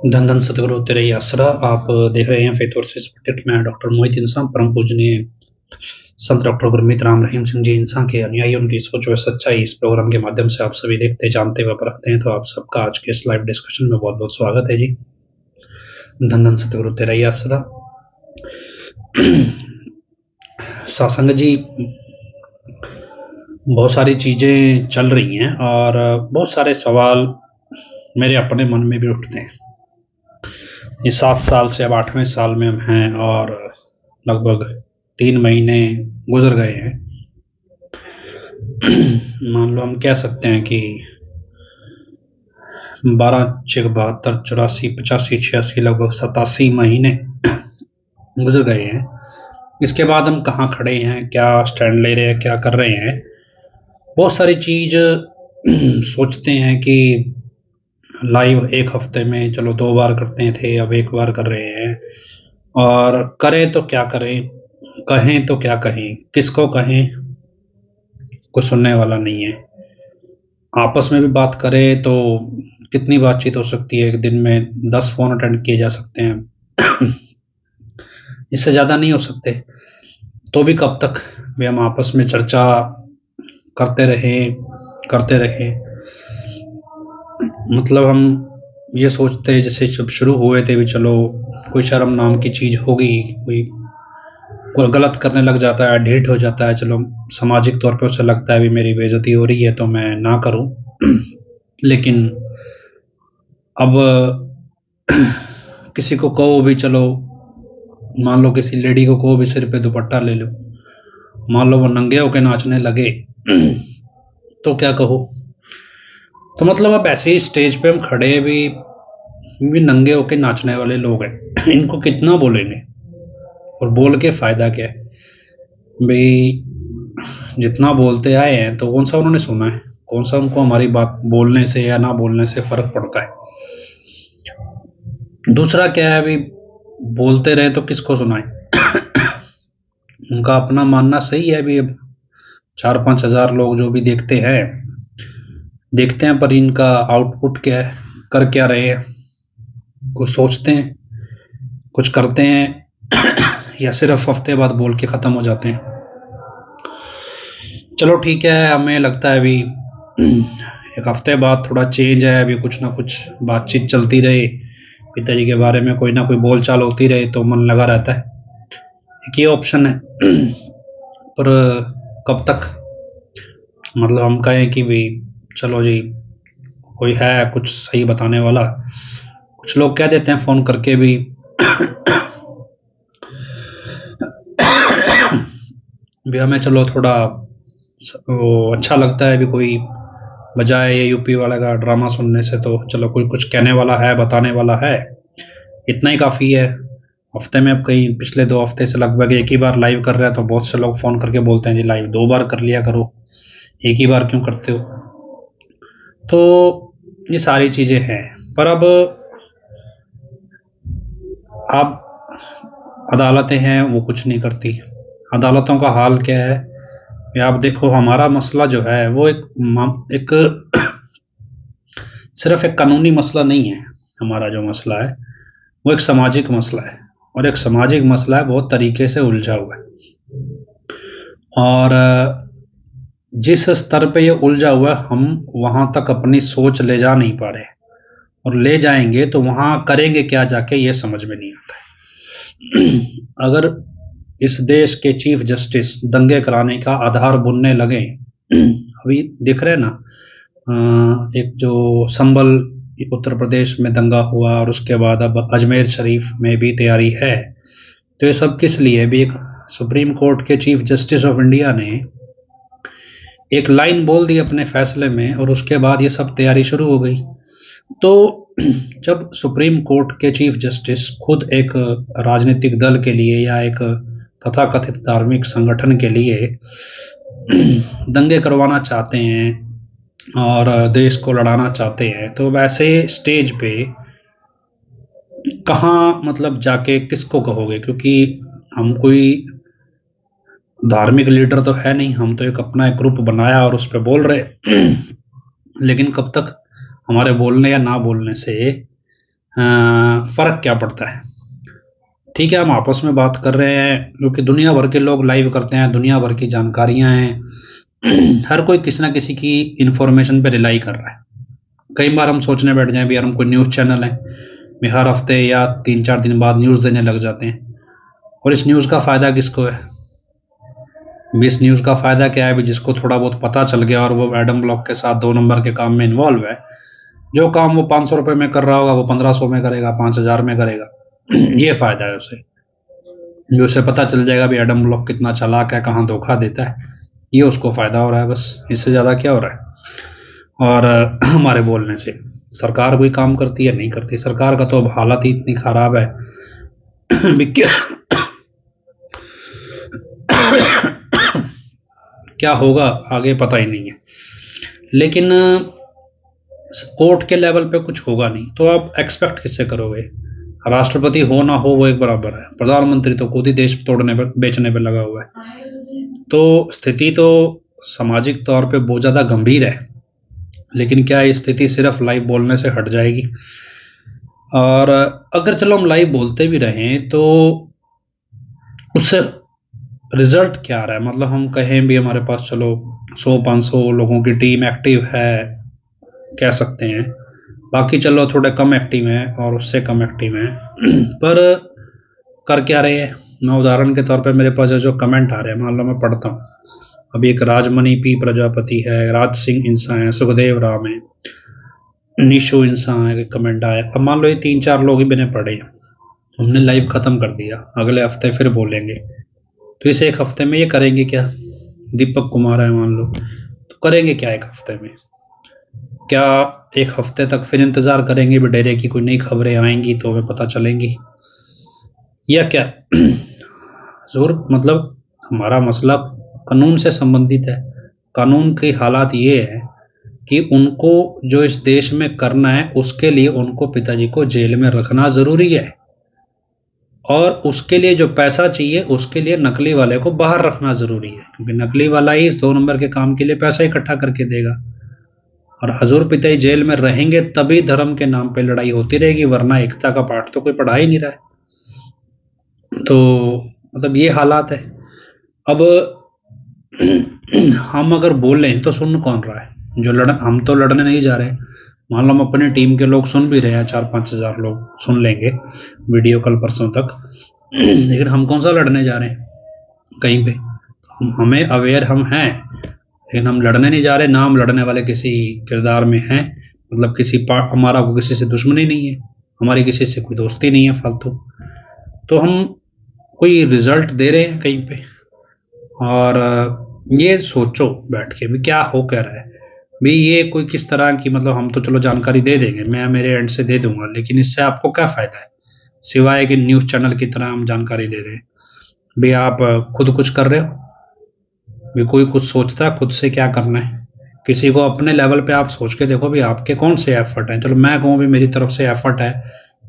धन धन सतगुरु तेरे ही आसरा। आप देख रहे हैं फेथ वर्सेस वर्डिक्ट में डॉक्टर मोहित इंसान परम पूजनीय संत डॉक्टर गुरमीत राम रहीम सिंह जी इंसान के अनुयायी उनकी सोच व सच्चाई इस प्रोग्राम के माध्यम से आप सभी देखते जानते व परखते हैं। तो आप सबका आज के इस लाइव डिस्कशन में बहुत बहुत स्वागत है जी। धन धन सतगुरु तेरा ही आसरा। सासंग जी, बहुत सारी चीजें चल रही हैं और बहुत सारे सवाल मेरे अपने मन में भी उठते हैं। ये 7 साल से अब 8वें साल में हम हैं और लगभग 3 महीने गुजर गए हैं। मान लो हम कह सकते हैं कि 12, 6, 72, 84, 85, 86 लगभग 87 महीने गुजर गए हैं। इसके बाद हम कहाँ खड़े हैं, क्या स्टैंड ले रहे हैं, क्या कर रहे हैं, बहुत सारी चीज सोचते हैं कि लाइव एक हफ्ते में चलो 2 बार करते थे, अब 1 बार कर रहे हैं। और करें तो क्या करें, कहें तो क्या कहें, किसको कहें, कोई सुनने वाला नहीं है। आपस में भी बात करें तो कितनी बातचीत हो सकती है, एक दिन में 10 फोन अटेंड किए जा सकते हैं। इससे ज़्यादा नहीं हो सकते। तो भी कब तक वे हम आपस में चर्चा करते रहे। मतलब हम ये सोचते जैसे जब शुरू हुए थे भी चलो कोई शर्म नाम की चीज़ होगी, कोई गलत करने लग जाता है, ढीठ हो जाता है, चलो सामाजिक तौर पे उसे लगता है भी मेरी बेइज्जती हो रही है तो मैं ना करूं। लेकिन अब किसी को कहो भी, चलो मान लो किसी लेडी को कहो भी सिर पे दुपट्टा ले लो, मान लो वो नंगे होके नाचने लगे तो क्या कहो। तो मतलब अब ऐसे ही स्टेज पे हम खड़े भी नंगे होके नाचने वाले लोग हैं। इनको कितना बोलेंगे और बोल के फायदा क्या है भाई। जितना बोलते आए हैं तो कौन सा उन्होंने सुना है, कौन सा उनको हमारी बात बोलने से या ना बोलने से फर्क पड़ता है। दूसरा क्या है भाई, बोलते रहे तो किसको सुनाए। उनका अपना मानना सही है भी। अब 4-5 हजार लोग जो भी देखते हैं पर इनका आउटपुट क्या है, कर क्या रहे हैं, कुछ सोचते हैं, कुछ करते हैं या सिर्फ हफ्ते बाद बोल के खत्म हो जाते हैं। चलो ठीक है, हमें लगता है अभी 1 हफ्ते बाद थोड़ा चेंज है, अभी कुछ ना कुछ बातचीत चलती रहे, पिताजी के बारे में कोई ना कोई बोलचाल होती रहे तो मन लगा रहता है। एक ये ऑप्शन है। पर कब तक, मतलब हम कहें कि भाई चलो जी कोई है कुछ सही बताने वाला। कुछ लोग कह देते हैं फोन करके भी हमें चलो थोड़ा वो अच्छा लगता है भी, कोई बजाय ये यूपी वाले का ड्रामा सुनने से तो चलो कोई कुछ कहने वाला है, बताने वाला है, इतना ही काफ़ी है। हफ्ते में अब कहीं पिछले 2 हफ्ते से लगभग 1 ही बार लाइव कर रहे हैं तो बहुत से लोग फ़ोन करके बोलते हैं जी लाइव 2 बार कर लिया करो, 1 ही बार क्यों करते हो। तो ये सारी चीज़ें हैं। पर अब अदालतें हैं वो कुछ नहीं करती। अदालतों का हाल क्या है, आप देखो हमारा मसला जो है वो एक सिर्फ एक कानूनी मसला नहीं है। हमारा जो मसला है वो एक सामाजिक मसला है, और एक सामाजिक मसला है बहुत तरीके से उलझा हुआ है। और जिस स्तर पे ये उलझा हुआ है हम वहां तक अपनी सोच ले जा नहीं पा रहे, और ले जाएंगे तो वहां करेंगे क्या जाके ये समझ में नहीं आता है। अगर इस देश के चीफ जस्टिस दंगे कराने का आधार बुनने लगे, अभी दिख रहे ना, एक जो संभल उत्तर प्रदेश में दंगा हुआ और उसके बाद अब अजमेर शरीफ में भी तैयारी है, तो ये सब किस लिए। भी एक सुप्रीम कोर्ट के चीफ जस्टिस ऑफ इंडिया ने एक लाइन बोल दी अपने फैसले में और उसके बाद ये सब तैयारी शुरू हो गई। तो जब सुप्रीम कोर्ट के चीफ जस्टिस खुद एक राजनीतिक दल के लिए या एक तथाकथित धार्मिक संगठन के लिए दंगे करवाना चाहते हैं और देश को लड़ाना चाहते हैं, तो वैसे स्टेज पे कहाँ मतलब जाके किसको कहोगे, क्योंकि हम कोई धार्मिक लीडर तो है नहीं, हम तो एक अपना एक ग्रुप बनाया और उस पर बोल रहे। लेकिन कब तक हमारे बोलने या ना बोलने से फ़र्क क्या पड़ता है? ठीक है, हम आपस में बात कर रहे हैं क्योंकि दुनिया भर के लोग लाइव करते हैं, दुनिया भर की जानकारियां हैं। हर कोई किसी ना किसी की इन्फॉर्मेशन पे रिलाई कर रहा है। कई बार हम सोचने बैठ जाएं भी यार हम कोई न्यूज़ चैनल है, भी हर हफ्ते या 3-4 दिन बाद न्यूज़ देने लग जाते हैं, और इस न्यूज़ का फ़ायदा किसको है? भी इस न्यूज़ का फ़ायदा क्या है? भी जिसको थोड़ा बहुत पता चल गया और वो एडम ब्लॉक के साथ 2 नंबर के काम में इन्वॉल्व है, जो काम वो 500 रुपये में कर रहा होगा वो 1500 में करेगा, 5000 में करेगा। ये फ़ायदा है उसे, जो उसे पता चल जाएगा भी एडम ब्लॉक कितना चालाक है, कहाँ धोखा देता है। ये उसको फ़ायदा हो रहा है, बस इससे ज़्यादा क्या हो रहा है? और हमारे बोलने से सरकार कोई काम करती है? नहीं करती। सरकार का तो अब हालत ही इतनी ख़राब है भी क्या होगा आगे पता ही नहीं है। लेकिन कोर्ट के लेवल पे कुछ होगा नहीं, तो आप एक्सपेक्ट किससे करोगे? राष्ट्रपति हो ना हो वो एक बराबर है, प्रधानमंत्री तो खुद ही देश तोड़ने पे बेचने पे लगा हुआ है। तो स्थिति तो सामाजिक तौर पे बहुत ज़्यादा गंभीर है, लेकिन क्या ये स्थिति सिर्फ लाइव बोलने से हट जाएगी? और अगर चलो हम लाइव बोलते भी रहें तो उससे रिजल्ट क्या आ रहा है? मतलब हम कहें भी हमारे पास चलो 100-500 लोगों की टीम एक्टिव है, कह सकते हैं, बाकी चलो थोड़े कम एक्टिव हैं और उससे कम एक्टिव हैं, पर कर क्या रहे हैं? मैं उदाहरण के तौर पे मेरे पास जो कमेंट आ रहे हैं, मान लो मैं पढ़ता हूँ, अभी एक राजमणि पी प्रजापति है, राज सिंह इंसा है, सुखदेव राम है, निशु इंसा है, कमेंट आया। अब मान लो ये 3-4 लोग ही मैंने पढ़े, हमने लाइव खत्म कर दिया, अगले हफ्ते फिर बोलेंगे, तो इस एक हफ्ते में ये करेंगे क्या? दीपक कुमार है मान लो, तो करेंगे क्या एक हफ्ते में? क्या एक हफ्ते तक फिर इंतजार करेंगे भी डेरे की कोई नई खबरें आएंगी तो हमें पता चलेंगी, या क्या? जरूर मतलब हमारा मसला कानून से संबंधित है। कानून की हालात ये है कि उनको जो इस देश में करना है उसके लिए उनको पिताजी को जेल में रखना जरूरी है, और उसके लिए जो पैसा चाहिए उसके लिए नकली वाले को बाहर रखना जरूरी है, क्योंकि नकली वाला ही इस 2 नंबर के काम के लिए पैसा इकट्ठा करके देगा। और हजूर पिताजी जेल में रहेंगे तभी धर्म के नाम पे लड़ाई होती रहेगी, वरना एकता का पाठ तो कोई पढ़ा ही नहीं रहा है। तो मतलब ये हालात है। अब हम अगर बोल लें तो सुन कौन रहा है? जो हम तो लड़ने नहीं जा रहे। मान लो हम अपनी टीम के लोग सुन भी रहे हैं, 4-5 हजार लोग सुन लेंगे वीडियो कल परसों तक, लेकिन हम कौन सा लड़ने जा रहे हैं कहीं पे? हमें अवेयर हम हैं, लेकिन हम लड़ने नहीं जा रहे। ना हम लड़ने वाले किसी किरदार में हैं, मतलब हमारा को किसी से दुश्मनी नहीं है, हमारी किसी से कोई दोस्ती नहीं है फालतू। तो हम कोई रिजल्ट दे रहे हैं कहीं पे, और ये सोचो बैठ के भी क्या हो क्या रहा है भी, ये कोई किस तरह की, मतलब हम तो चलो जानकारी दे देंगे, मैं मेरे एंड से दे दूंगा, लेकिन इससे आपको क्या फायदा है सिवाय कि न्यूज़ चैनल की तरह हम जानकारी दे रहे हैं? भी आप खुद कुछ कर रहे हो? भी कोई कुछ सोचता है खुद से क्या करना है? किसी को अपने लेवल पे आप सोच के देखो भी आपके कौन से एफर्ट हैं। चलो मैं कहूँ भी मेरी तरफ से एफर्ट है,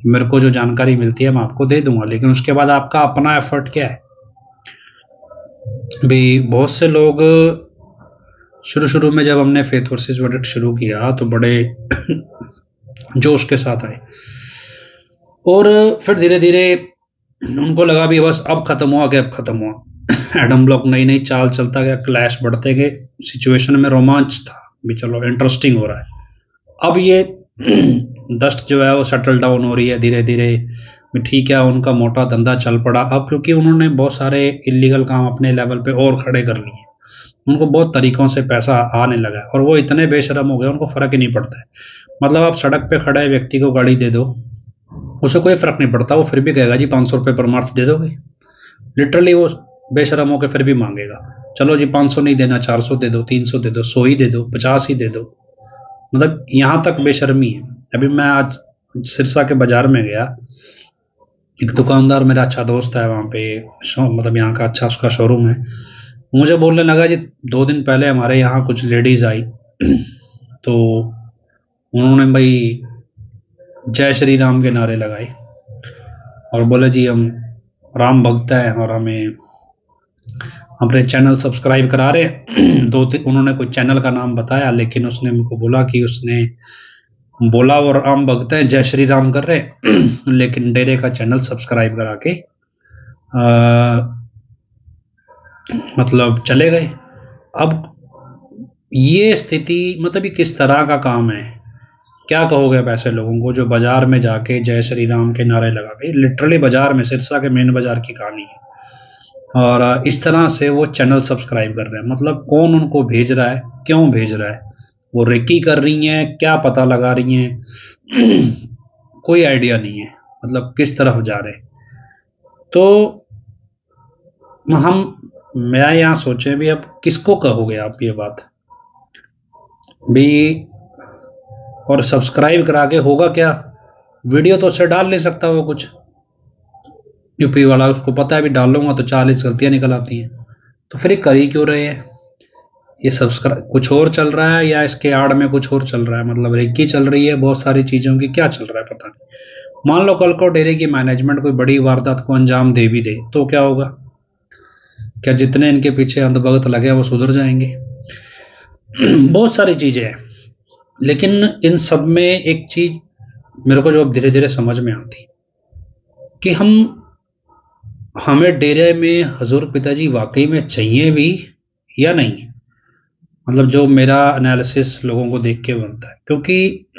मेरे को जो जानकारी मिलती है मैं आपको दे दूंगा, लेकिन उसके बाद आपका अपना एफर्ट क्या है? भी बहुत से लोग शुरू में जब हमने फेथ वर्सेस वर्डिक्ट शुरू किया तो बड़े जोश के साथ आए, और फिर धीरे धीरे उनको लगा भी बस अब खत्म हुआ, क्या अब खत्म हुआ। एडम ब्लॉक नई नई चाल चलता गया, क्लैश बढ़ते गए, सिचुएशन में रोमांच था भी, चलो इंटरेस्टिंग हो रहा है। अब ये डस्ट जो है वो सेटल डाउन हो रही है धीरे धीरे। ठीक है, उनका मोटा धंधा चल पड़ा अब, क्योंकि उन्होंने बहुत सारे इलीगल काम अपने लेवल पे और खड़े कर लिए, उनको बहुत तरीकों से पैसा आने लगा, और वो इतने बेशरम हो गए उनको फर्क ही नहीं पड़ता है। मतलब आप सड़क पे खड़े व्यक्ति को गाड़ी दे दो, उसे कोई फर्क नहीं पड़ता, वो फिर भी कहेगा जी 500 रुपये पर मंथ दे दोगे। लिटरली वो बेशरम होकर फिर भी मांगेगा, चलो जी 500 नहीं देना, 400 दे दो, 300 दे दो, 100 ही दे दो, 50 ही दे दो। मतलब यहाँ तक बेशर्मी है। अभी मैं आज सिरसा के बाजार में गया, एक दुकानदार मेरा अच्छा दोस्त है वहाँ पे, मतलब यहाँ का अच्छा उसका शोरूम है, मुझे बोलने लगा जी 2 दिन पहले हमारे यहाँ कुछ लेडीज आई तो उन्होंने भाई जय श्री राम के नारे लगाए और बोले जी हम राम भक्त हैं और हमें अपने चैनल सब्सक्राइब करा रहे हैं। उन्होंने कोई चैनल का नाम बताया, लेकिन उसने मुझको बोला कि उसने बोला और राम भक्त हैं, जय श्री राम कर रहे लेकिन डेरे का चैनल सब्सक्राइब करा के मतलब चले गए। अब ये स्थिति मतलब ये किस तरह का काम है? क्या कहोगे आप ऐसे लोगों को जो बाजार में जाके जय श्री राम के नारे लगा के, लिटरली बाजार में, सिरसा के मेन बाजार की कहानी है, और इस तरह से वो चैनल सब्सक्राइब कर रहे हैं। मतलब कौन उनको भेज रहा है, क्यों भेज रहा है, वो रेकी कर रही हैं, क्या पता लगा रही हैं कोई आइडिया नहीं है, मतलब किस तरफ जा रहे हैं। तो मैं यहाँ सोचे भी अब किसको कहोगे आप ये बात भी, और सब्सक्राइब करा के होगा क्या? वीडियो तो उससे डाल नहीं सकता वो कुछ, यूपी वाला, उसको पता है भी डालूंगा तो 40 गलतियां निकल आती हैं। तो फिर ये कर ही क्यों रहे हैं? ये सब्सक्राइब कुछ और चल रहा है या इसके आड़ में कुछ और चल रहा है? मतलब रेकी चल रही है बहुत सारी चीजों की, क्या चल रहा है पता नहीं। मान लो कल को डेरे की मैनेजमेंट कोई बड़ी वारदात को अंजाम दे भी दे तो क्या होगा? क्या जितने इनके पीछे अंधभक्त लगे वो सुधर जाएंगे? बहुत सारी चीजें हैं, लेकिन इन सब में एक चीज मेरे को जो अब धीरे धीरे समझ में आती कि हमें डेरे में हजूर पिताजी वाकई में चाहिए भी या नहीं। मतलब जो मेरा एनालिसिस लोगों को देख के बनता है, क्योंकि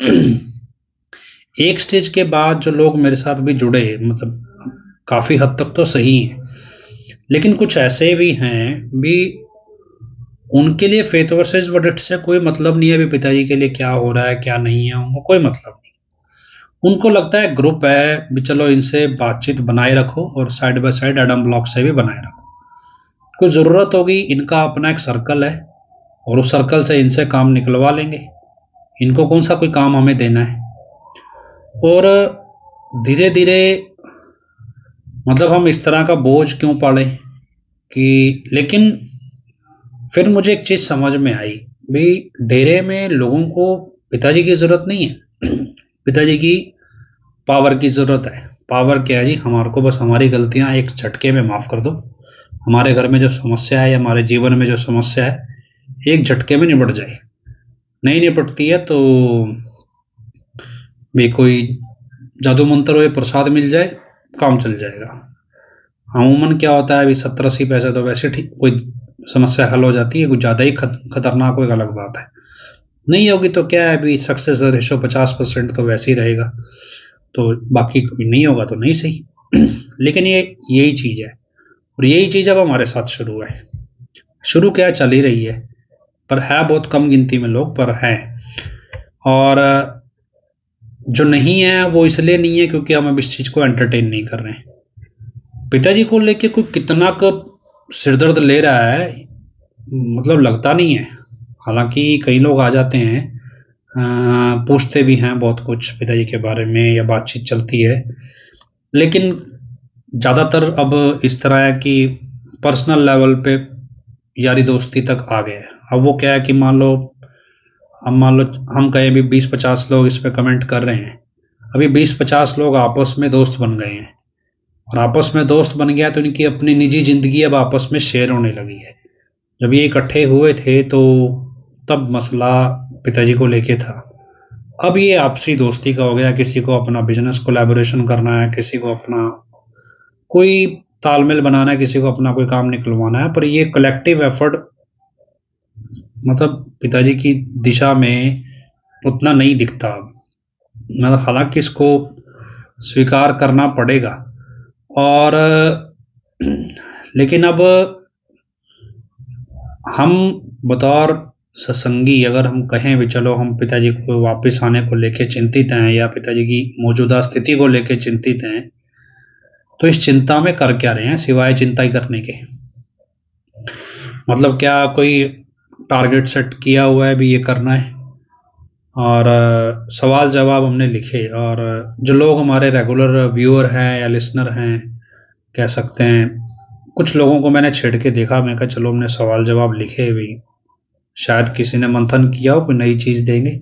एक स्टेज के बाद जो लोग मेरे साथ भी जुड़े, मतलब काफी हद तक तो सही हैं, लेकिन कुछ ऐसे भी हैं भी, उनके लिए फेथ वर्सेस वर्डिक्ट से कोई मतलब नहीं है भी पिताजी के लिए क्या हो रहा है क्या नहीं है, उनको कोई मतलब नहीं। उनको लगता है ग्रुप है भी, चलो इनसे बातचीत बनाए रखो और side by side Adam block से भी बनाए रखो। कोई जरूरत होगी, इनका अपना एक सर्कल है और उस सर्कल से इनसे काम निकलवा लेंगे, इनको कौन सा कोई काम हमें देना है। और धीरे धीरे मतलब हम इस तरह का बोझ क्यों पाले कि, लेकिन फिर मुझे एक चीज समझ में आई भी, डेरे में लोगों को पिताजी की जरूरत नहीं है पिताजी की पावर की जरूरत है। पावर क्या है जी? हमारे को बस हमारी गलतियां एक झटके में माफ कर दो, हमारे घर में जो समस्या है या हमारे जीवन में जो समस्या है एक झटके में निपट जाए। नहीं निपटती है तो भी कोई जादू मंत्र हुए प्रसाद मिल जाए, काम चल जाएगा। अमूमन क्या होता है अभी 70-80 पैसे तो वैसे ठीक कोई समस्या हल हो जाती है, कुछ ज़्यादा ही खतरनाक कोई अलग बात है। नहीं होगी तो क्या है, अभी सक्सेस रेशो 50% तो वैसे ही रहेगा, तो बाकी कोई नहीं होगा तो नहीं सही लेकिन ये यही चीज़ है, और यही चीज़ अब हमारे साथ शुरू है। शुरू क्या चल ही रही है, पर है बहुत कम गिनती में लोग, पर है। और जो नहीं है वो इसलिए नहीं है क्योंकि हम अब इस चीज़ को एंटरटेन नहीं कर रहे हैं। पिताजी को लेके कोई कितना का सिरदर्द ले रहा है मतलब लगता नहीं है। हालांकि कई लोग आ जाते हैं, पूछते भी हैं बहुत कुछ पिताजी के बारे में या बातचीत चलती है, लेकिन ज़्यादातर अब इस तरह है कि पर्सनल लेवल पे यारी दोस्ती तक आ गए। अब वो क्या है कि मान लो हम कहें भी 20-50 लोग इस पे कमेंट कर रहे हैं, अभी 20-50 लोग आपस में दोस्त बन गए हैं, और आपस में दोस्त बन गया तो इनकी अपनी निजी जिंदगी अब आपस में शेयर होने लगी है। जब ये इकट्ठे हुए थे तो तब मसला पिताजी को लेके था, अब ये आपसी दोस्ती का हो गया। किसी को अपना बिजनेस कोलैबोरेशन करना है, किसी को अपना कोई तालमेल बनाना है, किसी को अपना कोई काम निकलवाना है, पर ये कलेक्टिव एफर्ट मतलब पिताजी की दिशा में उतना नहीं दिखता। मतलब हालांकि इसको स्वीकार करना पड़ेगा, और लेकिन अब हम बतौर सत्संगी अगर हम कहें भी चलो हम पिताजी को वापस आने को लेके चिंतित हैं या पिताजी की मौजूदा स्थिति को लेके चिंतित हैं, तो इस चिंता में कर क्या रहे हैं सिवाय चिंता ही करने के? मतलब क्या कोई टारगेट सेट किया हुआ है भी ये करना है? और सवाल जवाब हमने लिखे, और जो लोग हमारे रेगुलर व्यूअर हैं या लिसनर हैं कह सकते हैं, कुछ लोगों को मैंने छेड़ के देखा, मैं कहा चलो हमने सवाल जवाब लिखे भी, शायद किसी ने मंथन किया हो, कोई नई चीज़ देंगे।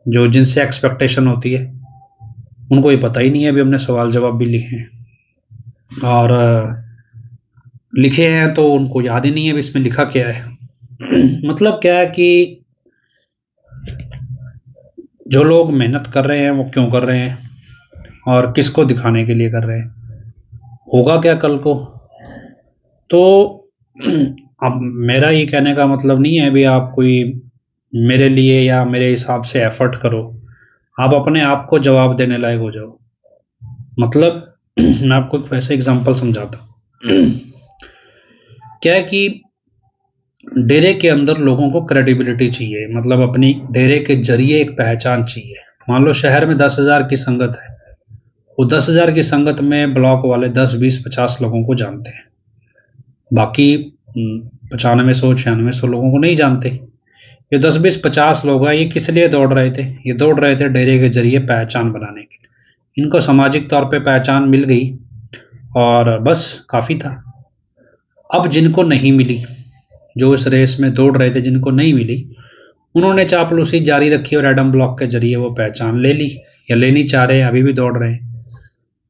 जो जिनसे एक्सपेक्टेशन होती है उनको ये पता ही नहीं है, अभी हमने सवाल जवाब भी लिखे हैं, और लिखे हैं तो उनको याद ही नहीं है इसमें लिखा क्या है मतलब क्या है कि जो लोग मेहनत कर रहे हैं वो क्यों कर रहे हैं और किसको दिखाने के लिए कर रहे हैं, होगा क्या कल को। तो अब मेरा ये कहने का मतलब नहीं है भी आप कोई मेरे लिए या मेरे हिसाब से एफर्ट करो, आप अपने आप को जवाब देने लायक हो जाओ। मतलब मैं आपको एक वैसे एग्जांपल समझाता हूँ। क्या है कि डेरे के अंदर लोगों को क्रेडिबिलिटी चाहिए, मतलब अपनी डेरे के जरिए एक पहचान चाहिए। मान लो शहर में 10,000 की संगत है, वो 10,000 की संगत में ब्लॉक वाले 10, 20, 50 लोगों को जानते हैं, बाकी 9500, 9600 लोगों को नहीं जानते। ये 10, 20, 50 लोग हैं, ये किस लिए दौड़ रहे थे? ये दौड़ रहे थे डेरे के जरिए पहचान बनाने के लिए। इनको सामाजिक तौर पे पहचान मिल गई और बस काफ़ी था। अब जिनको नहीं मिली, जो इस रेस में दौड़ रहे थे, जिनको नहीं मिली, उन्होंने चापलूसी जारी रखी और एडम ब्लॉक के जरिए वो पहचान ले ली, या लेनी चाह रहे हैं, अभी भी दौड़ रहे हैं।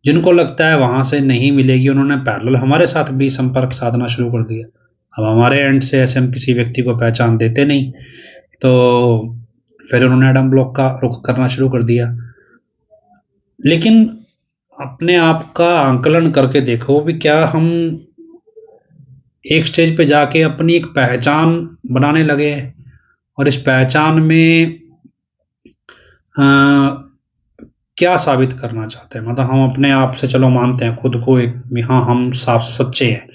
जिनको लगता है वहां से नहीं मिलेगी, उन्होंने पैरेलल हमारे साथ भी संपर्क साधना शुरू कर दिया। अब हमारे एंड से ऐसे हम किसी व्यक्ति को पहचान देते नहीं, तो फिर उन्होंने एडम ब्लॉक का रुख करना शुरू कर दिया। लेकिन अपने आप का आंकलन करके देखो भी, क्या हम एक स्टेज पे जाके अपनी एक पहचान बनाने लगे हैं, और इस पहचान में क्या साबित करना चाहते हैं? मतलब हम अपने आप से चलो मानते हैं खुद को एक भी, हाँ हम साफ सच्चे हैं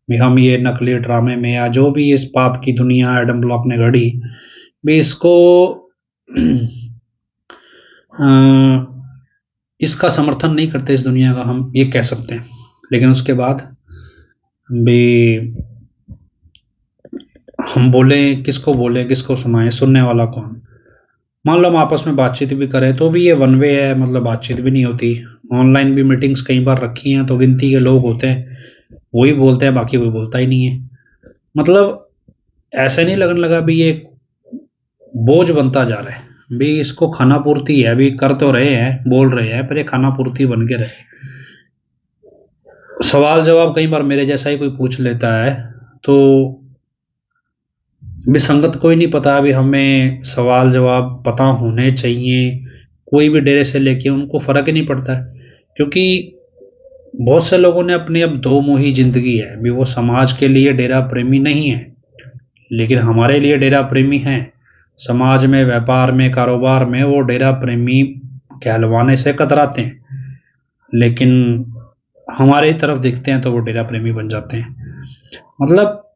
भी, हम ये नकली ड्रामे में या जो भी इस पाप की दुनिया एडम ब्लॉक ने गढ़ी भी, इसको इसका समर्थन नहीं करते इस दुनिया का, हम ये कह सकते हैं। लेकिन उसके बाद भी हम बोले, किसको बोले, किसको सुनाएं, सुनने वाला कौन? मान लो हम आपस में बातचीत भी करें तो भी ये वन वे है, मतलब बातचीत भी नहीं होती। ऑनलाइन भी मीटिंग्स कई बार रखी हैं तो गिनती के लोग होते हैं, वही बोलते हैं, बाकी कोई बोलता ही नहीं है। मतलब ऐसा नहीं लगने लगा भी ये बोझ बनता जा रहा है भी, इसको खाना पूर्ति है, अभी कर तो रहे हैं, बोल रहे हैं, पर ये खाना पूर्ति बन के रहे। सवाल जवाब कई बार मेरे जैसा ही कोई पूछ लेता है तो भी संगत को ही नहीं पता, अभी हमें सवाल जवाब पता होने चाहिए। कोई भी डेरे से लेके उनको फर्क ही नहीं पड़ता है, क्योंकि बहुत से लोगों ने अपनी अब दो मुही जिंदगी है भी, वो समाज के लिए डेरा प्रेमी नहीं है, लेकिन हमारे लिए डेरा प्रेमी हैं। समाज में, व्यापार में, कारोबार में वो डेरा प्रेमी कहलवाने से कतराते हैं, लेकिन हमारे तरफ देखते हैं तो वो डेरा प्रेमी बन जाते हैं। मतलब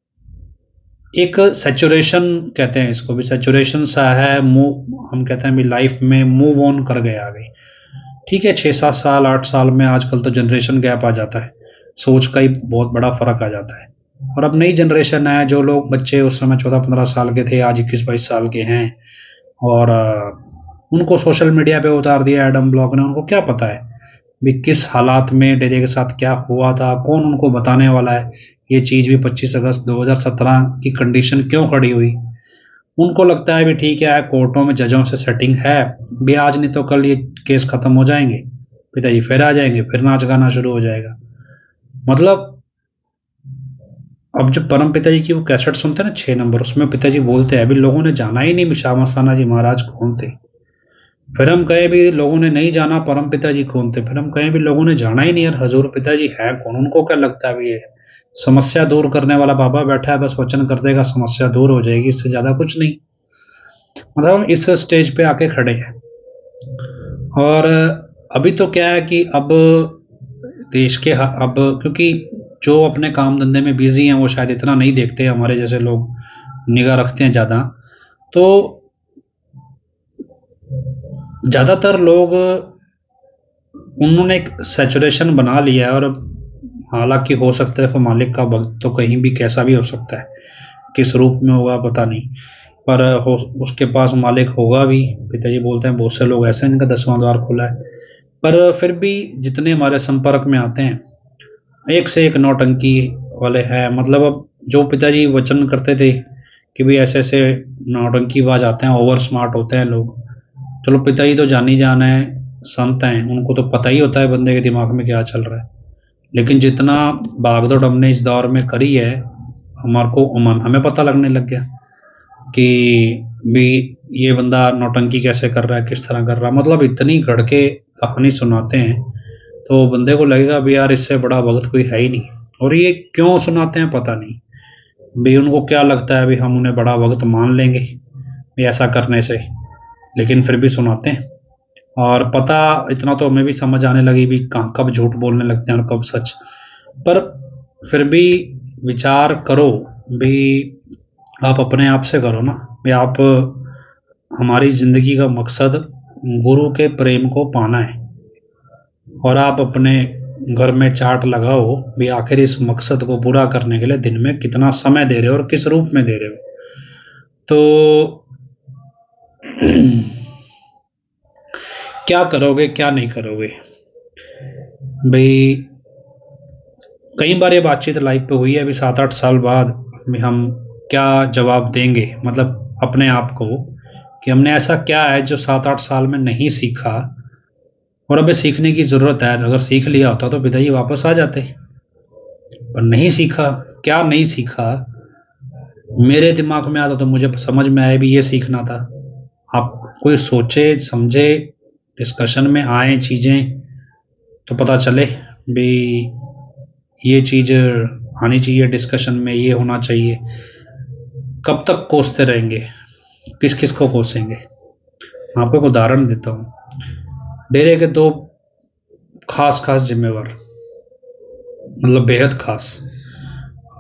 एक सैचुरेशन कहते हैं इसको भी, सैचुरेशन सा है, मूव हम कहते हैं भी लाइफ में मूव ऑन कर गए, आ गई। ठीक है, 6, 7 साल, 8 साल में आजकल तो जनरेशन गैप आ जाता है, सोच का ही बहुत बड़ा फर्क आ जाता है। और अब नई जनरेशन है, जो लोग बच्चे उस समय 14, 15 साल के थे, आज 21, 22 साल के हैं, और उनको सोशल मीडिया पे उतार दिया एडम ब्लॉक ने। उनको क्या पता है भी किस हालात में डेरे के साथ क्या हुआ था, कौन उनको बताने वाला है ये चीज़ भी 25 अगस्त 2017 की कंडीशन क्यों खड़ी हुई। उनको लगता है भी ठीक है, कोर्टों में जजों से सेटिंग है भी, आज नहीं तो कल ये केस खत्म हो जाएंगे, पिताजी फिर आ जाएंगे, फिर नाच गाना शुरू हो जाएगा। मतलब अब जब परम पिताजी की वो कैसेट सुनते हैं ना 6 नंबर, उसमें पिताजी बोलते हैं अभी लोगों ने जाना ही नहीं श्यामा मस्ताना जी महाराज कौन थे। फिर हम कहे भी लोगों ने नहीं जाना परम पिताजी कौन थे, फिर हम कहें भी लोगों ने जाना ही नहीं यार, हजूर पिताजी है कौन। उनको क्या लगता है भी ये समस्या दूर करने वाला बाबा बैठा है, बस वचन कर देगा समस्या दूर हो जाएगी, इससे ज्यादा कुछ नहीं। मतलब हम इस स्टेज पे आके खड़े हैं। और अभी तो क्या है कि अब देश के अब क्योंकि जो अपने काम धंधे में बिजी हैं वो शायद इतना नहीं देखते, हमारे जैसे लोग निगाह रखते हैं ज़्यादा, तो ज़्यादातर लोग उन्होंने एक सैचुरेशन बना लिया है। और हालांकि हो सकता है मालिक का भक्त तो कहीं भी कैसा भी हो सकता है, किस रूप में होगा पता नहीं, पर उसके पास मालिक होगा भी। पिताजी बोलते हैं बहुत से लोग ऐसे हैं जिनका 10वां द्वार खुला है, पर फिर भी जितने हमारे संपर्क में आते हैं एक से एक नौटंकी वाले हैं। मतलब अब जो पिताजी वचन करते थे कि भाई ऐसे ऐसे नौटंकीबाज आते हैं, ओवर स्मार्ट होते हैं लोग, चलो पिताजी तो जानी जान है, संत हैं, उनको तो पता ही होता है बंदे के दिमाग में क्या चल रहा है। लेकिन जितना भागदौड़ हमने इस दौर में करी है, हमें पता लगने लग गया कि भी ये बंदा नौटंकी कैसे कर रहा है, किस तरह कर रहा है, मतलब इतनी गढ़ के कहानी सुनाते हैं तो बंदे को लगेगा भी यार इससे बड़ा भगत कोई है ही नहीं। और ये क्यों सुनाते हैं पता नहीं, भी उनको क्या लगता है भी हम उन्हें बड़ा भगत मान लेंगे भी ऐसा करने से, लेकिन फिर भी सुनाते हैं। और पता इतना तो हमें भी समझ आने लगी भी कहाँ कब झूठ बोलने लगते हैं और कब सच। पर फिर भी विचार करो भी, आप अपने आप से करो ना भी आप, हमारी जिंदगी का मकसद गुरु के प्रेम को पाना है, और आप अपने घर में चार्ट लगाओ भी आखिर इस मकसद को पूरा करने के लिए दिन में कितना समय दे रहे हो और किस रूप में दे रहे हो। तो क्या करोगे क्या नहीं करोगे भाई। कई बार ये बातचीत लाइव पे हुई है, अभी 7-8 साल बाद भी हम क्या जवाब देंगे मतलब अपने आप को, कि हमने ऐसा क्या है जो 7-8 साल में नहीं सीखा और अबे सीखने की जरूरत है। अगर सीख लिया होता तो पिताजी वापस आ जाते, पर नहीं सीखा। क्या नहीं सीखा, मेरे दिमाग में आता तो मुझे समझ में आया भी ये सीखना था। आप कोई सोचे समझे, डिस्कशन में आए चीजें तो पता चले भी ये चीज आनी चाहिए डिस्कशन में, ये होना चाहिए। कब तक कोसते रहेंगे, किस किस को कोसेंगे। मैं आपको एक उदाहरण देता हूँ। डेरे के दो खास खास जिम्मेवार, मतलब बेहद खास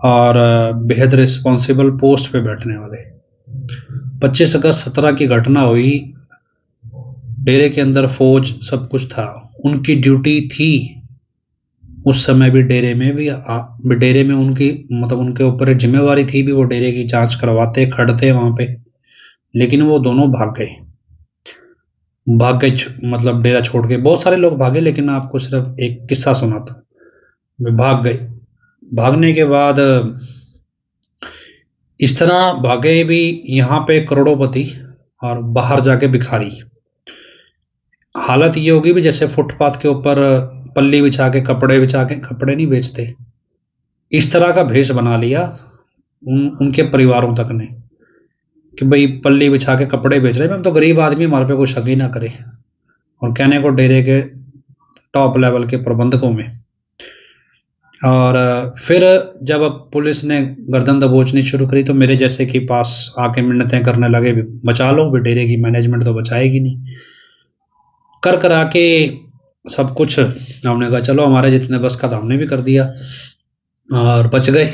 और बेहद रिस्पॉन्सिबल पोस्ट पे बैठने वाले। 25 अगस्त 17 की घटना हुई, डेरे के अंदर फौज सब कुछ था, उनकी ड्यूटी थी उस समय भी डेरे में भी डेरे में उनकी मतलब उनके ऊपर जिम्मेवारी थी भी, वो डेरे की जांच करवाते खड़ते वहां पे। लेकिन वो दोनों भाग गए मतलब डेरा छोड़ के। बहुत सारे लोग भागे, लेकिन आपको सिर्फ एक किस्सा सुनाता हूं। वे भाग गए, भागने के बाद इस तरह भागे भी, यहाँ पे करोड़ोंपति और बाहर जाके भिखारी। हालत ये होगी भी जैसे फुटपाथ के ऊपर पल्ली बिछा के कपड़े नहीं बेचते, इस तरह का भेष बना लिया उनके परिवारों तक ने, कि भाई पल्ली बिछा के कपड़े बेच रहे हैं, हम तो गरीब आदमी, हमारे पे कोई शक ही ना करे। और कहने को डेरे के टॉप लेवल के प्रबंधकों में। और फिर जब अब पुलिस ने गर्दन दबोचनी शुरू करी तो मेरे जैसे के पास आके मिन्नतें करने लगे भी बचा लो भी, डेरे की मैनेजमेंट तो बचाएगी नहीं। कर करा के सब कुछ हमने कहा चलो हमारे जितने बस का था हमने भी कर दिया और बच गए।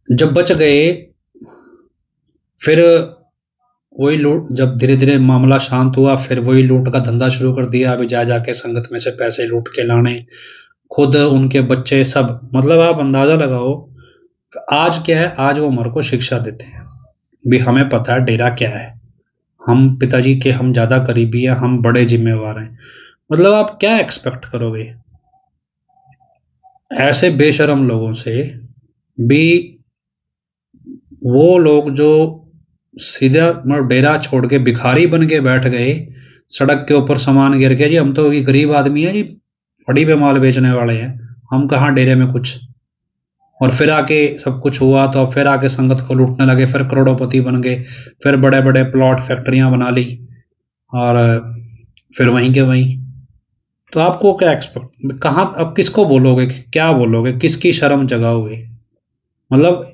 जब बच गए फिर वही लूट, जब धीरे धीरे मामला शांत हुआ फिर वही लूट का धंधा शुरू कर दिया। अभी जा जाके संगत में से पैसे लूट के लाने, खुद उनके बच्चे सब, मतलब आप अंदाजा लगाओ। आज क्या है, आज वो हमारे को शिक्षा देते हैं भी, हमें पता है डेरा क्या है, हम पिताजी के हम ज्यादा करीबी हैं, हम बड़े जिम्मेवार हैं। मतलब आप क्या एक्सपेक्ट करोगे ऐसे बेशरम लोगों से भी। वो लोग जो सीधा मतलब डेरा छोड़ के भिखारी बन के बैठ गए, सड़क के ऊपर सामान गिर के, जी हम तो ये गरीब आदमी है जी, बड़ी पे माल बेचने वाले हैं, हम कहाँ डेरे में कुछ। और फिर आके सब कुछ हुआ तो फिर आके संगत को लूटने लगे, फिर करोड़ोंपति बन गए, फिर बड़े बड़े प्लॉट फैक्ट्रियां बना ली और फिर वहीं के वहीं। तो आपको क्या एक्सपेक्ट, कहाँ अब किसको बोलोगे, क्या बोलोगे, किसकी शर्म जगाओगे, मतलब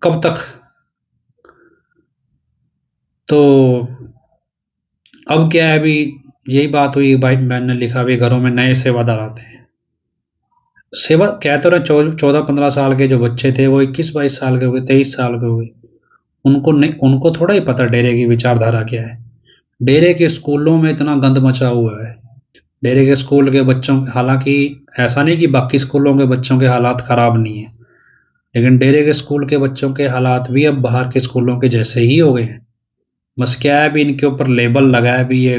कब तक। तो अब क्या है अभी, यही बात हुई, भाई बहन ने लिखा भी घरों में नए सेवादार आते हैं। सेवा क्या तो रहे, 14-15 साल के जो बच्चे थे वो 21-22 साल के हो गए, 23 साल के हो गए। उनको नहीं, उनको थोड़ा ही पता डेरे की विचारधारा क्या है। डेरे के स्कूलों में इतना गंद मचा हुआ है, डेरे के स्कूल के बच्चों, हालांकि ऐसा नहीं कि बाकी स्कूलों के बच्चों के हालात खराब नहीं है, लेकिन डेरे के स्कूल के बच्चों के हालात भी अब बाहर के स्कूलों के जैसे ही हो गए हैं। बस क्या है भी इनके ऊपर लेबल लगाया भी ये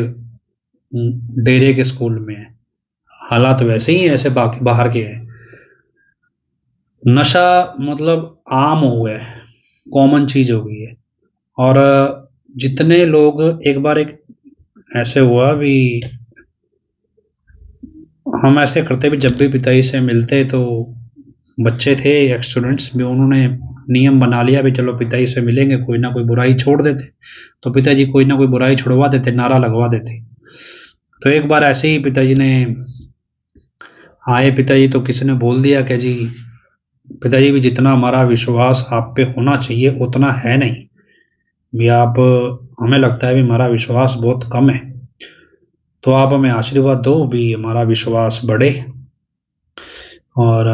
डेरे के स्कूल में है, हालात वैसे ही ऐसे बाकी बाहर के हैं। नशा मतलब आम हो गया है, कॉमन चीज हो गई है। और जितने लोग, एक बार एक ऐसे हुआ भी, हम ऐसे करते भी जब भी पिताजी से मिलते तो बच्चे थे स्टूडेंट्स भी, उन्होंने नियम बना लिया भी चलो पिताजी से मिलेंगे, कोई ना कोई बुराई छोड़ देते, तो पिताजी कोई ना कोई बुराई छुड़वा देते, नारा लगवा देते। तो एक बार ऐसे ही पिताजी ने आए पिताजी, तो किसी ने बोल दिया कि जी पिताजी भी जितना हमारा विश्वास आप पे होना चाहिए उतना है नहीं, भी आप, हमें लगता है भी हमारा विश्वास बहुत कम है, तो आप हमें आशीर्वाद दो भी हमारा विश्वास बढ़े और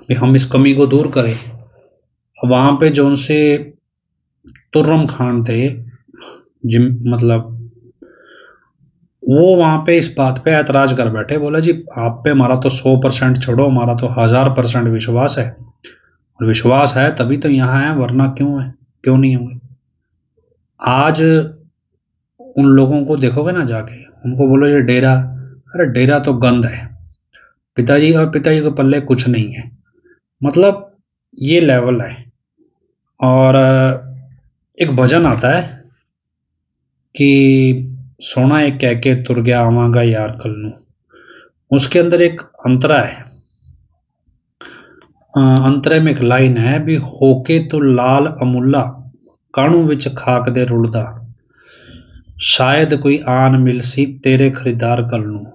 भी हम इस कमी को दूर करें। वहां पे जो उनसे तुर्रम खान थे, जिम मतलब वो वहां पे इस बात पे ऐतराज कर बैठे, बोला जी आप पे हमारा तो 100% छोड़ो, हमारा तो 1000% विश्वास है, और विश्वास है तभी तो यहाँ है, वरना क्यों है, क्यों नहीं होंगे। आज उन लोगों को देखोगे ना जाके, उनको बोलो ये डेरा, अरे डेरा तो गंद है, पिताजी और पिताजी के पल्ले कुछ नहीं है, मतलब ये लेवल है। और एक भजन आता है कि सोना एक कह के तुर गया आवांगा यार कल नू, उसके अंदर एक अंतरा है। अंतरे में एक लाइन है भी होके तो लाल अमुल्ला काणू विच खाक दे रुलदा, शायद कोई आन मिल सी तेरे खरीदार कल नू।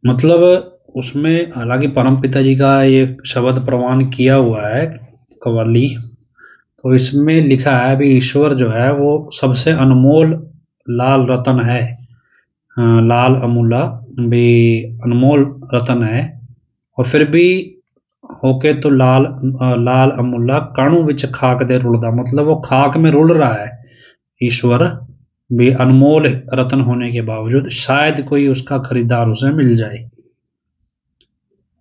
मतलब उसमें हालांकि परम पिताजी का ये शब्द प्रमाण किया हुआ है कव्वाली, तो इसमें लिखा है भी ईश्वर जो है वो सबसे अनमोल लाल रतन है, लाल अमूला भी अनमोल रतन है, और फिर भी होके तो लाल अमूला काणू विच खाक दे रुलदा, मतलब वो खाक में रुल रहा है ईश्वर भी अनमोल रतन होने के बावजूद, शायद कोई उसका खरीदार उसे मिल जाए।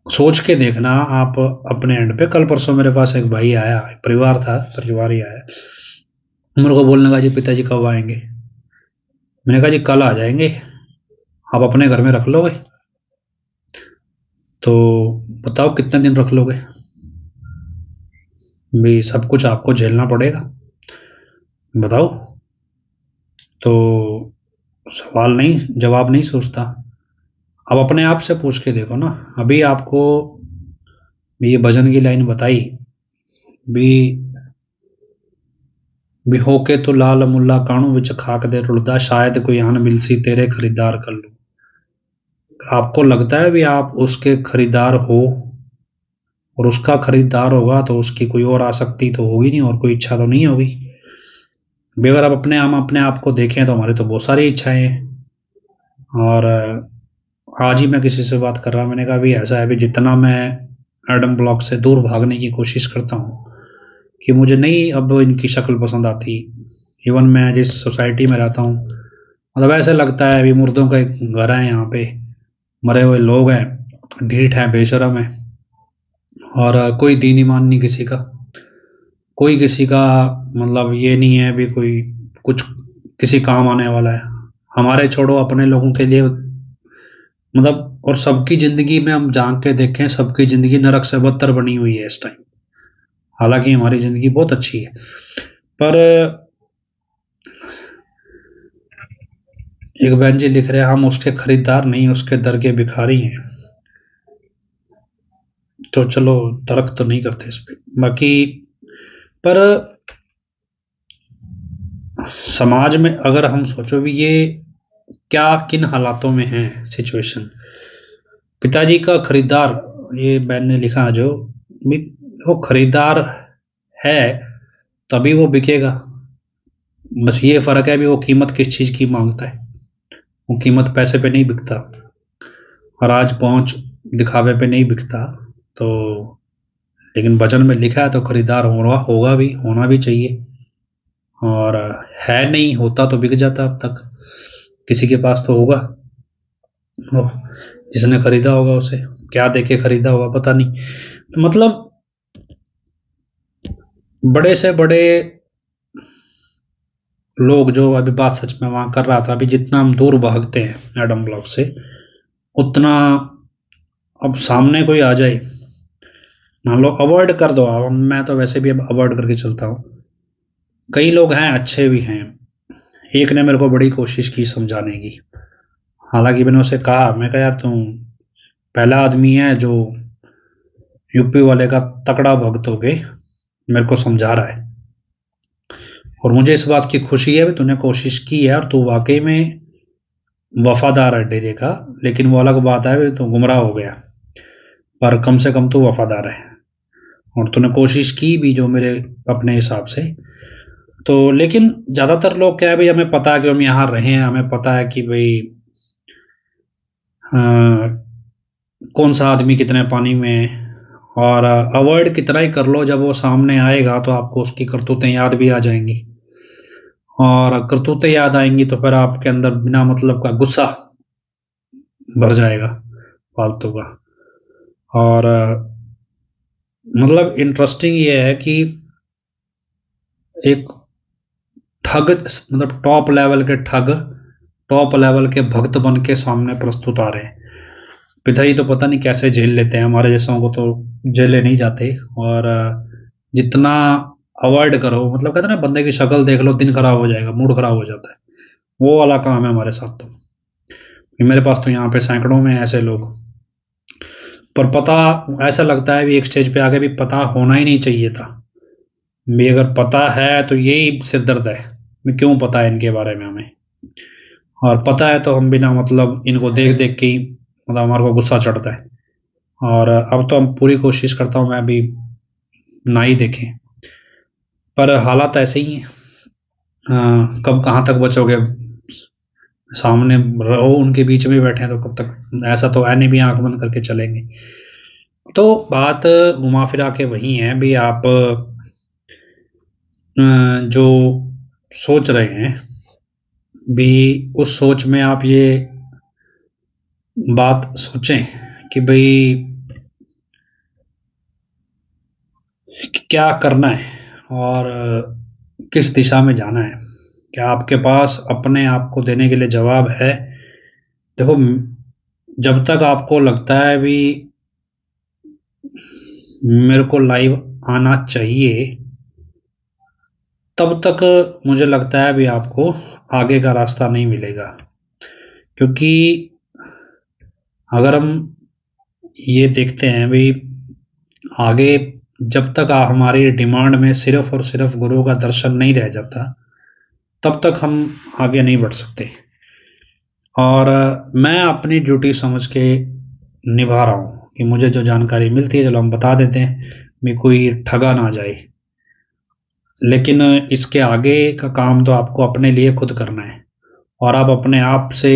सोच के देखना आप अपने एंड पे। कल परसों मेरे पास एक भाई आया, एक परिवार था, परिवार ही आया, मेरे को बोलने का जी पिताजी कब आएंगे, मैंने कहा जी कल आ जाएंगे, आप अपने घर में रख लोगे, तो बताओ कितने दिन रख लोगे, भी सब कुछ आपको झेलना पड़ेगा, बताओ। तो सवाल नहीं, जवाब नहीं सोचता। अब अपने आप से पूछ के देखो ना, अभी आपको ये भजन की लाइन बताई भी होके तो लाल मुल्ला काणू विच खाक दे रुलदा, शायद कोई आन मिलसी तेरे खरीदार कर लूं। आपको लगता है भी आप उसके खरीदार हो, और उसका खरीदार होगा तो उसकी कोई और आसक्ति तो होगी नहीं, और कोई इच्छा तो नहीं होगी। भी अगर आप हम अपने आप को देखें तो हमारी तो बहुत सारी इच्छाएं हैं। और आज ही मैं किसी से बात कर रहा, मैंने कहा भी ऐसा है भी जितना मैं एडम ब्लॉक से दूर भागने की कोशिश करता हूँ कि मुझे नहीं अब इनकी शक्ल पसंद आती, इवन मैं जिस सोसाइटी में रहता हूँ, मतलब ऐसे लगता है अभी मुर्दों का एक घर है, यहाँ पे मरे हुए लोग हैं, ढीठ हैं, बेशरम है, और कोई दीन ईमान नहीं किसी का, कोई किसी का मतलब ये नहीं है भी कोई कुछ किसी काम आने वाला है। हमारे छोड़ो अपने लोगों के लिए मतलब, और सबकी जिंदगी में हम झांक के देखें, सबकी जिंदगी नरक से बदतर बनी हुई है इस टाइम, हालांकि हमारी जिंदगी बहुत अच्छी है। पर एक बहन जी लिख रहे हैं हम उसके खरीदार नहीं, उसके दर के भिखारी हैं। तो चलो तर्क तो नहीं करते इस पे बाकी, पर समाज में अगर हम सोचो भी ये क्या किन हालातों में है सिचुएशन। पिताजी का खरीदार, ये बहन ने लिखा जो वो खरीदार है तभी वो बिकेगा, बस ये फर्क है भी वो कीमत किस चीज की मांगता है, वो कीमत पैसे पे नहीं बिकता, और आज पहुंच दिखावे पे नहीं बिकता। तो लेकिन वचन में लिखा है तो खरीदार होगा भी, होना भी चाहिए, और है नहीं होता तो बिक जाता अब तक, किसी के पास तो होगा, जिसने खरीदा होगा उसे क्या देके खरीदा होगा पता नहीं। तो मतलब बड़े से बड़े लोग जो, अभी बात सच में वहां कर रहा था, अभी जितना हम दूर भागते हैं एडम ब्लॉक से, उतना अब सामने कोई आ जाए, मान लो अवॉइड कर दो आप, मैं तो वैसे भी अब अवॉइड करके चलता हूँ, कई लोग हैं अच्छे भी हैं, एक ने मेरे को बड़ी कोशिश की समझाने की, हालांकि मैंने उसे कहा, मैं कहा यार तुम पहला आदमी है जो यूपी वाले का तकड़ा भक्त हो गए, मेरे को समझा रहा है, और मुझे इस बात की खुशी है भी तूने कोशिश की है और तू वाकई में वफादार है डेरे का। लेकिन वो अलग बात है भी तू गुमराह हो गया, पर कम से कम तू वफादार है और तूने कोशिश की भी जो मेरे अपने हिसाब से। तो लेकिन ज़्यादातर लोग क्या है भाई, हमें पता है कि हम यहाँ रहे हैं, हमें पता है कि भाई कौन सा आदमी कितने पानी में है, और अवॉइड कितना ही कर लो, जब वो सामने आएगा तो आपको उसकी करतूतें याद भी आ जाएंगी, और करतूतें याद आएंगी तो फिर आपके अंदर बिना मतलब का गुस्सा भर जाएगा फालतू का। और मतलब इंटरेस्टिंग ये है कि एक ठग, मतलब टॉप लेवल के भक्त बन के सामने प्रस्तुत आ रहे हैं। पिताजी तो पता नहीं कैसे झेल लेते हैं, हमारे जैसों को तो झेले नहीं जाते। और जितना अवॉइड करो, मतलब कहते हैं ना, बंदे की शक्ल देख लो दिन खराब हो जाएगा, मूड खराब हो जाता है, वो वाला काम है हमारे साथ। तो मेरे पास तो यहाँ पे सैकड़ों में ऐसे लोग, पर पता ऐसा लगता है भी एक स्टेज पे आगे भी पता होना ही नहीं चाहिए था भी। अगर पता है तो यही सिर दर्द है भी, क्यों पता है इनके बारे में हमें, और पता है तो हम बिना मतलब इनको देख देख के ही मतलब हमारे को गुस्सा चढ़ता है। और अब तो हम पूरी कोशिश करता हूँ मैं भी ना ही देखें, पर हालात ऐसे ही हैं। कब कहाँ तक बचोगे, सामने रहो उनके बीच में बैठे हैं तो कब तक, ऐसा तो है नहीं भी आंख बंद करके चलेंगे। तो बात घुमा फिरा के वही है भी, आप जो सोच रहे हैं भी, उस सोच में आप ये बात सोचें कि भाई क्या करना है और किस दिशा में जाना है। क्या आपके पास अपने आप को देने के लिए जवाब है? देखो, जब तक आपको लगता है भी मेरे को लाइव आना चाहिए, तब तक मुझे लगता है भी आपको आगे का रास्ता नहीं मिलेगा। क्योंकि अगर हम ये देखते हैं भी आगे, जब तक हमारी डिमांड में सिर्फ और सिर्फ गुरु का दर्शन नहीं रह जाता, तब तक हम आगे नहीं बढ़ सकते। और मैं अपनी ड्यूटी समझ के निभा रहा हूँ कि मुझे जो जानकारी मिलती है चलो हम बता देते हैं भी, कोई ठगा ना जाए। लेकिन इसके आगे का काम तो आपको अपने लिए खुद करना है, और आप अपने आप से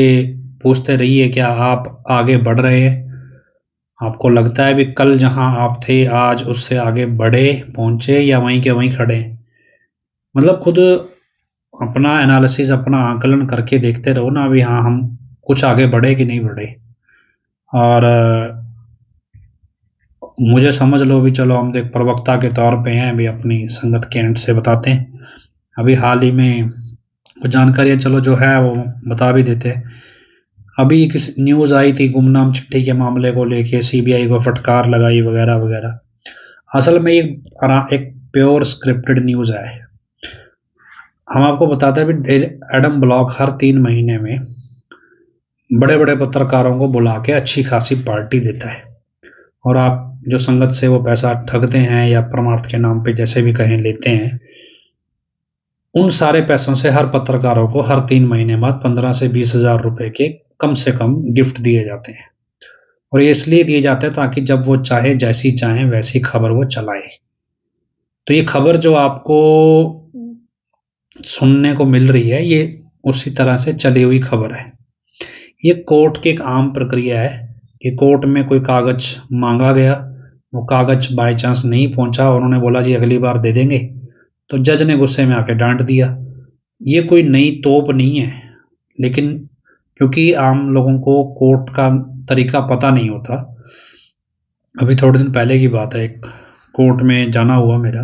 पूछते रहिए क्या आप आगे बढ़ रहे हैं। आपको लगता है भी कल जहां आप थे आज उससे आगे बढ़े, पहुंचे, या वहीं के वहीं खड़े हैं? मतलब खुद अपना एनालिसिस, अपना आकलन करके देखते रहो ना भी, हाँ हम कुछ आगे बढ़े कि नहीं बढ़े। और मुझे समझ लो भी, चलो हम एक प्रवक्ता के तौर पे हैं भी, अपनी संगत के एंड से बताते हैं। अभी हाल ही में कुछ जानकारियां चलो जो है वो बता भी देते हैं। अभी किस न्यूज़ आई थी गुमनाम चिट्ठी के मामले को लेके, सीबीआई को फटकार लगाई वगैरह वगैरह। असल में एक प्योर स्क्रिप्टेड न्यूज़ है। हम आपको बताते हैं भी, एडम ब्लॉक हर 3 महीने में बड़े बड़े पत्रकारों को बुला के अच्छी खासी पार्टी देता है, और आप जो संगत से वो पैसा ठगते हैं या परमार्थ के नाम पे जैसे भी कहें लेते हैं, उन सारे पैसों से हर पत्रकारों को हर 3 महीने बाद 15 से 20 हजार रुपए के कम से कम गिफ्ट दिए जाते हैं। और ये इसलिए दिए जाते हैं ताकि जब वो चाहे, जैसी चाहे वैसी खबर वो चलाए। तो ये खबर जो आपको सुनने को मिल रही है, ये उसी तरह से चली हुई खबर है। ये कोर्ट की एक आम प्रक्रिया है कि कोर्ट में कोई कागज मांगा गया, वो कागज बाय चांस नहीं पहुंचा, उन्होंने बोला जी अगली बार दे देंगे, तो जज ने गुस्से में आके डांट दिया। ये कोई नई तोप नहीं है, लेकिन क्योंकि आम लोगों को कोर्ट का तरीका पता नहीं होता। अभी थोड़े दिन पहले की बात है, एक कोर्ट में जाना हुआ मेरा,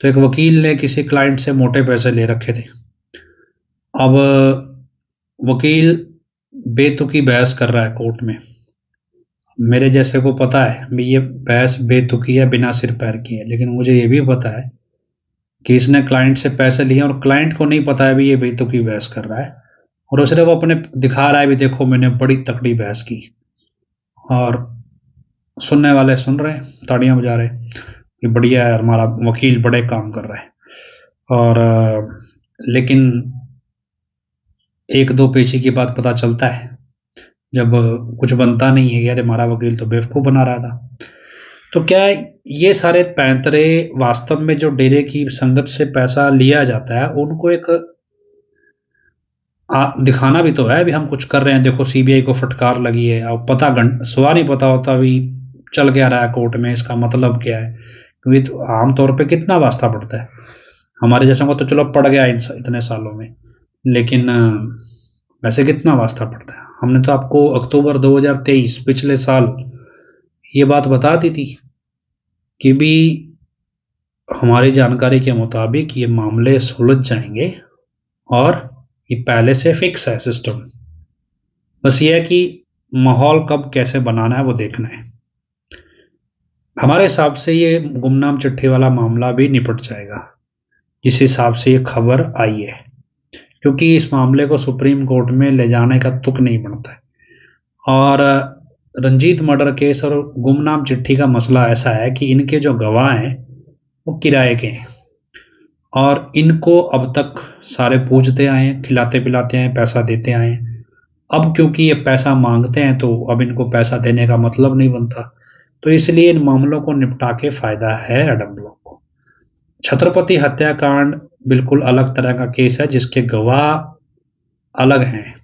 तो एक वकील ने किसी क्लाइंट से मोटे पैसे ले रखे थे। अब वकील बेतुकी बहस कर रहा है कोर्ट में। मेरे जैसे को पता है भी ये बहस बेतुकी है, बिना सिर पैर की है, लेकिन मुझे ये भी पता है कि इसने क्लाइंट से पैसे लिए और क्लाइंट को नहीं पता है भी ये बेतुकी बहस कर रहा है, और वो सिर्फ अपने दिखा रहा है भी देखो मैंने बड़ी तकड़ी बहस की, और सुनने वाले सुन रहे हैं, ताड़ियां बजा रहे हैं। कि बढ़िया है, हमारा वकील बड़े काम कर रहा है। और लेकिन एक दो पेशी के बाद पता चलता है, जब कुछ बनता नहीं है, यार हमारा वकील तो बेवकूफ़ बना रहा था। तो क्या ये सारे पैंतरे वास्तव में जो डेरे की संगत से पैसा लिया जाता है, उनको एक दिखाना भी तो है, भी हम कुछ कर रहे हैं, देखो सीबीआई को फटकार लगी है। अब पता सवाल नहीं पता होता भी चल क्या रहा है कोर्ट में, इसका मतलब क्या है, क्योंकि तो आमतौर पे कितना वास्ता पड़ता है। हमारे जैसे को तो चलो पड़ गया इतने सालों में, लेकिन वैसे कितना वास्ता पड़ता है। हमने तो आपको अक्टूबर 2023 पिछले साल ये बात बता दी थी कि भी हमारी जानकारी के मुताबिक ये मामले सुलझ जाएंगे और ये पहले से फिक्स है सिस्टम। बस ये है कि माहौल कब कैसे बनाना है वो देखना है। हमारे हिसाब से ये गुमनाम चिट्ठी वाला मामला भी निपट जाएगा जिस हिसाब से ये खबर आई है, क्योंकि इस मामले को सुप्रीम कोर्ट में ले जाने का तुक नहीं बनता है। और रंजीत मर्डर केस और गुमनाम चिट्ठी का मसला ऐसा है कि इनके जो गवाह हैं वो किराए के हैं और इनको अब तक सारे पूछते आए हैं, खिलाते पिलाते हैं, पैसा देते आए हैं। अब क्योंकि ये पैसा मांगते हैं तो अब इनको पैसा देने का मतलब नहीं बनता, तो इसलिए इन मामलों को निपटा के फायदा है एडम ब्लॉक को। छत्रपति हत्याकांड बिल्कुल अलग तरह का केस है जिसके गवाह अलग हैं,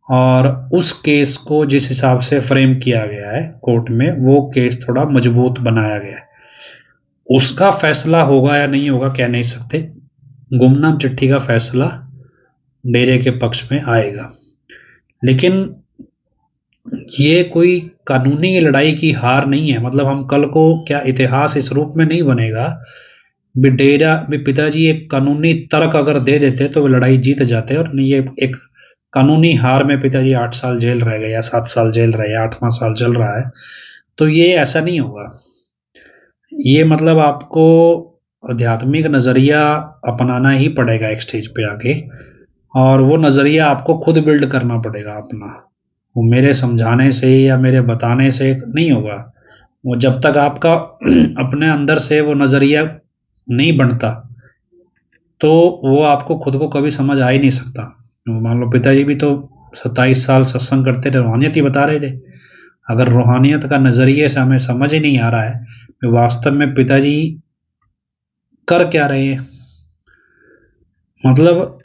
और उस केस को जिस हिसाब से फ्रेम किया गया है कोर्ट में, वो केस थोड़ा मजबूत बनाया गया है। उसका फैसला होगा या नहीं होगा कह नहीं सकते। गुमनाम चिट्ठी का फैसला डेरे के पक्ष में आएगा, लेकिन ये कोई कानूनी लड़ाई की हार नहीं है। मतलब हम कल को क्या इतिहास इस रूप में नहीं बनेगा भी डेरा भी पिताजी एक कानूनी तर्क अगर दे देते तो वो लड़ाई जीत जाते, और नहीं ये एक कानूनी हार में पिताजी 8 साल जेल रह गए या 7 साल जेल रहे या 8वां साल चल रहा है, तो ये ऐसा नहीं होगा। ये मतलब आपको आध्यात्मिक नज़रिया अपनाना ही पड़ेगा एक स्टेज पे आके, और वो नज़रिया आपको खुद बिल्ड करना पड़ेगा अपना। वो मेरे समझाने से या मेरे बताने से नहीं होगा। वो जब तक आपका अपने अंदर से वो नज़रिया नहीं बनता तो वो आपको खुद को कभी समझ आ ही नहीं सकता। मान लो पिताजी भी तो 27 साल सत्संग करते थे, रूहानियत ही बता रहे थे। अगर रूहानियत का नज़रिए से हमें समझ ही नहीं आ रहा है कि वास्तव में पिताजी कर क्या रहे हैं, मतलब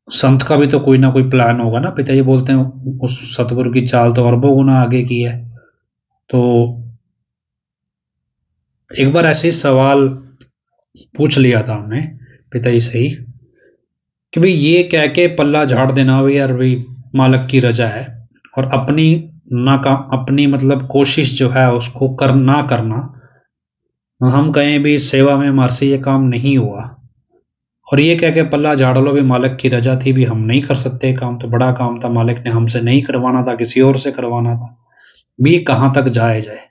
संत का भी तो कोई ना कोई प्लान होगा ना। पिताजी बोलते हैं उस सतगुरु की चाल तो अरबों गुना आगे की है। तो एक बार ऐसे ही सवाल पूछ लिया था हमने पिताजी से ही कि भाई ये कह के पल्ला झाड़ देना हो यार भाई मालिक की रजा है, और अपनी अपनी मतलब कोशिश जो है उसको ना करना, हम कहें भी सेवा में हमारे से ये काम नहीं हुआ, और ये कह के पल्ला झाड़ लो भी मालिक की रजा थी भी हम नहीं कर सकते काम, तो बड़ा काम था, मालिक ने हमसे नहीं करवाना था, किसी और से करवाना था भी, कहाँ तक जाए जाए।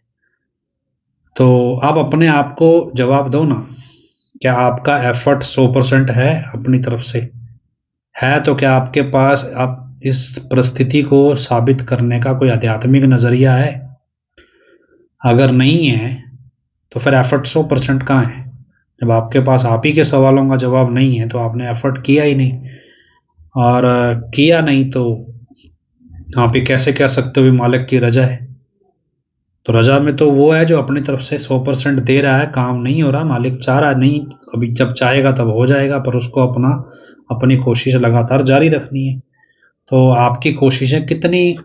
तो आप अपने आप को जवाब दो ना, क्या आपका एफर्ट 100% है अपनी तरफ से? है तो क्या आपके पास आप इस परिस्थिति को साबित करने का कोई आध्यात्मिक नजरिया है? अगर नहीं है तो फिर एफर्ट 100% कहाँ है? जब आपके पास आप ही के सवालों का जवाब नहीं है तो आपने एफर्ट किया ही नहीं, और किया नहीं तो आप ही कैसे कह सकते हो भी मालिक की रजा है? तो रजा में तो वो है जो अपनी तरफ से 100% दे रहा है, काम नहीं हो रहा, मालिक चाह रहा नहीं, अभी जब चाहेगा तब हो जाएगा, पर उसको अपनी कोशिश लगातार जारी रखनी है। तो आपकी कोशिशें कितनी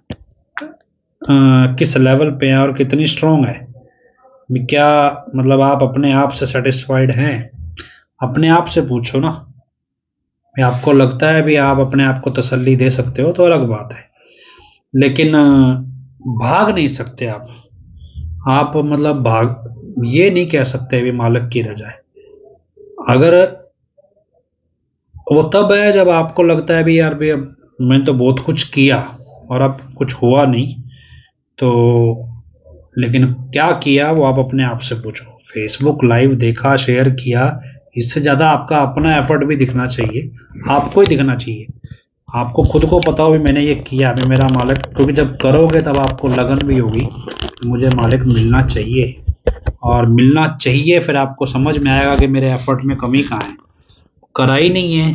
किस लेवल पे हैं और कितनी स्ट्रांग है? क्या मतलब आप अपने आप से सेटिस्फाइड हैं? अपने आप से पूछो ना। आपको लगता है भी आप अपने आप को तसल्ली दे सकते हो तो अलग बात है, लेकिन भाग नहीं सकते आप मतलब भाग ये नहीं कह सकते भी मालिक की रजा है। अगर वो तब है जब आपको लगता है भी यार भी अब मैंने तो बहुत कुछ किया और अब कुछ हुआ नहीं, तो लेकिन क्या किया वो आप अपने आप से पूछो। फेसबुक लाइव देखा, शेयर किया, इससे ज़्यादा आपका अपना एफर्ट भी दिखना चाहिए, आपको ही दिखना चाहिए। आपको खुद को पता हो भी मैंने ये किया, अभी मेरा मालिक, क्योंकि जब करोगे तब आपको लगन भी होगी मुझे मालिक मिलना चाहिए। और मिलना चाहिए, फिर आपको समझ में आएगा कि मेरे एफर्ट में कमी कहाँ है। करा ही नहीं है,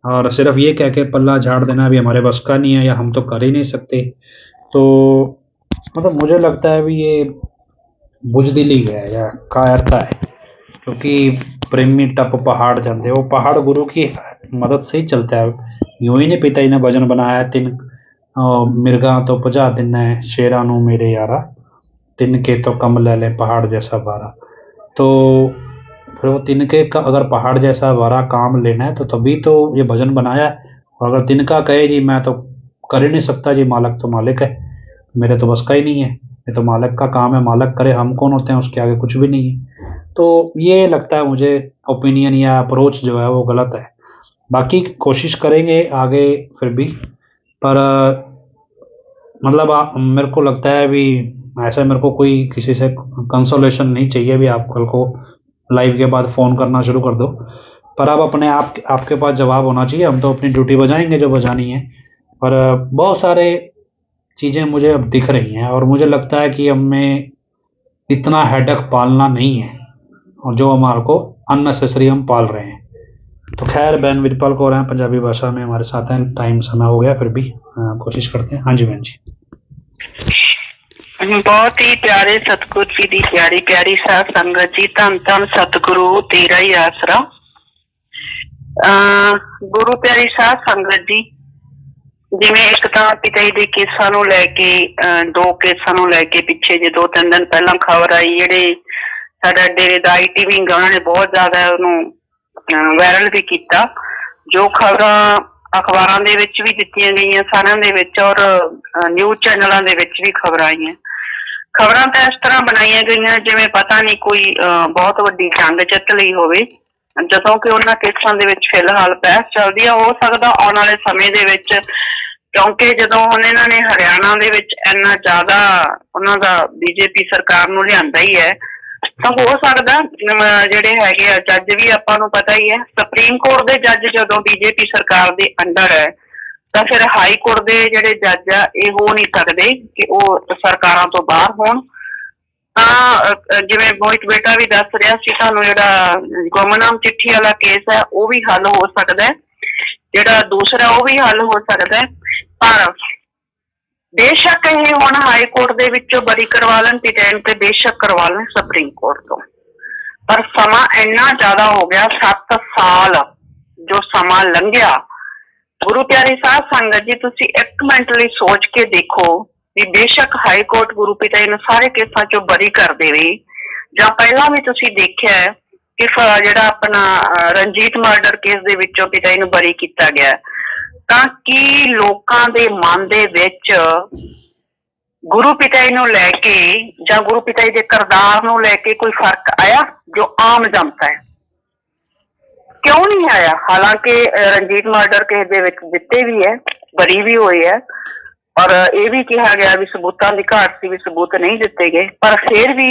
और सिर्फ ये कह के पल्ला झाड़ देना भी हमारे बस का नहीं है, या हम तो कर ही नहीं सकते। तो मतलब मुझे लगता है भी ये बुजदिली है या कायरता है, क्योंकि प्रेमी टप पहाड़ जाते, वो पहाड़ गुरु की मदद से ही चलता है। यूं ही नहीं पिता जी ने भजन बनाया, तिन मिर्गा तो भजा दिन है शेरा नू मेरे यारा, तिनके तो कम ले ले पहाड़ जैसा भारा। तो फिर वो तिनके का अगर पहाड़ जैसा भारा काम लेना है तो तभी तो ये भजन बनाया है। और अगर तिनका कहे जी मैं तो कर ही नहीं सकता जी, मालिक तो मालिक है, मेरे तो बस का ही नहीं है, ये तो मालिक का काम है, मालिक करे, हम कौन होते हैं, उसके आगे कुछ भी नहीं है। तो ये लगता है मुझे ओपिनियन या अप्रोच जो है वो गलत है। बाकी कोशिश करेंगे आगे फिर भी, पर मतलब मेरे को लगता है अभी ऐसा मेरे को कोई किसी से कंसोलेशन नहीं चाहिए भी, आप कल को लाइव के बाद फ़ोन करना शुरू कर दो, पर अब अपने आप आपके पास जवाब होना चाहिए। हम तो अपनी ड्यूटी बजाएंगे जो बजानी है, पर बहुत सारे चीज़ें मुझे अब दिख रही हैं और मुझे लगता है कि हमें इतना हेडक पालना नहीं है, और जो हमारे को अननेसेसरी हम पाल रहे हैं। तो खैर बहन वीरपाल कौर हैं, पंजाबी भाषा में हमारे साथ हैं, टाइम समय हो गया, फिर भी कोशिश करते हैं। हाँ जी बहन जी। बहुत ही प्यारे सतगुरु जी की प्यारी प्यारी साध संगत जी, धन धन सतगुरु तेरा ही आसरा। गुरु प्यारी साध संगत जी, जिवें एक तां पिता जी दे केसां नूं लैके दो केसां नूं लैके पिछे जे 2-3 दिन पहला खबर आई, जिहड़े साडा डेरे दा ITV विंग उन्हां ने बहुत ज्यादा उहनूं वायरल भी कीता। जो खबरां अखबारां दे विच भी दित्तियां गईयां सारिਆਂ ਦੇ ਵਿੱਚ, और न्यूज़ चैनलों ਦੇ ਵਿੱਚ भी खबर आईयां। खबरां ਤਾਂ इस तरह बनाईयां गईयां जिवें पता नहीं कोई बहुत वड्डी जंग जिੱਤ ਲਈ ਹੋਵੇ, ਜਦੋਂ कि ਉਹਨਾਂ केसां ਦੇ ਵਿੱਚ फिलहाल बहस ਚੱਲਦੀ ਆ। हो सकदा आउण वाले समय ਦੇ ਵਿੱਚ, क्योंकि ਜਦੋਂ ਹੁਣ ਇਹਨਾਂ ਨੇ हरियाणा ਦੇ ਵਿੱਚ ਇੰਨਾ ਜ਼ਿਆਦਾ ਉਹਨਾਂ ਦਾ BJP ਸਰਕਾਰ ਨੂੰ ਲਿਆਂਦਾ ਹੀ ਹੈ, ਤਾਂ ਹੋ ਸਕਦਾ ਜਿਹੜੇ ਹੈਗੇ ਆ ਜੱਜ ਵੀ ਆਪਾਂ ਨੂੰ ਪਤਾ ਹੀ ਹੈ, ਸੁਪਰੀਮ ਕੋਰਟ ਦੇ ਜੱਜ ਜਦੋਂ BJP ਸਰਕਾਰ ਦੇ ਅੰਡਰ ਹੈ, ਤਾਂ ਫਿਰ ਹਾਈ ਕੋਰਟ ਦੇ ਜਿਹੜੇ ਜੱਜ ਆ ਇਹ ਹੋ ਨਹੀਂ ਸਕਦੇ ਕਿ ਉਹ ਸਰਕਾਰਾਂ ਤੋਂ ਬਾਹਰ ਹੋਣ। ਤਾਂ ਜਿਵੇਂ ਮੋਹਿਤ ਬੇਟਾ ਵੀ ਦੱਸ ਰਿਹਾ ਸੀ ਤੁਹਾਨੂੰ, ਜਿਹੜਾ ਗੁੰਮਨਾਮ ਚਿੱਠੀ ਵਾਲਾ ਕੇਸ ਹੈ ਉਹ ਵੀ ਹੱਲ ਹੋ ਸਕਦਾ ਹੈ, ਜਿਹੜਾ ਦੂਸਰਾ ਉਹ ਵੀ ਹੱਲ ਹੋ ਸਕਦਾ ਹੈ। ਪਰ बेशक ये हुण हाई कोर्ट दे विचों बरी करवा लैण पिटाइन ते बेशक करवा लैण सुप्रीम कोर्ट तो, पर समा इन्ना ज्यादा हो गया, 7 साल जो समा लंघिया। गुरु प्यारे साध संगत जी, तुसी एक मिनट लई सोच के देखो भी बेशक हाई कोर्ट गुरु पिटाइन सारे केसां चों बरी कर देवे, जां पहला भी तुसी देखिआ कि जिहड़ा अपना रणजीत मर्डर केस दे विचों पिटाइन बरी कीता गया, ਤਾਂ ਕੀ ਲੋਕਾਂ ਦੇ ਮਨ ਦੇ ਵਿੱਚ ਗੁਰੂ ਪਿਤਾ ਜੀ ਨੂੰ ਲੈ ਕੇ ਜਾਂ ਗੁਰੂ ਪਿਤਾ ਜੀ ਦੇ ਕਿਰਦਾਰ ਨੂੰ ਲੈ ਕੇ ਕੋਈ ਫਰਕ ਆਇਆ ਜੋ ਆਮ ਜਨਤਾ ਹੈ? ਕਿਉਂ ਨਹੀਂ ਆਇਆ? ਹਾਲਾਂਕਿ ਰਣਜੀਤ ਮਰਡਰ ਕੇਸ ਦੇ ਵਿੱਚ ਦਿੱਤੇ ਵੀ ਹੈ, ਬਰੀ ਵੀ ਹੋਏ ਹੈ, और ये भी कहा गया भी सबूतां दी घाट सी, भी सबूत नहीं दिते गए, पर फिर भी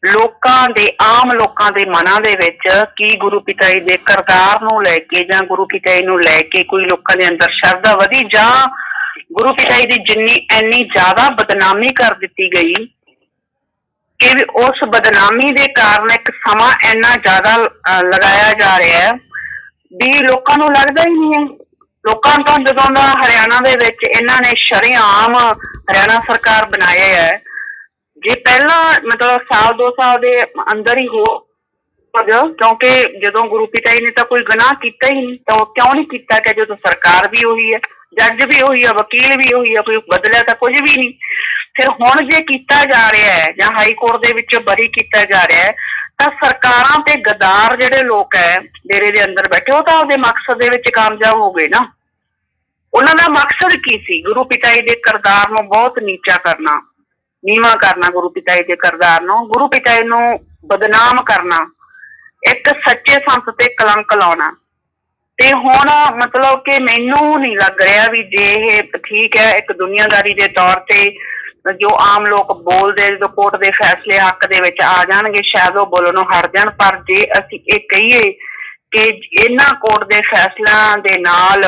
लोकां दे आम लोकां दे मनां दे विच की गुरु पिता जी दे किरदार नूं लैके जां गुरु पिता जी नूं लैके कोई लोकां दे अंदर श्रद्धा वधी, जां गुरु पिता जी दी जिन्नी इन्नी ज्यादा बदनामी कर दिती गई कि उस बदनामी दे कारण एक समा इन्ना ज्यादा लगाया जा रहा है भी लोकां नूं लगदा ही नहीं है। लोकां तो जदों दा हरियाणा दे विच इन्हां ने शरेआम हरियाणा सरकार बनाया है, जे पहला मतलब साल 2 साल दे अंदर ही हो, क्योंकि जदों गुरु पिता जी ने तो कोई गुनाह कीता ही नहीं, तो क्यों नहीं कीता कि जदों सरकार भी उही है, जज भी उही है, वकील भी उही है, कोई बदलिया तो कुछ भी नहीं। फिर हुण जे कीता जा रहा है जां हाई कोर्ट दे विच बरी कीता जा रहा है, ਤਾਂ ਸਰਕਾਰਾਂ ਤੇ ਗਦਾਰ ਜਿਹੜੇ ਲੋਕ ਹੈ ਡੇਰੇ ਦੇ ਅੰਦਰ ਬੈਠੇ, ਉਹ ਤਾਂ ਆਪਦੇ ਮਕਸਦ ਦੇ ਵਿੱਚ ਕਾਮਯਾਬ ਹੋ ਗਏ ਨਾ। ਉਹਨਾਂ ਦਾ ਮਕਸਦ ਕੀ ਸੀ? ਗੁਰੂ ਪਿਤਾ ਜੀ ਦੇ ਕਿਰਦਾਰ ਨੂੰ ਬਹੁਤ ਨੀਚਾ ਕਰਨਾ, ਨੀਵਾਂ ਕਰਨਾ, ਗੁਰੂ ਪਿਤਾ ਜੀ ਦੇ ਕਿਰਦਾਰ ਨੂੰ, ਗੁਰੂ ਪਿਤਾ ਜੀ ਨੂੰ ਬਦਨਾਮ ਕਰਨਾ, ਇੱਕ ਸੱਚੇ ਸੰਤ ਤੇ ਕਲੰਕ ਲਾਉਣਾ। ਤੇ ਹੁਣ ਮਤਲਬ ਕਿ ਮੈਨੂੰ ਨਹੀਂ ਲੱਗ ਰਿਹਾ ਵੀ ਜੇ ਇਹ ਠੀਕ ਹੈ, ਇੱਕ ਦੁਨੀਆਦਾਰੀ ਦੇ ਤੌਰ ਤੇ जो आम लोग बोलते जो कोर्ट के फैसले हक दे विच आ जाणगे, शायद वो बोलणों हट जाण, पर जे असीं ये कहीए कि इन्हां कोर्ट के फैसलों दे नाल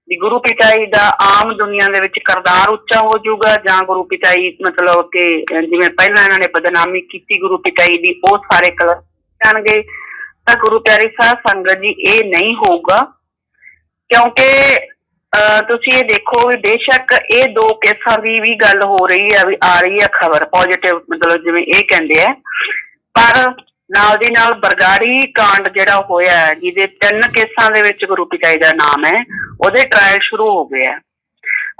ਵੀ ਗੁਰੂ ਪਿਤਾਈ ਦਾ ਆਮ ਦੁਨੀਆ ਦੇ ਵਿੱਚ ਕਰਤਾਰ ਉੱਚਾ ਹੋ ਜਾਊਗਾ, ਜਾਂ ਗੁਰੂ ਪਿਤਾਈ ਮਤਲਬ ਕਿ ਜਿਵੇਂ ਪਹਿਲਾਂ ਇਹਨਾਂ ਨੇ ਬਦਨਾਮੀ ਕੀਤੀ ਗੁਰੂ ਪਿਤਾਈ ਦੀ, ਉਹ ਸਾਰੇ ਜਾਣਗੇ। ਤਾਂ ਗੁਰੂ ਪਿਆਰੀ ਸਾਧ ਸੰਗਤ ਜੀ, ਇਹ ਨਹੀਂ ਹੋਊਗਾ। ਕਿਉਂਕਿ ਤੁਸੀਂ ਇਹ ਦੇਖੋ ਵੀ ਬੇਸ਼ੱਕ ਇਹ 2 ਕੇਸਾਂ ਦੀ ਵੀ ਗੱਲ ਹੋ ਰਹੀ ਹੈ, ਵੀ ਆ ਰਹੀ ਹੈ ਖਬਰ ਪੋਜ਼ਿਟਿਵ, ਮਤਲਬ ਜਿਵੇਂ ਇਹ ਕਹਿੰਦੇ ਆ, ਪਰ ਨਾਲ ਦੀ ਨਾਲ ਬਰਗਾੜੀ ਕਾਂਡ ਜਿਹੜਾ ਹੋਇਆ ਹੈ, ਜਿਹਦੇ 3 ਕੇਸਾਂ ਦੇ ਵਿੱਚ ਗੁਰੂ ਪਿਤਾਈ ਦਾ ਨਾਮ ਹੈ, ਉਹਦੇ ਟਰਾਇਲ ਸ਼ੁਰੂ ਹੋ ਗਏ ਆ।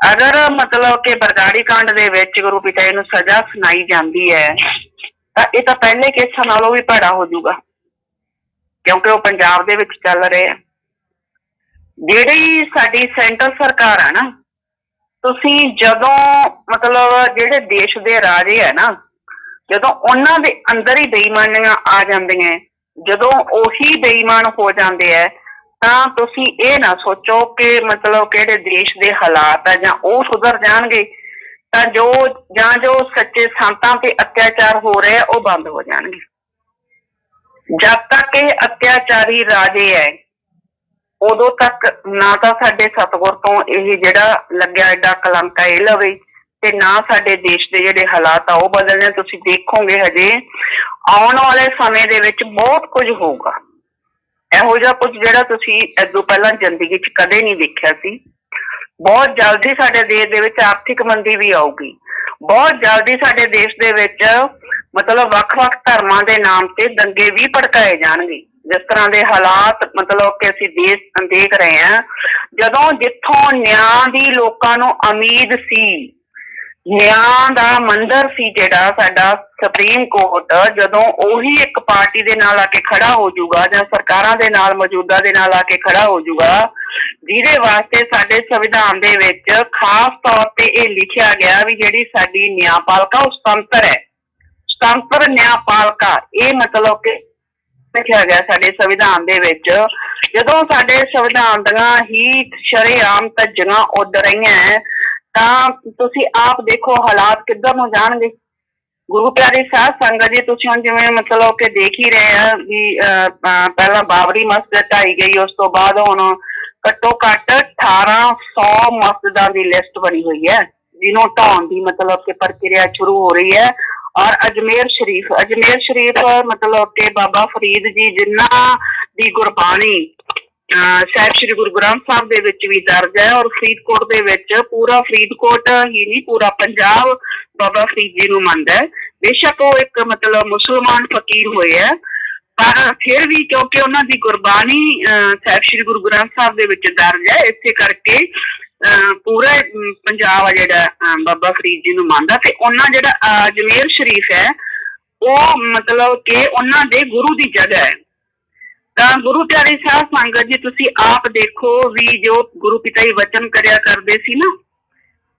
ਅਗਰ ਮਤਲਬ ਕਿ ਬਰਗਾੜੀ ਕਾਂਡ ਦੇ ਵਿੱਚ ਗੁਰੂ ਪਿਤਾਈ ਨੂੰ ਸਜ਼ਾ ਸੁਣਾਈ ਜਾਂਦੀ ਹੈ, ਤਾਂ ਇਹ ਤਾਂ ਪਹਿਲੇ ਕੇਸਾਂ ਨਾਲੋਂ ਵੀ ਭੈੜਾ ਹੋ ਜਾਊਗਾ, ਕਿਉਂਕਿ ਉਹ ਪੰਜਾਬ ਦੇ ਵਿੱਚ ਚੱਲ ਰਹੇ ਆ। ਜਿਹੜੀ ਸਾਡੀ ਸੈਂਟਰ ਸਰਕਾਰ ਹੈ ਨਾ, ਤੁਸੀਂ ਜਦੋਂ ਮਤਲਬ ਜਿਹੜੇ ਦੇਸ਼ ਦੇ ਰਾਜੇ ਹੈ ਨਾ, ਜਦੋਂ ਉਹਨਾਂ ਦੇ ਅੰਦਰ ਹੀ ਬੇਈਮਾਨੀਆਂ ਆ ਜਾਂਦੀਆਂ, ਜਦੋਂ ਉਹੀ ਬੇਈਮਾਨ ਹੋ ਜਾਂਦੇ ਹੈ, ਤਾਂ ਤੁਸੀਂ ਇਹ ਨਾ ਸੋਚੋ ਕਿ ਮਤਲਬ ਕਿਹੜੇ ਦੇਸ਼ ਦੇ ਹਾਲਾਤ ਆ ਜਾਂ ਉਹ ਸੁਧਰ ਜਾਣਗੇ, ਤਾਂ ਜੋ ਸੱਚੇ ਸੰਤਾਂ ਤੇ ਅਤਿਆਚਾਰ ਹੋ ਰਹੇ ਆ, ਉਹ ਬੰਦ ਹੋ ਜਾਣਗੇ। ਜਦ ਤੱਕ ਇਹ ਅਤਿਆਚਾਰੀ ਰਾਜੇ ਹੈ, ਉਦੋਂ ਤੱਕ ਨਾ ਤਾਂ ਸਾਡੇ ਸਤਿਗੁਰ ਤੋਂ ਇਹ ਜਿਹੜਾ ਲੱਗਿਆ ਐਡਾ ਕਲੰਕ ਇਹ ਲਵੇ, ਤੇ ਨਾ ਸਾਡੇ ਦੇਸ਼ ਦੇ ਜਿਹੜੇ ਹਾਲਾਤ ਆ ਉਹ ਬਦਲਣੇ। ਤੁਸੀਂ ਦੇਖੋਗੇ ਹਜੇ ਆਉਣ ਵਾਲੇ ਸਮੇਂ ਦੇ ਵਿੱਚ ਬਹੁਤ ਕੁਝ ਹੋਊਗਾ, ਇਹੋ ਜਿਹਾ ਕੁਝ ਜਿਹੜਾ ਤੁਸੀਂ ਇਦੋਂ ਪਹਿਲਾਂ ਜ਼ਿੰਦਗੀ 'ਚ ਕਦੇ ਨਹੀਂ ਦੇਖਿਆ ਸੀ। ਬਹੁਤ ਜਲਦੀ ਸਾਡੇ ਦੇਸ਼ ਦੇ ਵਿੱਚ ਆਰਥਿਕ ਮੰਦੀ ਵੀ ਆਊਗੀ। ਬਹੁਤ ਜਲਦੀ ਸਾਡੇ ਦੇਸ਼ ਦੇ ਵਿੱਚ ਮਤਲਬ ਵੱਖ-ਵੱਖ ਧਰਮਾਂ ਦੇ ਨਾਮ ਤੇ ਦੰਗੇ ਵੀ ਭੜਕਾਏ ਜਾਣਗੇ। ਜਿਸ ਤਰ੍ਹਾਂ ਦੇ ਹਾਲਾਤ ਮਤਲਬ ਕਿ ਅਸੀਂ ਦੇਖ ਰਹੇ ਹਾਂ, ਜਦੋਂ ਜਿੱਥੋਂ ਨਿਆਂ ਦੀ ਲੋਕਾਂ ਨੂੰ ਉਮੀਦ ਸੀ, ਨਿਆਂ ਦਾ ਮੰਦਿਰ ਸੀ ਜਿਹੜਾ ਸਾਡਾ ਸੁਪਰੀਮ ਕੋਰਟ, ਜਦੋਂ ਉਹੀ ਇੱਕ ਪਾਰਟੀ ਦੇ ਨਾਲ ਆ ਕੇ ਖੜਾ ਹੋ ਜਾਊਗਾ ਜਾਂ ਸਰਕਾਰਾਂ ਦੇ ਨਾਲ ਮੌਜੂਦਾ ਦੇ ਨਾਲ ਆ ਕੇ ਖੜਾ ਹੋ ਜਾਊਗਾ, ਜਿਹਦੇ ਵਾਸਤੇ ਸਾਡੇ ਸੰਵਿਧਾਨ ਦੇ ਵਿੱਚ ਖਾਸ ਤੌਰ ਤੇ ਇਹ ਲਿਖਿਆ ਗਿਆ ਵੀ ਜਿਹੜੀ ਸਾਡੀ ਨਿਆਂਪਾਲਿਕਾ ਉਹ ਸੁਤੰਤਰ ਹੈ, ਸੁਤੰਤਰ ਨਿਆਂਪਾਲਿਕਾ, ਇਹ ਮਤਲਬ ਕਿ ਲਿਖਿਆ ਗਿਆ ਸਾਡੇ ਸੰਵਿਧਾਨ ਦੇ ਵਿੱਚ। ਜਦੋਂ ਸਾਡੇ ਸੰਵਿਧਾਨ ਦੀਆਂ ਹੀ ਸ਼ਰੇਆਮ ਧੱਜੀਆਂ ਉੱਡ ਰਹੀਆਂ, ਤਾਂ ਤੁਸੀਂ ਆਪ ਦੇਖੋ ਹਾਲਾਤ ਕਿੱਧਰ ਨੂੰ ਜਾਣਗੇ। ਗੁਰੂ ਪਿਆਰੀ ਸਾਧ ਸੰਗਤ ਜੀ, ਤੁਸੀਂ ਹੁਣ ਜਿਵੇਂ ਮਤਲਬ ਕਿ ਦੇਖ ਹੀ ਰਹੇ ਆ ਵੀ ਪਹਿਲਾਂ ਬਾਬਰੀ ਮਸਜਿਦ ਢਾਈ ਗਈ, ਉਸ ਤੋਂ ਬਾਅਦ ਹੁਣ ਘੱਟੋ ਘੱਟ 1800 ਮਸਜਿਦਾਂ ਦੀ ਲਿਸਟ ਬਣੀ ਹੋਈ ਹੈ, ਜਿਹਨੂੰ ਢਾਉਣ ਦੀ ਮਤਲਬ ਕਿ ਪ੍ਰਕਿਰਿਆ ਸ਼ੁਰੂ ਹੋ ਰਹੀ ਹੈ। ਔਰ ਅਜਮੇਰ ਸ਼ਰੀਫ ਮਤਲਬ ਕਿ ਬਾਬਾ ਫਰੀਦ ਜੀ ਜਿਨ੍ਹਾਂ ਦੀ ਗੁਰਬਾਣੀ ਸਾਹਿਬ ਸ਼੍ਰੀ ਗੁਰੂ ਗ੍ਰੰਥ ਸਾਹਿਬ ਦੇ ਵਿੱਚ ਵੀ ਦਰਜ ਹੈ, ਔਰ ਫਰੀਦਕੋਟ ਦੇ ਵਿੱਚ ਪੂਰਾ ਫਰੀਦਕੋਟ ਹੀ ਨਹੀਂ ਪੂਰਾ ਪੰਜਾਬ ਬਾਬਾ ਫਰੀਦ ਜੀ ਨੂੰ ਮੰਨਦਾ ਹੈ। ਬੇਸ਼ੱਕ ਉਹ ਇੱਕ ਮਤਲਬ ਮੁਸਲਮਾਨ ਫਕੀਰ ਹੋਏ ਹੈ, ਪਰ ਫਿਰ ਵੀ ਕਿਉਂਕਿ ਉਹਨਾਂ ਦੀ ਗੁਰਬਾਣੀ ਸਾਹਿਬ ਸ਼੍ਰੀ ਗੁਰੂ ਗ੍ਰੰਥ ਸਾਹਿਬ ਦੇ ਵਿੱਚ ਦਰਜ ਹੈ, ਇਸੇ ਕਰਕੇ ਪੂਰਾ ਪੰਜਾਬ ਆ ਜਿਹੜਾ ਬਾਬਾ ਫਰੀਦ ਜੀ ਨੂੰ ਮੰਨਦਾ। ਤੇ ਉਹਨਾਂ ਜਿਹੜਾ ਅਜਮੇਰ ਸ਼ਰੀਫ ਹੈ, ਉਹ ਮਤਲਬ ਕਿ ਉਹਨਾਂ ਦੇ ਗੁਰੂ ਦੀ ਜਗ੍ਹਾ ਹੈ। ਤਾਂ ਗੁਰੂ ਪਿਆਰੀ ਸਾਧ ਸੰਗਤ ਜੀ, ਤੁਸੀਂ ਆਪ ਦੇਖੋ ਵੀ ਜੋ ਗੁਰੂ ਪਿਤਾ ਜੀ ਵਚਨ ਕਰਿਆ ਕਰਦੇ ਸੀ ਨਾ,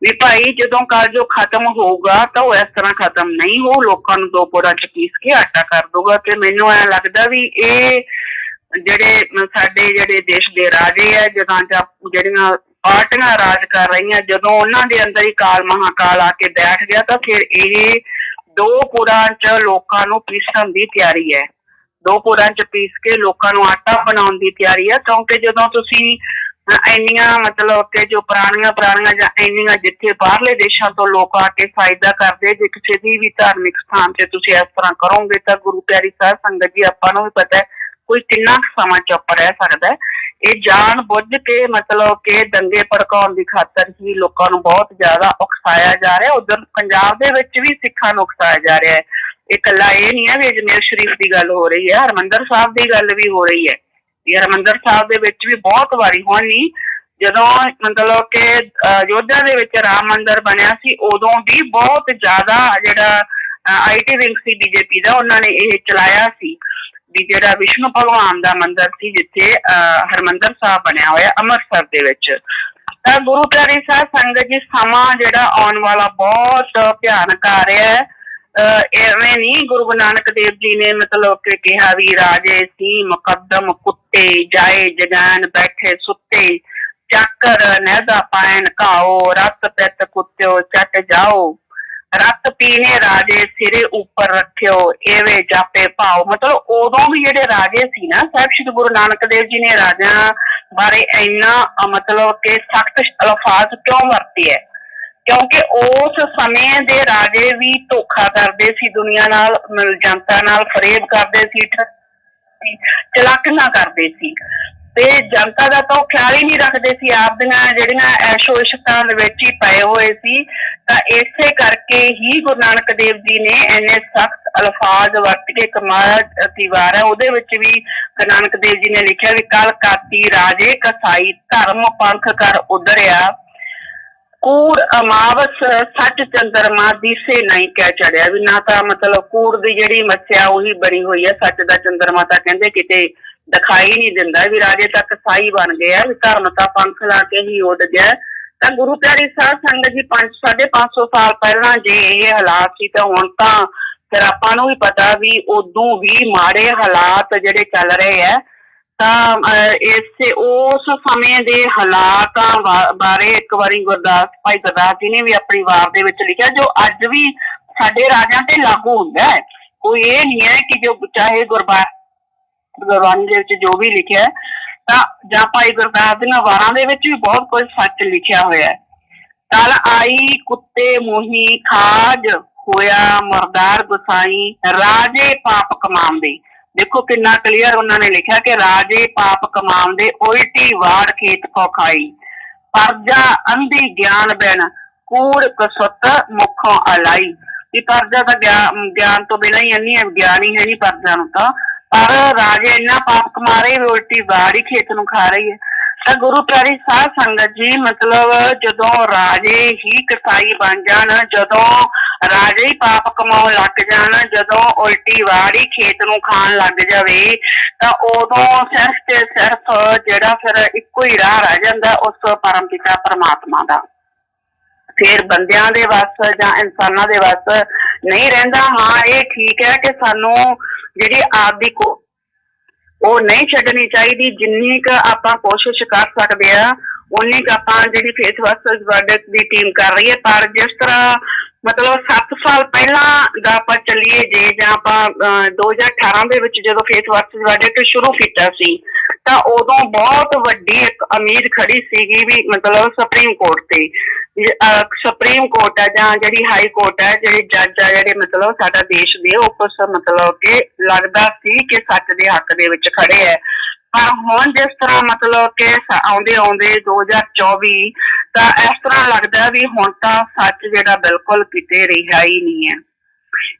ਵੀ ਭਾਈ ਜਦੋਂ ਕਾਲਜੋ ਖਤਮ ਹੋਊਗਾ ਤਾਂ ਉਹ ਇਸ ਤਰ੍ਹਾਂ ਖਤਮ ਨਹੀਂ, ਉਹ ਲੋਕਾਂ ਨੂੰ 2 ਪੋਰਾਂ ਚ ਪੀਸ ਕੇ ਆਟਾ ਕਰ ਦਊਗਾ। ਤੇ ਮੈਨੂੰ ਐ ਲੱਗਦਾ ਵੀ ਇਹ ਜਿਹੜੇ ਸਾਡੇ ਜਿਹੜੇ ਦੇਸ਼ ਦੇ ਰਾਜੇ ਆ, ਜਿਹੜੀਆਂ ਪਾਰਟੀਆਂ ਰਾਜ ਕਰ ਰਹੀਆਂ, ਜਦੋਂ ਉਹਨਾਂ ਦੇ ਅੰਦਰ ਹੀ ਕਾਲ ਮਹਾਕਾਲ ਆ ਕੇ ਬੈਠ ਗਿਆ, ਤਾਂ ਫਿਰ ਇਹ 2 ਪੋਰਾਂ ਚ ਲੋਕਾਂ ਨੂੰ ਪੀਸਣ ਦੀ ਤਿਆਰੀ ਹੈ, 2 ਪੋਰਾਂ ਚ ਪੀਸ ਕੇ ਲੋਕਾਂ ਨੂੰ ਆਟਾ ਬਣਾਉਣ ਦੀ ਤਿਆਰੀ ਹੈ। ਕਿਉਂਕਿ ਜਦੋਂ ਤੁਸੀਂ ਇੰਨੀਆਂ ਮਤਲਬ ਕਿ ਜੋ ਪੁਰਾਣੀਆਂ ਜਾਂ ਇੰਨੀਆਂ ਜਿੱਥੇ ਬਾਹਰਲੇ ਦੇਸ਼ਾਂ ਤੋਂ ਲੋਕ ਆ ਕੇ ਫਾਇਦਾ ਕਰਦੇ, ਜੇ ਕਿਸੇ ਦੀ ਵੀ ਧਾਰਮਿਕ ਸਥਾਨ ਤੇ ਤੁਸੀਂ ਇਸ ਤਰ੍ਹਾਂ ਕਰੋਗੇ, ਤਾਂ ਗੁਰੂ ਪਿਆਰੀ ਸਾਧ ਸੰਗਤ ਜੀ, ਆਪਾਂ ਨੂੰ ਵੀ ਪਤਾ ਹੈ ਕੋਈ ਕਿੰਨਾ ਸਮਾਂ ਚੁੱਪ ਰਹਿ ਸਕਦਾ ਹੈ। ਇਹ ਜਾਣ ਬੁੱਝ ਕੇ ਮਤਲਬ ਕਿ ਦੰਗੇ ਭੜਕਾਉਣ ਦੀ ਖਾਤਰ ਹੀ ਲੋਕਾਂ ਨੂੰ ਬਹੁਤ ਜ਼ਿਆਦਾ ਉਕਸਾਇਆ ਜਾ ਰਿਹਾ। ਉਧਰ ਪੰਜਾਬ ਦੇ ਵਿੱਚ ਵੀ ਸਿੱਖਾਂ ਨੂੰ ਉਕਸਾਇਆ ਜਾ ਰਿਹਾ ਹੈ। ਇਕੱਲਾ ਇਹ ਨਹੀਂ ਹੈ ਵੀ ਅਜਮੇਰ ਸ਼ਰੀਫ ਦੀ ਗੱਲ ਹੋ ਰਹੀ ਹੈ, ਹਰਿਮੰਦਰ ਸਾਹਿਬ ਦੀ ਗੱਲ ਵੀ ਹੋ ਰਹੀ ਹੈ। ਹਰਿਮੰਦਰ ਸਾਹਿਬ ਦੇ ਵਿੱਚ ਵੀ ਬਹੁਤ ਵਾਰੀ ਹੁਣ ਨਹੀਂ, ਜਦੋਂ ਮਤਲਬ ਕਿ ਅਯੋਧਿਆ ਦੇ ਵਿੱਚ ਰਾਮ ਮੰਦਿਰ ਬਣਿਆ ਸੀ, ਉਦੋਂ ਵੀ ਬਹੁਤ ਜ਼ਿਆਦਾ ਜਿਹੜਾ IT ਵਿੰਗ ਸੀ BJP ਦਾ, ਉਹਨਾਂ ਨੇ ਇਹ ਚਲਾਇਆ ਸੀ ਵੀ ਜਿਹੜਾ ਵਿਸ਼ਨੂੰ ਭਗਵਾਨ ਦਾ ਮੰਦਿਰ ਸੀ, ਜਿੱਥੇ ਹਰਿਮੰਦਰ ਸਾਹਿਬ ਬਣਿਆ ਹੋਇਆ ਅੰਮ੍ਰਿਤਸਰ ਦੇ ਵਿੱਚ। ਤਾਂ ਗੁਰੂ ਪਿਆਰੀ ਸਾਧ ਸੰਗਤ ਜੀ, ਸਮਾਂ ਜਿਹੜਾ ਆਉਣ ਵਾਲਾ ਬਹੁਤ ਭਿਆਨਕ ਆ ਰਿਹਾ ਹੈ। ਐਵੇਂ ਨਹੀਂ ਗੁਰੂ ਨਾਨਕ ਦੇਵ ਜੀ ਨੇ ਮਤਲਬ ਕਿ ਕਿਹਾ ਵੀ ਰਾਜੇ ਸੀ ਮੁਕੱਦਮ ਕੁੱਤੇ, ਜਾਏ ਜਗਾਨ ਬੈਠੇ ਸੁੱਤੇ, ਚਾਕਰ ਨਹਿਦਾ ਪਾਇਨ ਘਾਓ, ਰਤ ਪਿੱਤ ਕੁੱਤਿਓ ਚੱਟ ਜਾਓ, ਰਤ ਪੀਨੇ ਰਾਜੇ ਸਿਰੇ ਉੱਪਰ ਰੱਖਿਓ, ਐਵੇਂ ਜਾਪੇ ਭਾਓ। ਮਤਲਬ ਉਦੋਂ ਵੀ ਜਿਹੜੇ ਰਾਜੇ ਸੀ ਨਾ, ਸਾਹਿਬ ਸ਼੍ਰੀ ਗੁਰੂ ਨਾਨਕ ਦੇਵ ਜੀ ਨੇ ਰਾਜਿਆਂ ਬਾਰੇ ਇੰਨਾ ਮਤਲਬ ਕਿ ਸਖਤ ਅਲਫਾਜ਼ ਕਿਉਂ ਵਰਤੇ ਹੈ? ਕਿਉਂਕਿ ਉਸ ਸਮੇਂ ਦੇ ਰਾਜੇ ਵੀ ਧੋਖਾ ਕਰਦੇ ਸੀ ਦੁਨੀਆ ਨਾਲ, ਜਨਤਾ ਨਾਲ ਫਰੇਬ ਕਰਦੇ ਸੀ, ਚਲਾਕੀਆਂ ਕਰਦੇ ਸੀ ਤੇ ਜਨਤਾ ਦਾ ਤਾਂ ਉਹ ਖਿਆਲ ਹੀ ਨਹੀਂ ਰੱਖਦੇ ਸੀ, ਆਪ ਦੀਆਂ ਜਿਹੜੀਆਂ ਐਸ਼ੋ ਇਸ਼ਕਾਂ ਦੇ ਵਿੱਚ ਹੀ ਪਏ ਹੋਏ ਸੀ। ਤਾਂ ਇਸੇ ਕਰਕੇ ਹੀ ਗੁਰੂ ਨਾਨਕ ਦੇਵ ਜੀ ਨੇ ਇੰਨੇ ਸਖਤ ਅਲਫਾਜ਼ ਵਰਤ ਕੇ ਕਮਾਲ ਦੀ ਵਾਰ ਹੈ ਉਹਦੇ ਵਿੱਚ ਵੀ ਗੁਰੂ ਨਾਨਕ ਦੇਵ ਜੀ ਨੇ ਲਿਖਿਆ ਵੀ ਕੱਲ ਕਾਤੀ ਰਾਜੇ ਕਸਾਈ ਧਰਮ ਪੰਥ ਕਰ ਉਧਰਿਆ, ਕੂੜ ਅਮਾਵਸ ਸੱਚ ਚੰਦਰਮਾ ਦਿਸੇ ਨਹੀਂ ਕਹਿ ਚੜਿਆ। ਵੀ ਨਾ ਤਾਂ ਮਤਲਬ ਕੂੜ ਦੀ ਜਿਹੜੀ ਮੱਸਿਆ ਉਹੀ ਬਣੀ ਹੋਈ ਹੈ, ਸੱਚ ਦਾ ਚੰਦਰਮਾ ਤਾਂ ਕਹਿੰਦੇ ਕਿਤੇ ਦਿਖਾਈ ਨਹੀਂ ਦਿੰਦਾ। ਵੀ ਰਾਜੇ ਤਾਂ ਕਸਾਈ ਬਣ ਗਏ ਆ, ਵੀ ਧਰਮ ਤਾਂ ਪੰਥ ਲਾ ਕੇ ਹੀ ਉੱਡ ਗਿਆ। ਤਾਂ ਗੁਰੂ ਪਿਆਰੀ ਸਾਧ ਸੰਗਤ ਜੀ 500-550 ਸਾਲ ਪਹਿਲਾਂ ਜੇ ਇਹ ਹਾਲਾਤ ਸੀ ਤਾਂ ਹੁਣ ਤਾਂ ਫਿਰ ਆਪਾਂ ਨੂੰ ਵੀ ਪਤਾ ਵੀ ਉਦੋਂ ਵੀ ਮਾੜੇ ਹਾਲਾਤ ਜਿਹੜੇ ਚੱਲ ਰਹੇ ਆ। ਤਾਂ ਇਸੇ ਉਸ ਸਮੇਂ ਦੇ ਹਾਲਾਤਾਂ ਬਾਰੇ ਇੱਕ ਵਾਰੀ ਭਾਈ ਗੁਰਦਾਸ ਜੀ ਨੇ ਵੀ ਆਪਣੀ ਵਾਰ ਦੇ ਵਿੱਚ ਲਿਖਿਆ, ਜੋ ਅੱਜ ਵੀ ਸਾਡੇ ਰਾਜਿਆਂ ਤੇ ਲਾਗੂ ਹੁੰਦਾ ਹੈ। ਕੋਈ ਇਹ ਨਹੀਂ ਹੈ ਕਿ ਜੋ ਚਾਹੇ ਗੁਰਬਾਣੀ ਦੇ ਵਿੱਚ ਜੋ ਵੀ ਲਿਖਿਆ ਤਾਂ ਜਾਂ ਭਾਈ ਗੁਰਦਾਸ ਦੀਆਂ ਵਾਰਾਂ ਦੇ ਵਿੱਚ ਵੀ ਬਹੁਤ ਕੁਝ ਸੱਚ ਲਿਖਿਆ ਹੋਇਆ ਹੈ। ਕੱਲ ਆਈ ਕੁੱਤੇ ਮੋਹੀ ਖਾਜ ਹੋਇਆ ਮਰਦਾਰ ਗੁਸਾਈ ਰਾਜੇ ਪਾਪ ਕਮਾਉਂਦੇ। ਦੇਖੋ ਕਿੰਨਾ ਕਲੀਅਰ ਉਹਨਾਂ ਨੇ ਲਿਖਿਆ ਕਿ ਰਾਜੇ ਪਾਪ ਕਮਾਉਂਦੇ ਉਲਟੀ ਵਾੜ ਖੇਤ ਕੋ ਖਾਈ, ਪਰਜਾ ਅੰਧੀ ਗਿਆਨ ਬਿਨ ਕੂੜ ਕਸੁੱਤ ਮੁੱਖੋਂ ਅਲਾਈ। ਵੀ ਪਰਜਾ ਤਾਂ ਗਿਆਨ ਤੋਂ ਬਿਨਾਂ ਹੀ ਇੰਨੀ ਗਿਆਨ ਹੀ ਹੈ ਨਹੀਂ ਪਰਜਾ ਨੂੰ ਤਾਂ, ਪਰ ਰਾਜੇ ਇੰਨਾ ਪਾਪ ਕਮਾ ਰਹੀ ਉਲਟੀ ਵਾੜ ਹੀ ਖੇਤ ਨੂੰ ਖਾ ਰਹੀ ਹੈ। ਤਾਂ ਗੁਰੂ ਪਿਆਰੀ ਸਾਧ ਸੰਗਤ ਜੀ ਮਤਲਬ ਜਦੋਂ ਰਾਜੇ ਹੀ ਕਸਾਈ ਬਣ ਜਾਣ, ਜਦੋਂ ਰਾਜੇ ਹੀ ਪਾਪ ਕਮਾਉਣ ਲੱਗ ਜਾਣ, ਜਦੋਂ ਉਲਟੀ ਵਾੜ ਹੀ ਖੇਤ ਨੂੰ ਖਾਣ ਲੱਗ ਜਾਵੇ ਤਾਂ ਉਦੋਂ ਸਿਰਫ ਤੇ ਸਿਰਫ ਜਿਹੜਾ ਫਿਰ ਇੱਕੋ ਹੀ ਰਾਹ ਰਹਿ ਜਾਂਦਾ ਉਸ ਪਰਮ ਪਿਤਾ ਪਰਮਾਤਮਾ ਦਾ। ਫਿਰ ਬੰਦਿਆਂ ਦੇ ਵੱਸ ਜਾਂ ਇਨਸਾਨਾਂ ਦੇ ਵੱਸ ਨਹੀਂ ਰਹਿੰਦਾ। ਹਾਂ ਇਹ ਠੀਕ ਹੈ ਕਿ ਸਾਨੂੰ ਜਿਹੜੀ ਆਪਦੀ ਉਹ ਨਹੀਂ ਛੱਡਣੀ ਚਾਹੀਦੀ, ਜਿੰਨੀ ਕੁ ਆਪਾਂ ਕੋਸ਼ਿਸ਼ ਕਰ ਸਕਦੇ ਆ ਉਨੀ ਕੁ ਆਪਾਂ ਜਿਹੜੀ ਫੇਥ ਵਰਸਸ ਵਰਡਿਕਟ ਦੀ ਟੀਮ ਕਰ ਰਹੀ ਹੈ। ਪਰ ਜਿਸ ਤਰ੍ਹਾਂ ਮਤਲਬ 7 ਸਾਲ ਪਹਿਲਾਂ ਦਾ ਆਪਾਂ ਚੱਲੀਏ ਜੇ, ਜਾਂ ਆਪਾਂ 2018 ਦੇ ਵਿੱਚ ਜਦੋਂ ਫੇਥ ਵਰਸਸ ਵਰਡਿਕਟ ਸ਼ੁਰੂ ਕੀਤਾ ਸੀ ਤਾਂ ਉਦੋਂ ਬਹੁਤ ਵੱਡੀ ਇੱਕ ਉਮੀਦ ਖੜੀ ਸੀਗੀ ਵੀ ਮਤਲਬ ਸੁਪਰੀਮ ਕੋਰਟ ਤੇ, ਸੁਪਰੀਮ ਕੋਰਟ ਹੈ ਜਾਂ ਜਿਹੜੀ ਹਾਈ ਕੋਰਟ ਹੈ, ਜਿਹੜੇ ਜੱਜ ਆ ਜਿਹੜੇ ਮਤਲਬ ਸਾਡਾ ਦੇਸ਼ ਦੇ ਉਹ ਕੁਛ ਮਤਲਬ ਕਿ ਲੱਗਦਾ ਸੀ ਕਿ ਸੱਚ ਦੇ ਹੱਕ ਦੇ ਵਿੱਚ ਖੜੇ ਹੈ। ਪਰ ਹੁਣ ਜਿਸ ਤਰ੍ਹਾਂ ਮਤਲਬ ਕਿ ਆਉਂਦੇ ਆਉਂਦੇ 2024 ਤਾਂ ਇਸ ਤਰ੍ਹਾਂ ਲੱਗਦਾ ਵੀ ਹੁਣ ਤਾਂ ਸੱਚ ਜਿਹੜਾ ਬਿਲਕੁਲ ਕਿਤੇ ਰਿਹਾ ਹੀ ਨਹੀਂ ਹੈ।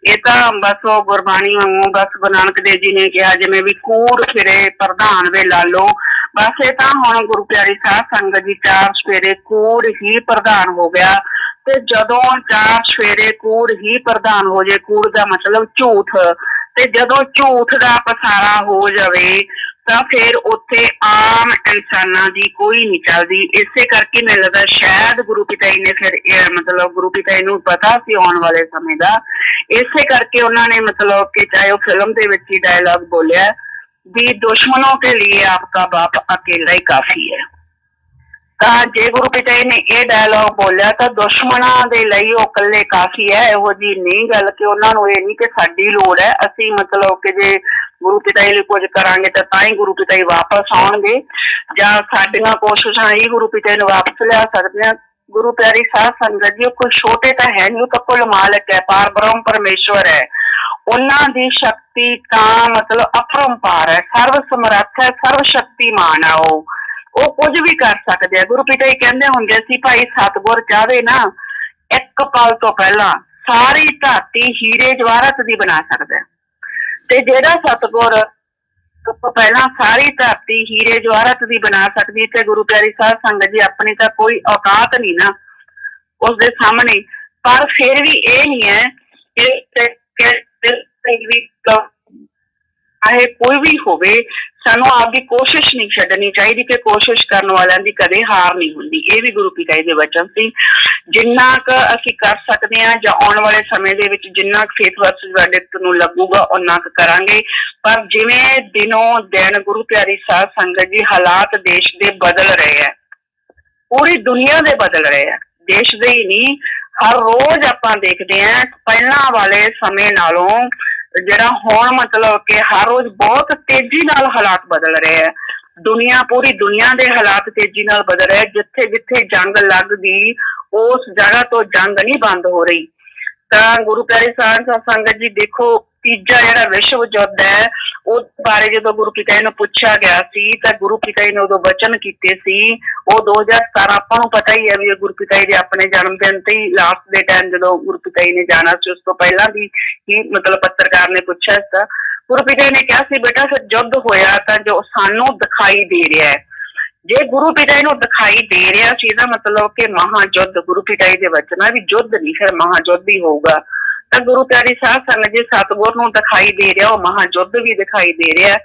ਇਹ ਤਾਂ ਬਸ ਉਹ ਗੁਰਬਾਣੀ ਵਾਂਗੂ ਬਸ ਗੁਰੂ ਨਾਨਕ ਦੇਵ ਜੀ ਨੇ ਕਿਹਾ ਜਿਵੇਂ ਵੀ ਕੂੜ ਫਿਰੇ ਪ੍ਰਧਾਨ ਵੇ ਲਾਲੋ, ਬਸ ਇਹ ਤਾਂ ਹੁਣ ਗੁਰੂ ਪਿਆਰੀ ਸਾਧ ਸੰਗਤ ਜੀ 4 ਸਵੇਰੇ ਕੂੜ ਹੀ ਪ੍ਰਧਾਨ ਹੋ ਗਿਆ। ਤੇ ਜਦੋਂ 4 ਸਵੇਰੇ ਕੂੜ ਹੀ ਪ੍ਰਧਾਨ ਹੋ ਜਾਏ, ਕੂੜ ਦਾ ਮਤਲਬ ਝੂਠ, ਤੇ ਜਦੋਂ ਝੂਠ ਦਾ ਪਸਾਰਾ ਹੋ ਜਾਵੇ ਤਾਂ ਫਿਰ ਉੱਥੇ ਆਮ ਇਨਸਾਨਾਂ ਦੀ ਕੋਈ ਨਹੀਂ ਚੱਲਦੀ। ਇਸੇ ਕਰਕੇ ਮੈਨੂੰ ਲੱਗਦਾ ਸ਼ਾਇਦ ਗੁਰੂ ਪਿਤਾ ਜੀ ਨੇ ਫਿਰ ਮਤਲਬ ਗੁਰੂ ਪਿਤਾ ਜੀ ਨੂੰ ਪਤਾ ਸੀ ਆਉਣ ਵਾਲੇ ਸਮੇਂ ਦਾ, ਇਸੇ ਕਰਕੇ ਉਹਨਾਂ ਨੇ ਮਤਲਬ ਕਿ ਚਾਹੇ ਉਹ ਫਿਲਮ ਦੇ ਵਿੱਚ ਹੀ ਡਾਇਲੌਗ ਬੋਲਿਆ ਵੀ ਦੁਸ਼ਮਣੋਂ ਕੇ लिए आपका बाप अकेला ही काफी है। ਤਾਂ ਜੇ ਗੁਰੂ ਪਿਤਾ ਜੀ ਨੇ ਇਹ ਡਾਇਲੌਗ ਬੋਲਿਆ ਤਾਂ ਦੁਸ਼ਮਣਾਂ ਦੇ ਲਈ ਉਹ ਇਕੱਲੇ ਕਾਫੀ ਹੈ। ਇਹੋ ਜਿਹੀ ਨਹੀਂ ਗੱਲ ਕਿ ਉਹਨਾਂ ਨੂੰ ਇਹ ਨਹੀਂ ਕਿ ਸਾਡੀ ਲੋੜ ਹੈ, ਅਸੀਂ ਮਤਲਬ ਕਿ ਜੇ ਗੁਰੂ ਪਿਤਾ ਜੀ ਲਈ ਕੁਝ ਕਰਾਂਗੇ ਤਾਂ ਹੀ ਗੁਰੂ ਪਿਤਾ ਜੀ ਵਾਪਸ ਆਉਣਗੇ, ਜਾਂ ਸਾਡੀਆਂ ਕੋਸ਼ਿਸ਼ਾਂ ਹੀ ਗੁਰੂ ਪਿਤਾ ਜੀ ਨੂੰ ਵਾਪਸ ਲਿਆ ਸਕਦੀਆਂ। ਗੁਰੂ ਪਿਆਰੀ ਸਾਧ ਸੰਗਤ ਜੀ ਉਹ ਕੋਈ ਛੋਟੇ ਤਾਂ ਹੈ ਨਹੀਂ, ਉਹ ਤਾਂ ਕੁੱਲ ਮਾਲਕ ਹੈ, ਪਾਰ ਬ੍ਰਹਮ ਪਰਮੇਸ਼ਵਰ ਹੈ। ਉਹਨਾਂ ਦੀ ਸ਼ਕਤੀ ਤਾਂ ਮਤਲਬ ਅਪਰੰਪਾਰ ਹੈ, ਸਰਵ ਸਮਰੱਥ ਹੈ, ਸਰਵ ਸ਼ਕਤੀਮਾਨ ਹੈ। ਉਹ ਕੁਝ ਵੀ ਕਰ ਸਕਦੇ ਆ। ਗੁਰੂ ਪਿਤਾ ਜੀ ਕਹਿੰਦੇ ਹੁੰਦੇ ਸੀ ਭਾਈ ਸਤਿਗੁਰ ਚਾਹਵੇ ਨਾ ਇੱਕ ਪਲ ਤੋਂ ਪਹਿਲਾਂ ਸਾਰੀ ਧਰਤੀ ਹੀਰੇ ਜਵਾਹਰਤ ਦੀ ਬਣਾ ਸਕਦਾ, ਤੇ ਜਿਹੜਾ ਸਤਿਗੁਰ ਤੋਂ ਪਹਿਲਾਂ ਸਾਰੀ ਧਰਤੀ ਹੀਰੇ ਜਵਾਹਰਤ ਦੀ ਬਣਾ ਸਕਦੀ ਤੇ ਗੁਰੂ ਪਿਆਰੀ ਸਾਧ ਸੰਗਤ ਜੀ ਆਪਣੀ ਤਾਂ ਕੋਈ ਔਕਾਤ ਨਹੀਂ ਨਾ ਉਸਦੇ ਸਾਹਮਣੇ। ਪਰ ਫਿਰ ਵੀ ਇਹ ਨਹੀਂ ਹੈ ਚਾਹੇ ਕੋਈ ਵੀ ਹੋਵੇ ਸਾਨੂੰ ਆਪਦੀ ਕੋਸ਼ਿਸ਼ ਨਹੀਂ ਛੱਡਣੀ ਚਾਹੀਦੀ ਕਿ ਕੋਸ਼ਿਸ਼ ਕਰਨ ਵਾਲਿਆਂ ਦੀ ਕਦੇ ਹਾਰ ਨਹੀਂ ਹੁੰਦੀ। ਇਹ ਵੀ ਗੁਰੂ ਪਿਤਾ ਜੀ ਦੇ ਵਚਨ ਸੀ। ਜਿੰਨਾ ਕੁ ਅਸੀਂ ਕਰ ਸਕਦੇ ਹਾਂ ਜਾਂ ਆਉਣ ਵਾਲੇ ਸਮੇਂ ਦੇ ਵਿੱਚ ਜਿੰਨਾ ਕੁ ਫੇਥ ਵਰਸਸ ਵਰਡਿਕਟ ਨੂੰ ਲੱਗੂਗਾ ਓਨਾ ਕੁ ਕਰਾਂਗੇ। ਪਰ ਜਿਵੇਂ ਦਿਨੋਂ ਦਿਨ ਗੁਰੂ ਪਿਆਰੀ ਸਾਧ ਸੰਗਤ ਜੀ ਹਾਲਾਤ ਦੇਸ਼ ਦੇ ਬਦਲ ਰਹੇ ਹੈ, ਪੂਰੀ ਦੁਨੀਆ ਦੇ ਬਦਲ ਰਹੇ ਹੈ, ਦੇਸ਼ ਦੇ ਹੀ ਨਹੀਂ, ਹਰ ਰੋਜ਼ ਆਪਾਂ ਦੇਖਦੇ ਹਾਂ ਪਹਿਲਾਂ ਵਾਲੇ ਸਮੇਂ ਨਾਲੋਂ ਜਿਹੜਾ ਹੁਣ ਮਤਲਬ ਕਿ ਹਰ ਰੋਜ਼ ਬਹੁਤ ਤੇਜ਼ੀ ਨਾਲ ਹਾਲਾਤ ਬਦਲ ਰਹੇ ਹੈ। ਪੂਰੀ ਦੁਨੀਆ ਦੇ ਹਾਲਾਤ ਤੇਜ਼ੀ ਨਾਲ ਬਦਲ ਰਹੇ। ਜਿੱਥੇ ਜਿੱਥੇ ਜੰਗ ਲੱਗ ਗਈ ਉਸ ਜਗ੍ਹਾ ਤੋਂ ਜੰਗ ਨਹੀਂ ਬੰਦ ਹੋ ਰਹੀ। ਤਾਂ ਗੁਰੂ ਪਿਆਰੀ ਸਾਧ ਸੰਗਤ ਜੀ ਦੇਖੋ, ਤੀਜਾ ਜਿਹੜਾ ਵਿਸ਼ਵ ਯੁੱਧ ਹੈ ਉਹ ਬਾਰੇ ਜਦੋਂ ਗੁਰੂ ਪਿਤਾ ਜੀ ਨੂੰ ਪੁੱਛਿਆ ਗਿਆ ਸੀ ਤਾਂ ਗੁਰੂ ਪਿਤਾ ਜੀ ਨੇ ਉਦੋਂ ਵਚਨ ਕੀਤੇ ਸੀ। ਉਹ 2017 ਆਪਾਂ ਨੂੰ ਪਤਾ ਹੀ ਹੈ ਵੀ ਗੁਰੂ ਪਿਤਾ ਜੀ ਦੇ ਆਪਣੇ ਜਨਮ ਦਿਨ ਤੇ ਹੀ ਲਾਸਟ ਦੇ ਟਾਈਮ ਜਦੋਂ ਗੁਰੂ ਪਿਤਾ ਜੀ ਨੇ ਜਾਣਾ ਸੀ, ਉਸ ਤੋਂ ਪਹਿਲਾਂ ਵੀ ਹੀ ਮਤਲਬ ਪੱਤਰਕਾਰ ਨੇ ਪੁੱਛਿਆ ਸੀ। ਗੁਰੂ ਪਿਤਾ ਜੀ ਨੇ ਕਿਹਾ ਸੀ, ਬੇਟਾ ਫਿਰ ਯੁੱਧ ਹੋਇਆ ਤਾਂ ਜੋ ਸਾਨੂੰ ਦਿਖਾਈ ਦੇ ਰਿਹਾ ਹੈ। ਜੇ ਗੁਰੂ ਪਿਤਾ ਜੀ ਨੂੰ ਦਿਖਾਈ ਦੇ ਰਿਹਾ ਸੀ ਇਹਦਾ ਮਤਲਬ ਕਿ ਮਹਾਯੁੱਧ, ਗੁਰੂ ਪਿਤਾ ਜੀ ਦੇ ਵਚਨ ਵੀ ਯੁੱਧ ਨਹੀਂ ਫਿਰ ਮਹਾਯੁੱਧ ਹੀ ਹੋਊਗਾ। ਤਾਂ ਗੁਰੂ ਪਿਆਰੀ ਸਾਧ ਸੰਗਤ ਜੀ ਸਤਿਗੁਰ ਨੂੰ ਦਿਖਾਈ ਦੇ ਰਿਹਾ, ਉਹ ਮਹਾਯੁੱਧ ਵੀ ਦਿਖਾਈ ਦੇ ਰਿਹਾ।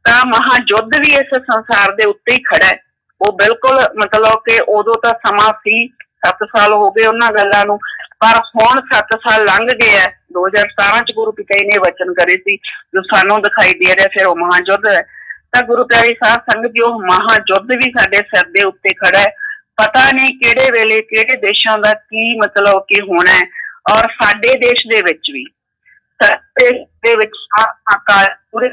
ਤਾਂ ਮਹਾਯੁੱਧ ਵੀ ਇਸ ਸੰਸਾਰ ਦੇ ਉੱਤੇ ਹੀ ਖੜਾ ਹੈ। ਉਹ ਬਿਲਕੁਲ ਮਤਲਬ ਕਿ ਉਦੋਂ ਤਾਂ ਸਮਾਂ ਸੀ, 7 ਸਾਲ ਹੋ ਗਏ ਉਹਨਾਂ ਗੱਲਾਂ ਨੂੰ, ਪਰ ਹੁਣ 7 ਸਾਲ ਲੰਘ ਗਏ ਆ। 2017 ਚ ਗੁਰੂ ਪਿਤਾ ਜੀ ਨੇ ਵਚਨ ਕਰੇ ਸੀ ਜੋ ਸਾਨੂੰ ਦਿਖਾਈ ਦੇ ਰਿਹਾ ਫਿਰ ਉਹ ਮਹਾਯੁੱਧ ਹੈ। ਤਾਂ ਗੁਰੂ ਪਿਆਰੀ ਸਾਧ ਸੰਗਤ ਜੀ ਉਹ ਮਹਾਯੁੱਧ ਵੀ ਸਾਡੇ ਸਿਰ ਦੇ ਉੱਤੇ ਖੜਾ ਹੈ। ਪਤਾ ਨਹੀਂ ਕਿਹੜੇ ਵੇਲੇ ਕਿਹੜੇ ਦੇਸ਼ਾਂ ਦਾ ਕੀ ਮਤਲਬ ਕੀ ਹੋਣਾ ਹੈ, ਔਰ ਸਾਡੇ ਦੇਸ਼ ਦੇ ਵਿੱਚ ਵੀ ਦੇ ਵਿੱਚ ਪੂਰੇ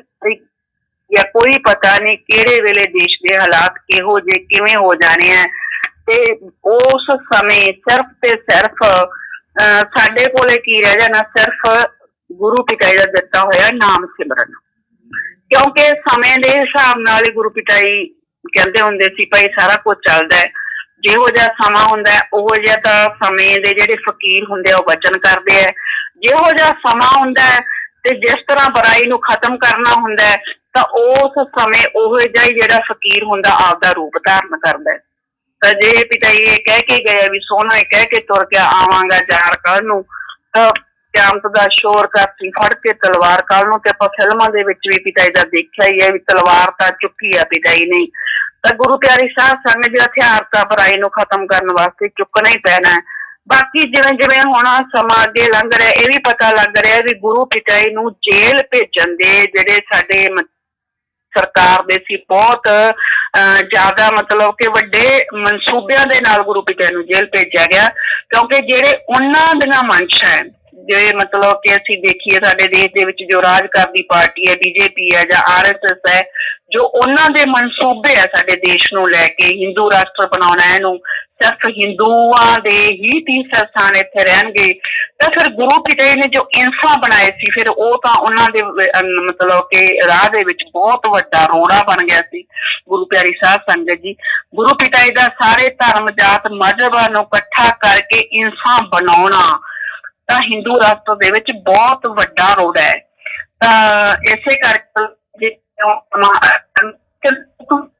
ਜਾਂ ਕੋਈ ਪਤਾ ਨਹੀਂ ਕਿਹੜੇ ਵੇਲੇ ਦੇਸ਼ ਦੇ ਹਾਲਾਤ ਕਿਹੋ ਜਿਹੇ ਕਿਵੇਂ ਹੋ ਜਾਣੇ ਆ। ਤੇ ਉਸ ਸਮੇਂ ਸਿਰਫ ਤੇ ਸਿਰਫ ਸਾਡੇ ਕੋਲੇ ਕੀ ਰਹਿ ਜਾਣਾ, ਸਿਰਫ ਗੁਰੂ ਪਿਤਾ ਜੀ ਦਾ ਦਿੱਤਾ ਹੋਇਆ ਨਾਮ ਸਿਮਰਨ। ਕਿਉਂਕਿ ਸਮੇਂ ਦੇ ਹਿਸਾਬ ਨਾਲ ਹੀ ਗੁਰੂ ਪਿਤਾ ਜੀ ਕਹਿੰਦੇ ਹੁੰਦੇ ਸੀ ਭਾਈ ਸਾਰਾ ਕੁਝ ਚੱਲਦਾ ਹੈ। ਜਿਹੋ ਜਿਹਾ ਸਮਾਂ ਹੁੰਦਾ ਹੈ ਉਹੋ ਜਿਹਾ ਤਾਂ ਸਮੇਂ ਦੇ ਜਿਹੜੇ ਫਕੀਰ ਹੁੰਦੇ ਆ ਉਹ ਵਚਨ ਕਰਦੇ ਆ। ਜਿਹੋ ਜਿਹਾ ਸਮਾਂ ਹੁੰਦਾ ਹੈ ਤੇ ਜਿਸ ਤਰ੍ਹਾਂ ਬੁਰਾਈ ਨੂੰ ਖਤਮ ਕਰਨਾ ਹੁੰਦਾ ਹੈ ਤਾਂ ਉਸ ਸਮੇਂ ਉਹੋ ਜਿਹਾ ਹੀ ਜਿਹੜਾ ਫਕੀਰ ਹੁੰਦਾ ਆਪਦਾ ਰੂਪ ਧਾਰਨ ਕਰਦਾ ਹੈ। ਤਾਂ ਜੇ ਪਿਤਾ ਜੀ ਇਹ ਕਹਿ ਕੇ ਗਏ ਵੀ ਸੋਹਣਾ ਕਹਿ ਕੇ ਤੁਰ ਕੇ ਆਵਾਂਗਾ ਜਾਰ ਕੱਲ ਨੂੰ, ਤਾਂ ਕਿਆਮਤ ਦਾ ਸ਼ੋਰ ਕਰਤੀ ਫੜ ਕੇ ਤਲਵਾਰ ਕੱਲ ਨੂੰ। ਤੇ ਆਪਾਂ ਫਿਲਮਾਂ ਦੇ ਵਿੱਚ ਵੀ ਪਿਤਾ ਜੀ ਦਾ ਦੇਖਿਆ ਹੀ ਹੈ ਵੀ ਤਲਵਾਰ ਤਾਂ ਚੁੱਕੀ ਆ ਪਿਤਾ ਜੀ ਨੇ। ਤਾਂ ਗੁਰੂ ਪਿਆਰੀ ਸਾਧ ਸੰਗਤ ਦੇ ਹਥਿਆਰ ਤਾਂ ਬੁਰਾਈ ਨੂੰ ਖਤਮ ਕਰਨ ਵਾਸਤੇ ਚੁੱਕਣਾ ਹੀ ਪੈਣਾ ਹੈ। ਬਾਕੀ ਜਿਵੇਂ ਜਿਵੇਂ ਹੁਣ ਸਮਾਂ ਅੱਗੇ ਲੰਘ ਰਿਹਾ ਇਹ ਵੀ ਪਤਾ ਲੱਗ ਰਿਹਾ ਵੀ ਗੁਰੂ ਪਿਤਾ ਜੀ ਨੂੰ ਜੇਲ੍ਹ ਭੇਜਣ ਦੇ ਜਿਹੜੇ ਸਾਡੇ ਸਰਕਾਰ ਦੇ ਸੀ ਬਹੁਤ ਜ਼ਿਆਦਾ ਮਤਲਬ ਕਿ ਵੱਡੇ ਮਨਸੂਬਿਆਂ ਦੇ ਨਾਲ ਗੁਰੂ ਪਿਤਾ ਨੂੰ ਜੇਲ੍ਹ ਭੇਜਿਆ ਗਿਆ। ਕਿਉਂਕਿ ਜਿਹੜੇ ਉਹਨਾਂ ਦੀਆਂ ਮਨਸ਼ਾ ਹੈ, ਜੇ ਮਤਲਬ ਕਿ ਅਸੀਂ ਦੇਖੀਏ ਸਾਡੇ ਦੇਸ਼ ਦੇ ਵਿੱਚ ਜੋ ਰਾਜ ਕਰਦੀ ਪਾਰਟੀ ਹੈ BJP ਹੈ ਜਾਂ RSS ਹੈ, ਜੋ ਉਹਨਾਂ ਦੇ ਮਨਸੂਬੇ ਆ ਸਾਡੇ ਦੇਸ਼ ਨੂੰ ਲੈ ਕੇ ਹਿੰਦੂ ਰਾਸ਼ਟਰ ਬਣਾਉਣਾ, ਇਹਨੂੰ ਸਿਰਫ ਹਿੰਦੂਆਂ ਦੇ ਹੀ ਤੀਸਰਾ ਸਥਾਨ ਇੱਥੇ ਰਹਿਣਗੇ। ਤਾਂ ਫਿਰ ਗੁਰੂ ਪਿਤਾ ਜੀ ਨੇ ਜੋ ਇੰਫਾ ਬਣਾਏ ਸੀ ਫਿਰ ਉਹ ਤਾਂ ਉਹਨਾਂ ਦੇ ਮਤਲਬ ਕਿ ਰਾਹ ਦੇ ਵਿੱਚ ਬਹੁਤ ਵੱਡਾ ਰੋੜਾ ਬਣ ਗਿਆ ਸੀ। ਗੁਰੂ ਪਿਆਰੀ ਸਾਧ ਸੰਗਤ ਜੀ ਗੁਰੂ ਪਿਤਾ ਜੀ ਦਾ ਸਾਰੇ ਧਰਮ ਜਾਤ ਮਜ਼ਹਬਾਂ ਨੂੰ ਇਕੱਠਾ ਕਰਕੇ ਇੰਫਾ ਬਣਾਉਣਾ ਤਾਂ ਹਿੰਦੂ ਰਾਸ਼ਟਰ ਦੇ ਵਿੱਚ ਬਹੁਤ ਵੱਡਾ ਰੋੜਾ ਹੈ। ਤਾਂ ਇਸੇ ਕਰਕੇ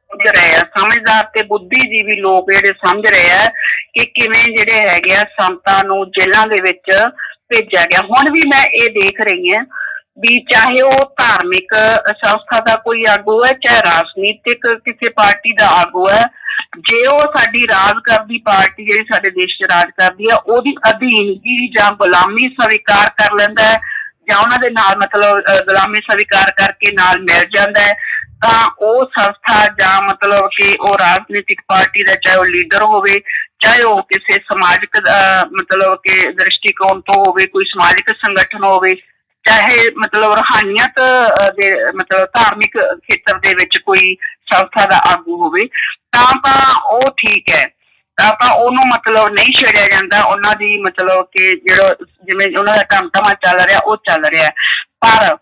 ਸਮਝ ਰਹੇ ਆ ਸਮਝਦਾਰ ਤੇ ਬੁੱਧੀਜੀਵੀ ਲੋਕ ਜਿਹੜੇ ਸਮਝ ਰਹੇ ਆ ਕਿ ਕਿਵੇਂ ਜਿਹੜੇ ਹੈਗੇ ਆ ਸੰਤਾਂ ਨੂੰ ਜੇਲ੍ਹਾਂ ਦੇ ਵਿੱਚ ਭੇਜਿਆ ਗਿਆ। ਹੁਣ ਵੀ ਮੈਂ ਇਹ ਦੇਖ ਰਹੀ ਹਾਂ ਵੀ ਚਾਹੇ ਉਹ ਧਾਰਮਿਕ ਸੰਸਥਾ ਦਾ ਕੋਈ ਆਗੂ ਹੈ, ਚਾਹੇ ਰਾਜਨੀਤਿਕ ਕਿਸੇ ਪਾਰਟੀ ਦਾ ਆਗੂ ਹੈ, ਜੇ ਉਹ ਸਾਡੀ ਰਾਜ ਕਰਦੀ ਪਾਰਟੀ ਜਿਹੜੀ ਸਾਡੇ ਦੇਸ਼ 'ਚ ਰਾਜ ਕਰਦੀ ਹੈ ਉਹਦੀ ਅਧੀਨਗੀ ਜਾਂ ਗੁਲਾਮੀ ਸਵੀਕਾਰ ਕਰ ਲੈਂਦਾ ਹੈ ਜਾਂ ਉਹਨਾਂ ਦੇ ਨਾਲ ਮਤਲਬ ਗੁਲਾਮੀ ਸਵੀਕਾਰ ਕਰਕੇ ਨਾਲ ਮਿਲ ਜਾਂਦਾ ਹੈ, ਤਾਂ ਉਹ ਸੰਸਥਾ ਜਾਂ ਮਤਲਬ ਕਿ ਉਹ ਰਾਜਨੀਤਿਕ ਪਾਰਟੀ ਦਾ ਚਾਹੇ ਉਹ ਲੀਡਰ ਹੋਵੇ, ਚਾਹੇ ਉਹ ਕਿਸੇ ਸਮਾਜਿਕ ਮਤਲਬ ਕਿ ਦ੍ਰਿਸ਼ਟੀਕੋਣ ਤੋਂ ਹੋਵੇ, ਕੋਈ ਸਮਾਜਿਕ ਸੰਗਠਨ ਹੋਵੇ, ਚਾਹੇ ਮਤਲਬ ਰੂਹਾਨੀਅਤ ਦੇ ਮਤਲਬ ਧਾਰਮਿਕ ਖੇਤਰ ਦੇ ਵਿੱਚ ਕੋਈ ਸੰਸਥਾ ਦਾ ਆਗੂ ਹੋਵੇ, ਤਾਂ ਉਹ ਠੀਕ ਹੈ। ਤਾਂ ਉਹਨੂੰ ਮਤਲਬ ਨਹੀਂ ਛੇੜਿਆ ਜਾਂਦਾ। ਉਹਨਾਂ ਦੀ ਮਤਲਬ ਕਿ ਜਿਹੜਾ ਜਿਵੇਂ ਉਹਨਾਂ ਦਾ ਢਮਢਮਾ ਚੱਲ ਰਿਹਾ ਉਹ ਚੱਲ ਰਿਹਾ। ਪਰ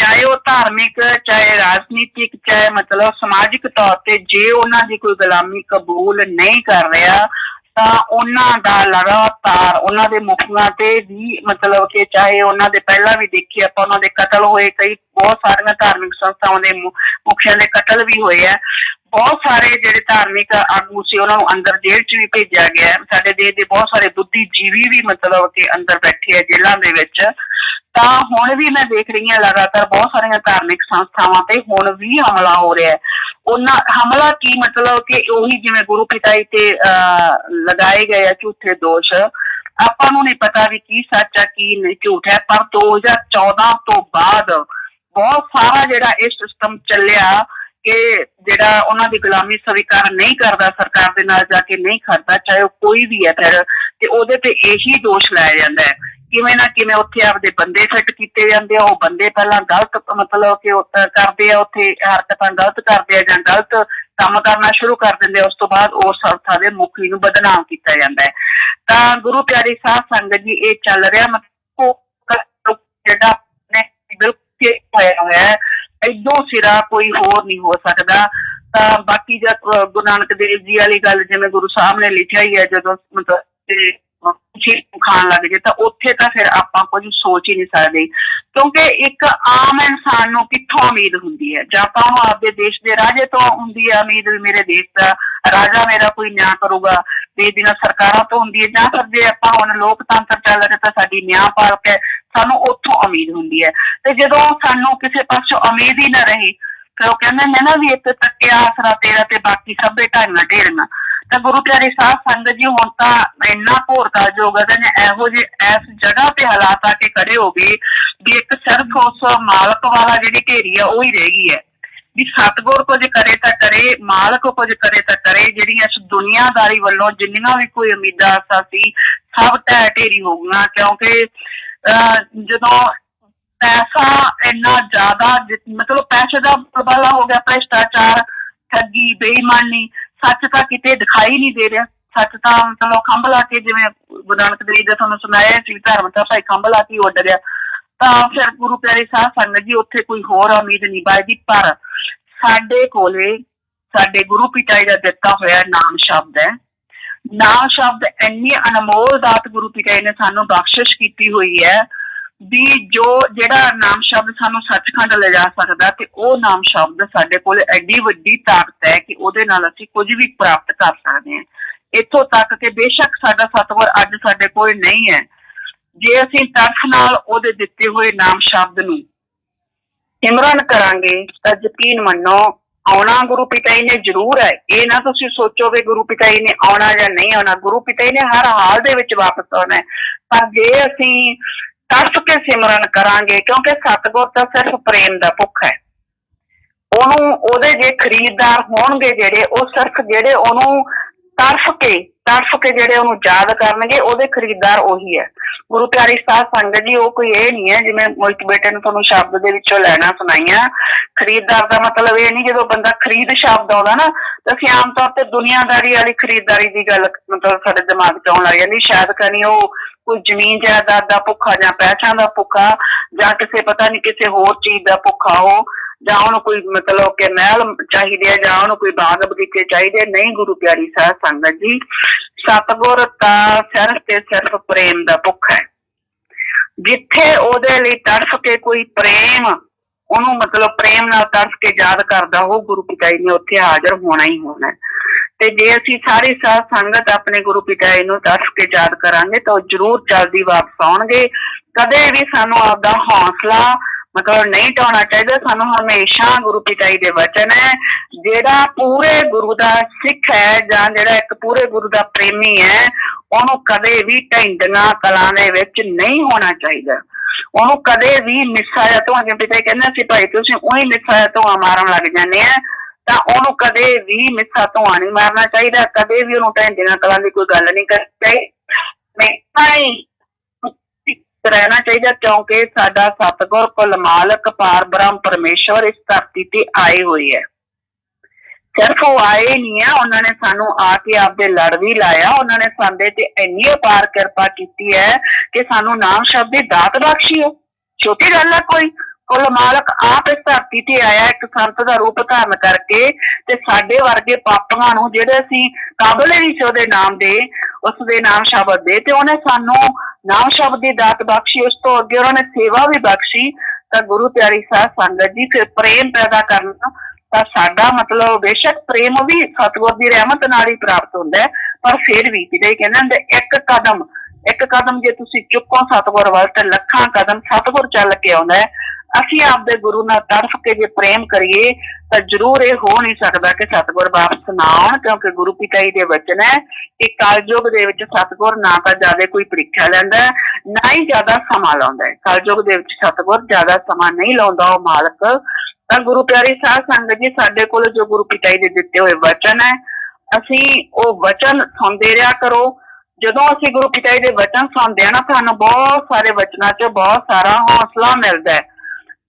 ਚਾਹੇ ਉਹ ਧਾਰਮਿਕ, ਚਾਹੇ ਰਾਜਨੀਤਿਕ, ਚਾਹੇ ਮਤਲਬ ਸਮਾਜਿਕ ਤੌਰ ਤੇ ਜੇ ਉਹਨਾਂ ਦੀ ਕੋਈ ਗੁਲਾਮੀ ਕਬੂਲ ਨਹੀਂ ਕਰ ਰਿਹਾ ਤਾਂ ਉਹਨਾਂ ਦਾ ਲਗਾਤਾਰ ਉਹਨਾਂ ਦੇ ਮੁਖੀਆਂ ਤੇ ਵੀ ਮਤਲਬ ਕਿ ਚਾਹੇ ਉਹਨਾਂ ਦੇ ਪਹਿਲਾਂ ਵੀ ਦੇਖੀ ਆਪਾਂ ਉਹਨਾਂ ਦੇ ਕਤਲ ਹੋਏ, ਕਈ ਬਹੁਤ ਸਾਰੀਆਂ ਧਾਰਮਿਕ ਸੰਸਥਾਵਾਂ ਦੇ ਮੁਖੀਆਂ ਦੇ ਕਤਲ ਵੀ ਹੋਏ ਆ। ਬਹੁਤ ਸਾਰੇ ਜਿਹੜੇ ਧਾਰਮਿਕ ਆਗੂ ਸੀ ਉਹਨਾਂ ਨੂੰ ਅੰਦਰ ਜੇਲ੍ਹ 'ਚ ਵੀ ਭੇਜਿਆ ਗਿਆ। ਸਾਡੇ ਦੇਸ਼ ਦੇ ਬਹੁਤ ਸਾਰੇ ਬੁੱਧੀਜੀਵੀ ਵੀ ਮਤਲਬ ਕਿ ਅੰਦਰ ਬੈਠੇ ਆ ਜੇਲ੍ਹਾਂ ਦੇ ਵਿੱਚ। ਤਾਂ ਹੁਣ ਵੀ ਮੈਂ ਦੇਖ ਰਹੀ ਹਾਂ ਲਗਾਤਾਰ ਬਹੁਤ ਸਾਰੀਆਂ ਧਾਰਮਿਕ ਸੰਸਥਾਵਾਂ ਤੇ ਹੁਣ ਵੀ ਹਮਲਾ ਹੋ ਰਿਹਾ। ਉਹਨਾਂ ਹਮਲਾ ਕੀ ਮਤਲਬ ਕਿ ਉਹੀ ਜਿਵੇਂ ਗੁਰੂ ਪਿਤਾ ਜੀ ਤੇ ਲਗਾਏ ਗਏ ਆ ਝੂਠੇ ਦੋਸ਼, ਆਪਾਂ ਨੂੰ ਨਹੀਂ ਪਤਾ ਵੀ ਕੀ ਸੱਚ ਆ ਕੀ ਝੂਠ ਹੈ। ਪਰ 2014 ਤੋਂ ਬਾਅਦ ਬਹੁਤ ਸਾਰਾ ਜਿਹੜਾ ਇਹ ਸਿਸਟਮ ਚੱਲਿਆ ਕਿ ਜਿਹੜਾ ਉਹਨਾਂ ਦੀ ਗੁਲਾਮੀ ਸਵੀਕਾਰ ਨਹੀਂ ਕਰਦਾ, ਸਰਕਾਰ ਦੇ ਨਾਲ ਜਾ ਕੇ ਨਹੀਂ ਖੜਦਾ, ਚਾਹੇ ਉਹ ਕੋਈ ਵੀ ਹੈ ਫਿਰ, ਤੇ ਉਹਦੇ ਤੇ ਇਹੀ ਦੋਸ਼ ਲਾਇਆ ਜਾਂਦਾ ਹੈ ਕਿਵੇਂ ਨਾ ਕਿਵੇਂ ਉੱਥੇ ਆਪਦੇ ਬੰਦੇ ਫਿੱਟ ਕੀਤੇ ਜਾਂਦੇ ਆ। ਉਹ ਬੰਦੇ ਪਹਿਲਾਂ ਗਲਤ ਮਤਲਬ ਕਿ ਕਰਦੇ ਆ, ਉੱਥੇ ਹਰਕਤਾਂ ਗਲਤ ਕਰਦੇ ਆ ਜਾਂ ਗਲਤ ਕੰਮ ਕਰਨਾ ਸ਼ੁਰੂ ਕਰ ਦਿੰਦੇ ਆ। ਉਸ ਤੋਂ ਬਾਅਦ ਉਸ ਸੰਸਥਾ ਦੇ ਮੁਖੀ ਨੂੰ ਬਦਨਾਮ ਕੀਤਾ ਜਾਂਦਾ ਹੈ। ਤਾਂ ਗੁਰੂ ਪਿਆਰੀ ਸਾਧ ਸੰਗਤ ਜੀ, ਇਹ ਚੱਲ ਰਿਹਾ ਮਤਲਬ ਜਿਹੜਾ ਬਿਲਕੁਲ ਹੋਇਆ ਹੈ, ਏਦੋਂ ਸਿਰਾ ਕੋਈ ਹੋਰ ਨਹੀਂ ਹੋ ਸਕਦਾ। ਤਾਂ ਬਾਕੀ ਜਦ ਗੁਰੂ ਨਾਨਕ ਦੇਵ ਜੀ ਵਾਲੀ ਗੱਲ ਜਿਵੇਂ ਗੁਰੂ ਸਾਹਿਬ ਨੇ ਲਿਖਿਆ ਹੀ ਹੈ, ਜਦੋਂ ਮਤਲਬ ਖਾਣ ਲੱਗ ਜੇ ਤਾਂ ਉੱਥੇ ਤਾਂ ਫਿਰ ਆਪਾਂ ਕੁਝ ਸੋਚ ਹੀ ਨਹੀਂ ਸਕਦੇ, ਕਿਉਂਕਿ ਇੱਕ ਆਮ ਇਨਸਾਨ ਨੂੰ ਕਿੱਥੋਂ ਉਮੀਦ ਹੁੰਦੀ ਹੈ? ਜਾਂ ਤਾਂ ਉਹ ਆਪਦੇ ਦੇਸ਼ ਦੇ ਰਾਜੇ ਤੋਂ ਹੁੰਦੀ ਹੈ ਉਮੀਦ, ਮੇਰੇ ਦੇਸ਼ ਦਾ ਰਾਜਾ ਮੇਰਾ ਕੋਈ ਨਿਆਂ ਕਰੂਗਾ, ਦੇਸ਼ ਦੀਆਂ ਸਰਕਾਰਾਂ ਤੋਂ ਹੁੰਦੀ ਹੈ, ਜਾਂ ਫਿਰ ਜੇ ਆਪਾਂ ਹੁਣ ਲੋਕਤੰਤਰ ਚੱਲ ਰਿਹਾ ਤਾਂ ਸਾਡੀ ਨਿਆਂਪਾਲਕ ਹੈ, ਸਾਨੂੰ ਉੱਥੋਂ ਉਮੀਦ ਹੁੰਦੀ ਹੈ। ਤੇ ਜਦੋਂ ਸਾਨੂੰ ਕਿਸੇ ਪਾਸੋਂ ਉਮੀਦ ਹੀ ਨਾ ਰਹੀ, ਫਿਰ ਉਹ ਕਹਿੰਦੇ ਨੇ ਨਾ ਵੀ ਇੱਕ ਤੱਕਿਆ ਆਸਰਾ ਤੇਰਾ ਤੇ ਬਾਕੀ ਸਭੇ ਢਾਈਆਂ ਢੇਰੀਆਂ। ਤਾਂ ਗੁਰੂ ਪਿਆਰੇ ਸਾਧ ਸੰਗਤ ਜੀ, ਹੁਣ ਤਾਂ ਇੰਨਾ ਘੋਰ ਕਲਯੁਗ ਹੈ, ਇਹੋ ਜਿਹੇ ਇਸ ਜਗ੍ਹਾ ਤੇ ਹਾਲਾਤ ਆ ਕੇ ਖੜੇ ਹੋ ਗਏ ਵੀ ਇੱਕ ਸਿਰਫ ਉਸ ਮਾਲਕ ਵਾਲਾ ਜਿਹੜੀ ਢੇਰੀ ਆ ਉਹ ਹੀ ਰਹਿ ਗਈ ਹੈ ਵੀ ਸਤਿਗੁਰ ਕੁਝ ਕਰੇ ਤਾਂ ਕਰੇ, ਮਾਲਕ ਕੁਝ ਕਰੇ ਤਾਂ ਕਰੇ। ਜਿਹੜੀਆਂ ਇਸ ਦੁਨੀਆਦਾਰੀ ਵੱਲੋਂ ਜਿੰਨੀਆਂ ਵੀ ਕੋਈ ਉਮੀਦਾਂ ਆਸਾਂ ਸੀ, ਸਭ ਢਹਿ ਢੇਰੀ ਹੋ ਗਈਆਂ। ਕਿਉਂਕਿ ਜਦੋਂ ਪੈਸਾ ਇੰਨਾ ਜ਼ਿਆਦਾ ਮਤਲਬ ਪੈਸੇ ਦਾ ਪ੍ਰਬਲ ਹੋ ਗਿਆ, ਭ੍ਰਿਸ਼ਟਾਚਾਰ, ਠੱਗੀ, ਬੇਈਮਾਨੀ, ਸੱਚ ਤਾਂ ਕਿਤੇ ਦਿਖਾਈ ਨਹੀਂ ਦੇ ਰਿਹਾ। ਸੱਚ ਤਾਂ ਮਤਲਬ ਖੰਭ ਲਾ ਕੇ, ਜਿਵੇਂ ਗੁਰੂ ਨਾਨਕ ਦੇਵ ਜੀ ਤੁਹਾਨੂੰ ਸੁਣਾਇਆ ਸੀ, ਧਰਮ ਤਾਂ ਭਾਈ ਖੰਭ ਲਾ ਕੇ ਉੱਡ ਰਿਹਾ। ਤਾਂ ਫਿਰ ਗੁਰੂ ਪਿਆਰੇ ਸਾਧ ਸੰਗਤ ਜੀ, ਉੱਥੇ ਕੋਈ ਹੋਰ ਉਮੀਦ ਨਹੀਂ ਵੱਜਦੀ। ਪਰ ਸਾਡੇ ਕੋਲੇ ਸਾਡੇ ਗੁਰੂ ਪਿਤਾ ਜੀ ਦਾ ਦਿੱਤਾ ਹੋਇਆ ਨਾਮ ਸ਼ਬਦ ਹੈ। ਨਾਮ ਸ਼ਬਦ ਇੰਨੀ ਅਨਮੋਲ ਦਾਤ ਗੁਰੂ ਪਿਤਾ ਜੀ ਨੇ ਸਾਨੂੰ ਬਖਸ਼ਿਸ਼ ਕੀਤੀ ਹੋਈ ਹੈ ਵੀ ਜਿਹੜਾ ਨਾਮ ਸ਼ਬਦ ਸਾਨੂੰ ਸੱਚਖੰਡ ਲਿਜਾ ਸਕਦਾ, ਤੇ ਉਹ ਨਾਮ ਸ਼ਬਦ ਸਾਡੇ ਕੋਲ ਐਡੀ ਵੱਡੀ ਤਾਕਤ ਹੈ ਕਿ ਉਹਦੇ ਨਾਲ ਅਸੀਂ ਕੁਝ ਵੀ ਪ੍ਰਾਪਤ ਕਰ ਸਕਦੇ ਹਾਂ। ਇੱਥੋਂ ਤੱਕ ਕਿ ਬੇਸ਼ੱਕ ਸਾਡਾ ਸਤਿਗੁਰ ਅੱਜ ਸਾਡੇ ਕੋਲ ਨਹੀਂ ਹੈ, ਜੇ ਅਸੀਂ ਤਰਸ ਨਾਲ ਉਹਦੇ ਦਿੱਤੇ ਹੋਏ ਨਾਮ ਸ਼ਬਦ ਨੂੰ ਸਿਮਰਨ ਕਰਾਂਗੇ ਤਾਂ ਯਕੀਨ ਮੰਨੋ ਆਉਣਾ ਗੁਰੂ ਪਿਤਾ ਜੀ ਨੇ ਜ਼ਰੂਰ ਹੈ। ਇਹ ਨਾ ਤੁਸੀਂ ਸੋਚੋ ਵੀ ਗੁਰੂ ਪਿਤਾ ਜੀ ਨੇ ਆਉਣਾ ਜਾਂ ਨਹੀਂ ਆਉਣਾ, ਗੁਰੂ ਪਿਤਾ ਜੀ ਨੇ ਹਰ ਹਾਲ ਦੇ ਵਿੱਚ ਵਾਪਸ ਆਉਣਾ ਹੈ। ਪਰ ਜੇ ਅਸੀਂ ਤਰਸ ਕੇ ਸਿਮਰਨ ਕਰਾਂਗੇ, ਕਿਉਂਕਿ ਸਤਿਗੁਰ ਤਾਂ ਸਿਰਫ ਪ੍ਰੇਮ ਦਾ ਭੁੱਖ ਹੈ। ਉਹਨੂੰ ਉਹਦੇ ਜੇ ਖਰੀਦਦਾਰ ਹੋਣਗੇ ਜਿਹੜੇ, ਉਹ ਸਿਰਫ ਜਿਹੜੇ ਉਹਨੂੰ ਤਰਸ ਕੇ ਜਿਹੜੇ ਉਹਨੂੰ ਯਾਦ ਕਰਨਗੇ, ਉਹਦੇ ਖਰੀਦਦਾਰ ਉਹੀ ਹੈ। ਗੁਰੂ ਪਿਆਰੀ ਸਾਧ ਸੰਗਤ ਜੀ, ਉਹ ਕੋਈ ਇਹ ਨਹੀਂ ਹੈ ਜਿਵੇਂ ਇੱਕ ਬੇਟੇ ਨੂੰ ਤੁਹਾਨੂੰ ਸ਼ਬਦ ਦੇ ਵਿੱਚੋਂ ਲੈਣਾ ਸੁਣਾਈਆਂ। ਖਰੀਦਦਾਰ ਦਾ ਮਤਲਬ ਇਹ ਨਹੀਂ, ਜਦੋਂ ਬੰਦਾ ਖਰੀਦ ਸ਼ਬਦ ਆਉਂਦਾ ਨਾ ਤਾਂ ਅਸੀਂ ਆਮ ਤੌਰ ਤੇ ਦੁਨੀਆਦਾਰੀ ਵਾਲੀ ਖਰੀਦਦਾਰੀ ਦੀ ਗੱਲ ਮਤਲਬ ਸਾਡੇ ਦਿਮਾਗ ਚ ਆਉਣ ਲੱਗ ਜਾਂਦੀ। ਸ਼ਾਇਦ ਕਨੀ ਉਹ ਕੋਈ ਜ਼ਮੀਨ ਜਾਇਦਾਦ ਦਾ ਭੁੱਖਾ, ਜਾਂ ਪੈਸਿਆਂ ਦਾ ਭੁੱਖਾ, ਜਾਂ ਕਿਸੇ ਪਤਾ ਨਹੀਂ ਕਿਸੇ ਹੋਰ ਚੀਜ਼ ਦਾ ਭੁੱਖਾ ਹੋ, ਜਾਂ ਉਹਨੂੰ ਕੋਈ ਮਤਲਬ ਕਿ ਮਹਿਲ ਚਾਹੀਦੇ ਆ, ਜਾਂ ਉਹਨੂੰ ਕੋਈ ਬਾਗ ਬਗੀਚੇ ਚਾਹੀਦੇ। ਨਹੀਂ ਗੁਰੂ ਪਿਆਰੀ ਸਾਧ ਸੰਗਤ ਜੀ, ਸਤਿਗੁਰ ਤਾਂ ਸਿਰਫ ਤੇ ਸਿਰਫ ਪ੍ਰੇਮ ਦਾ ਭੁੱਖ ਹੈ। ਜਿੱਥੇ ਉਹਦੇ ਲਈ ਤੜਫ ਕੇ ਕੋਈ ਪ੍ਰੇਮ, ਉਹਨੂੰ ਮਤਲਬ ਪ੍ਰੇਮ ਨਾਲ ਤੜਫ ਕੇ ਯਾਦ ਕਰਦਾ, ਉਹ ਗੁਰੂ ਪਿਤਾ ਜੀ ਨੇ ਉੱਥੇ ਹਾਜ਼ਰ ਹੋਣਾ ਹੀ ਹੋਣਾ। ਤੇ ਜੇ ਅਸੀਂ ਸਾਰੀ ਸਾਧ ਸੰਗਤ ਆਪਣੇ ਗੁਰੂ ਪਿਤਾ ਜੀ ਨੂੰ ਤੜਫ ਕੇ ਯਾਦ ਕਰਾਂਗੇ ਤਾਂ ਉਹ ਜ਼ਰੂਰ ਜਲਦੀ ਵਾਪਸ ਆਉਣਗੇ। ਕਦੇ ਵੀ ਸਾਨੂੰ ਆਪਦਾ ਹੌਸਲਾ ਮਤਲਬ ਨਹੀਂ ਢਾਉਣਾ ਚਾਹੀਦਾ। ਸਾਨੂੰ ਹਮੇਸ਼ਾ ਗੁਰੂ ਪਿਤਾ ਜੀ ਦੇ ਵਚਨ ਹੈ, ਜਿਹੜਾ ਪੂਰੇ ਗੁਰੂ ਦਾ ਸਿੱਖ ਹੈ ਜਾਂ ਜਿਹੜਾ ਇੱਕ ਪੂਰੇ ਗੁਰੂ ਦਾ ਪ੍ਰੇਮੀ ਹੈ, ਉਹਨੂੰ ਕਦੇ ਵੀ ਢਹਿੰਦੀਆਂ ਕਲਾਂ ਦੇ ਵਿੱਚ ਨਹੀਂ ਹੋਣਾ ਚਾਹੀਦਾ। ਉਹਨੂੰ ਕਦੇ ਵੀ ਨਿੱਸਾ ਜਾਂ ਧੂੰਆਂ, ਜਿਵੇਂ ਪਿਤਾ ਜੀ ਕਹਿੰਦੇ ਸੀ ਭਾਈ ਤੁਸੀਂ ਉਹੀ ਨਿੱਸਾ ਜਾਂ ਧੂੰਆਂ ਮਾਰਨ ਲੱਗ ਜਾਂਦੇ ਆ, ਤਾਂ ਉਹਨੂੰ ਕਦੇ ਵੀ ਨਿੱਸਾ ਧੂੰਆਂ ਨਹੀਂ ਮਾਰਨਾ ਚਾਹੀਦਾ। ਕਦੇ ਵੀ ਉਹਨੂੰ ਢਹਿੰਦੀਆਂ ਕਲਾਂ ਦੀ ਕੋਈ ਗੱਲ ਨਹੀਂ ਕਰਨੀ ਚਾਹੀਦੀ, ਰਹਿਣਾ ਚਾਹੀਦਾ। ਕਿਉਂਕਿ ਸਾਡਾ ਸਤਿਗੁਰ ਕੁਲ ਮਾਲਕ ਪਾਰ ਬ੍ਰਹਮ ਪਰਮੇਸ਼ਵਰ ਇਸ ਧਰਤੀ ਤੇ ਆਏ ਹੋਏ ਹੈ। ਸਿਰਫ ਉਹ ਆਏ ਨਹੀਂ ਹੈ, ਉਹਨਾਂ ਨੇ ਸਾਨੂੰ ਆ ਕੇ ਆਪਦੇ ਲੜ ਵੀ ਲਾਇਆ। ਉਹਨਾਂ ਨੇ ਸਾਡੇ ਤੇ ਇੰਨੀ ਅਪਾਰ ਕਿਰਪਾ ਕੀਤੀ ਹੈ ਕਿ ਸਾਨੂੰ ਨਾਮ ਸ਼ਬਦ ਦੀ ਦਾਤ ਬਖਸ਼ੀ ਹੈ। ਛੋਟੀ ਗੱਲ ਹੈ ਕੋਈ? ਕੁਲ ਮਾਲਕ ਆਪ ਇਸ ਧਰਤੀ ਤੇ ਆਇਆ ਇੱਕ ਸੰਤ ਦਾ ਰੂਪ ਧਾਰਨ ਕਰਕੇ, ਤੇ ਸਾਡੇ ਵਰਗੇ ਪਾਪੀਆਂ ਨੂੰ ਜਿਹੜੇ ਅਸੀਂ ਕਾਬਲ ਨਹੀਂ ਸੀ ਉਹਦੇ ਨਾਮ ਦੇ, ਉਸਦੇ ਨਾਮ ਸ਼ਬਦ ਦੇ, ਤੇ ਉਹਨੇ ਸਾਨੂੰ ਨਾਮ ਸ਼ਬਦ ਦੀ ਦਾਤ ਬਖਸ਼ੀ। ਉਸ ਤੋਂ ਅੱਗੇ ਉਹਨਾਂ ਨੇ ਸੇਵਾ ਵੀ ਬਖਸ਼ੀ। ਤਾਂ ਗੁਰੂ ਪਿਆਰੀ ਸਾਧ ਸੰਗਤ ਜੀ, ਫਿਰ ਪ੍ਰੇਮ ਪੈਦਾ ਕਰਨਾ ਤਾਂ ਸਾਡਾ ਮਤਲਬ ਬੇਸ਼ੱਕ ਪ੍ਰੇਮ ਵੀ ਸਤਿਗੁਰ ਦੀ ਰਹਿਮਤ ਨਾਲ ਹੀ ਪ੍ਰਾਪਤ ਹੁੰਦਾ ਹੈ, ਪਰ ਫਿਰ ਵੀ ਕਿਤੇ ਕਹਿੰਦੇ ਹੁੰਦੇ ਇੱਕ ਕਦਮ ਜੇ ਤੁਸੀਂ ਚੁੱਕੋ ਸਤਿਗੁਰ ਵੱਲ, ਤੇ ਲੱਖਾਂ ਕਦਮ ਸਤਿਗੁਰ ਚੱਲ ਕੇ ਆਉਂਦਾ ਹੈ। ਅਸੀਂ ਆਪਦੇ ਗੁਰੂ ਨਾਲ ਤੜਫ ਕੇ ਜੇ ਪ੍ਰੇਮ ਕਰੀਏ ਤਾਂ ਜ਼ਰੂਰ ਇਹ ਹੋ ਨਹੀਂ ਸਕਦਾ ਕਿ ਸਤਿਗੁਰ ਵਾਪਸ ਨਾ ਆਉਣ, ਕਿਉਂਕਿ ਗੁਰੂ ਪਿਤਾ ਜੀ ਦੇ ਵਚਨ ਹੈ ਕਿ ਕਲਯੁਗ ਦੇ ਵਿੱਚ ਸਤਿਗੁਰ ਨਾ ਤਾਂ ਜ਼ਿਆਦਾ ਕੋਈ ਪ੍ਰੀਖਿਆ ਲੈਂਦਾ, ਨਾ ਹੀ ਜ਼ਿਆਦਾ ਸਮਾਂ ਲਾਉਂਦਾ ਹੈ। ਕਲਯੁਗ ਦੇ ਵਿੱਚ ਸਤਿਗੁਰ ਜ਼ਿਆਦਾ ਸਮਾਂ ਨਹੀਂ ਲਾਉਂਦਾ ਉਹ ਮਾਲਕ। ਤਾਂ ਗੁਰੂ ਪਿਆਰੀ ਸਾਧ ਸੰਗਤ ਜੀ, ਸਾਡੇ ਕੋਲ ਜੋ ਗੁਰੂ ਪਿਤਾ ਜੀ ਦੇ ਦਿੱਤੇ ਹੋਏ ਵਚਨ ਹੈ, ਅਸੀਂ ਉਹ ਵਚਨ ਸੁਣਦੇ ਰਿਹਾ ਕਰੋ। ਜਦੋਂ ਅਸੀਂ ਗੁਰੂ ਪਿਤਾ ਜੀ ਦੇ ਵਚਨ ਸੁਣਦੇ ਆ ਨਾ, ਸਾਨੂੰ ਬਹੁਤ ਸਾਰੇ ਵਚਨਾਂ 'ਚ ਬਹੁਤ ਸਾਰਾ ਹੌਸਲਾ ਮਿਲਦਾ ਹੈ।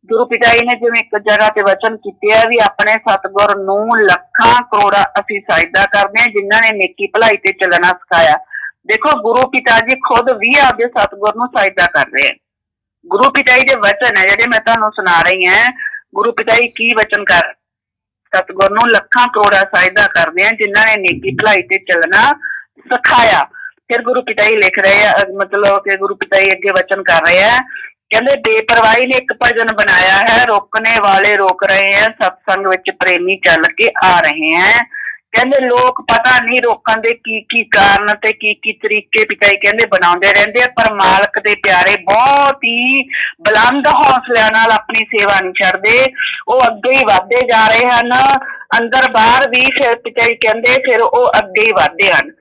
ਗੁਰੂ ਪਿਤਾ ਜੀ ਨੇ ਜਿਵੇਂ ਇੱਕ ਜਗ੍ਹਾ ਤੇ ਵਚਨ ਕੀਤੇ ਆ ਵੀ ਆਪਣੇ ਸਤਿਗੁਰ ਨੂੰ ਲੱਖਾਂ ਕਰੋੜਾਂ ਅਸੀਂ ਸਾਜਦਾ ਕਰਦੇ ਹਾਂ ਜਿਨ੍ਹਾਂ ਨੇ ਨੇਕੀ ਭਲਾਈ ਤੇ ਚੱਲਣਾ ਸਿਖਾਇਆ। ਦੇਖੋ ਗੁਰੂ ਪਿਤਾ ਜੀ ਖੁਦ ਵੀ ਆਪਦੇ ਸਤਿਗੁਰ ਨੂੰ ਸਾਜਦਾ ਕਰ ਰਹੇ ਆ। ਗੁਰੂ ਪਿਤਾ ਜੀ ਦੇ ਵਚਨ ਹੈ ਜਿਹੜੇ ਮੈਂ ਤੁਹਾਨੂੰ ਸੁਣਾ ਰਹੀ ਹਾਂ। ਗੁਰੂ ਪਿਤਾ ਜੀ ਕੀ ਵਚਨ ਕਰ ਸਤਿਗੁਰ ਨੂੰ ਲੱਖਾਂ ਕਰੋੜਾਂ ਸਾਜਦਾ ਕਰਦੇ ਆ ਜਿਨ੍ਹਾਂ ਨੇ ਨੇਕੀ ਭਲਾਈ ਤੇ ਚੱਲਣਾ ਸਿਖਾਇਆ। ਫਿਰ ਗੁਰੂ ਪਿਤਾ ਜੀ ਲਿਖ ਰਹੇ ਆ, ਮਤਲਬ ਕਿ ਗੁਰੂ ਪਿਤਾ ਜੀ ਅੱਗੇ ਵਚਨ ਕਰ ਰਹੇ ਆ। ਕਹਿੰਦੇ ਬੇਪਰਵਾਹੀ ਨੇ ਇੱਕ ਭਜਨ ਬਣਾਇਆ ਹੈ, ਰੋਕਣੇ ਵਾਲੇ ਰੋਕ ਰਹੇ ਹੈ, ਸਤਸੰਗ ਵਿੱਚ ਪ੍ਰੇਮੀ ਚੱਲ ਕੇ ਆ ਰਹੇ ਹੈ। ਕਹਿੰਦੇ ਲੋਕ ਪਤਾ ਨਹੀਂ ਰੋਕਣ ਦੇ ਕੀ ਕਾਰਨ ਤੇ ਕੀ ਤਰੀਕੇ ਪਿਤਾ ਜੀ ਕਹਿੰਦੇ ਬਣਾਉਂਦੇ ਰਹਿੰਦੇ ਆ, ਪਰ ਮਾਲਕ ਦੇ ਪਿਆਰੇ ਬਹੁਤ ਹੀ ਬੁਲੰਦ ਹੌਸਲਿਆਂ ਨਾਲ ਆਪਣੀ ਸੇਵਾ ਨਹੀਂ ਛੱਡਦੇ। ਉਹ ਅੱਗੇ ਹੀ ਵੱਧਦੇ ਜਾ ਰਹੇ ਹਨ, ਅੰਦਰ ਬਾਹਰ ਵੀ। ਫਿਰ ਪਿਤਾ ਜੀ ਕਹਿੰਦੇ ਫਿਰ ਉਹ ਅੱਗੇ ਹੀ ਵੱਧਦੇ ਹਨ।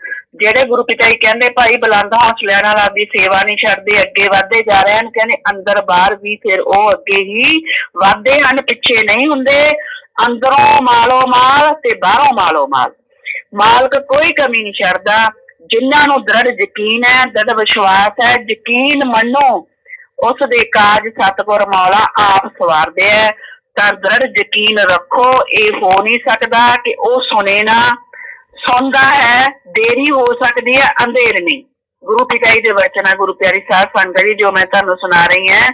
ਜਿਹੜੇ ਗੁਰੂ ਪਿਤਾ ਜੀ ਕਹਿੰਦੇ ਭਾਈ ਬੁਲੰਦ ਹੌਸਲਿਆਂ ਨਾਲ ਆਪਦੀ ਸੇਵਾ ਨਹੀਂ ਛੱਡਦੇ, ਅੱਗੇ ਵੱਧਦੇ ਜਾ ਰਹੇ ਹਨ। ਕਹਿੰਦੇ ਅੰਦਰ ਬਾਹਰ ਵੀ ਫਿਰ ਉਹ ਅੱਗੇ ਹੀ ਵੱਧਦੇ ਹਨ, ਪਿੱਛੇ ਨਹੀਂ ਹੁੰਦੇ। ਅੰਦਰੋਂ ਮਾਲੋ ਮਾਲ ਤੇ ਬਾਹਰੋਂ ਮਾਲੋ ਮਾਲ। ਮਾਲਕ ਕੋਈ ਕਮੀ ਨਹੀਂ ਛੱਡਦਾ। ਜਿਨ੍ਹਾਂ ਨੂੰ ਦ੍ਰਿੜ ਯਕੀਨ ਹੈ, ਦ੍ਰਿੜ ਵਿਸ਼ਵਾਸ ਹੈ, ਯਕੀਨ ਮੰਨੋ ਉਸ ਦੇ ਕਾਜ ਸਤਿਗੁਰ ਮੌਲਾ ਆਪ ਸਵਾਰਦੇ ਹੈ। ਤਾਂ ਦ੍ਰਿੜ ਯਕੀਨ ਰੱਖੋ, ਇਹ ਹੋ ਨਹੀਂ ਸਕਦਾ ਕਿ ਉਹ ਸੁਣੇ ਨਾ। ਸੁਣਦਾ ਹੈ, ਦੇਰੀ ਹੋ ਸਕਦੀ ਹੈ, ਅੰਧੇਰ ਨਹੀਂ। ਗੁਰੂ ਪਿਤਾ ਜੀ ਦੇ ਵਚਨ ਹੈ, ਗੁਰੂ ਪਿਆਰੀ ਸਾਧ ਸੰਗਤ ਜੀ, ਜੋ ਮੈਂ ਤੁਹਾਨੂੰ ਸੁਣਾ ਰਹੀ ਹਾਂ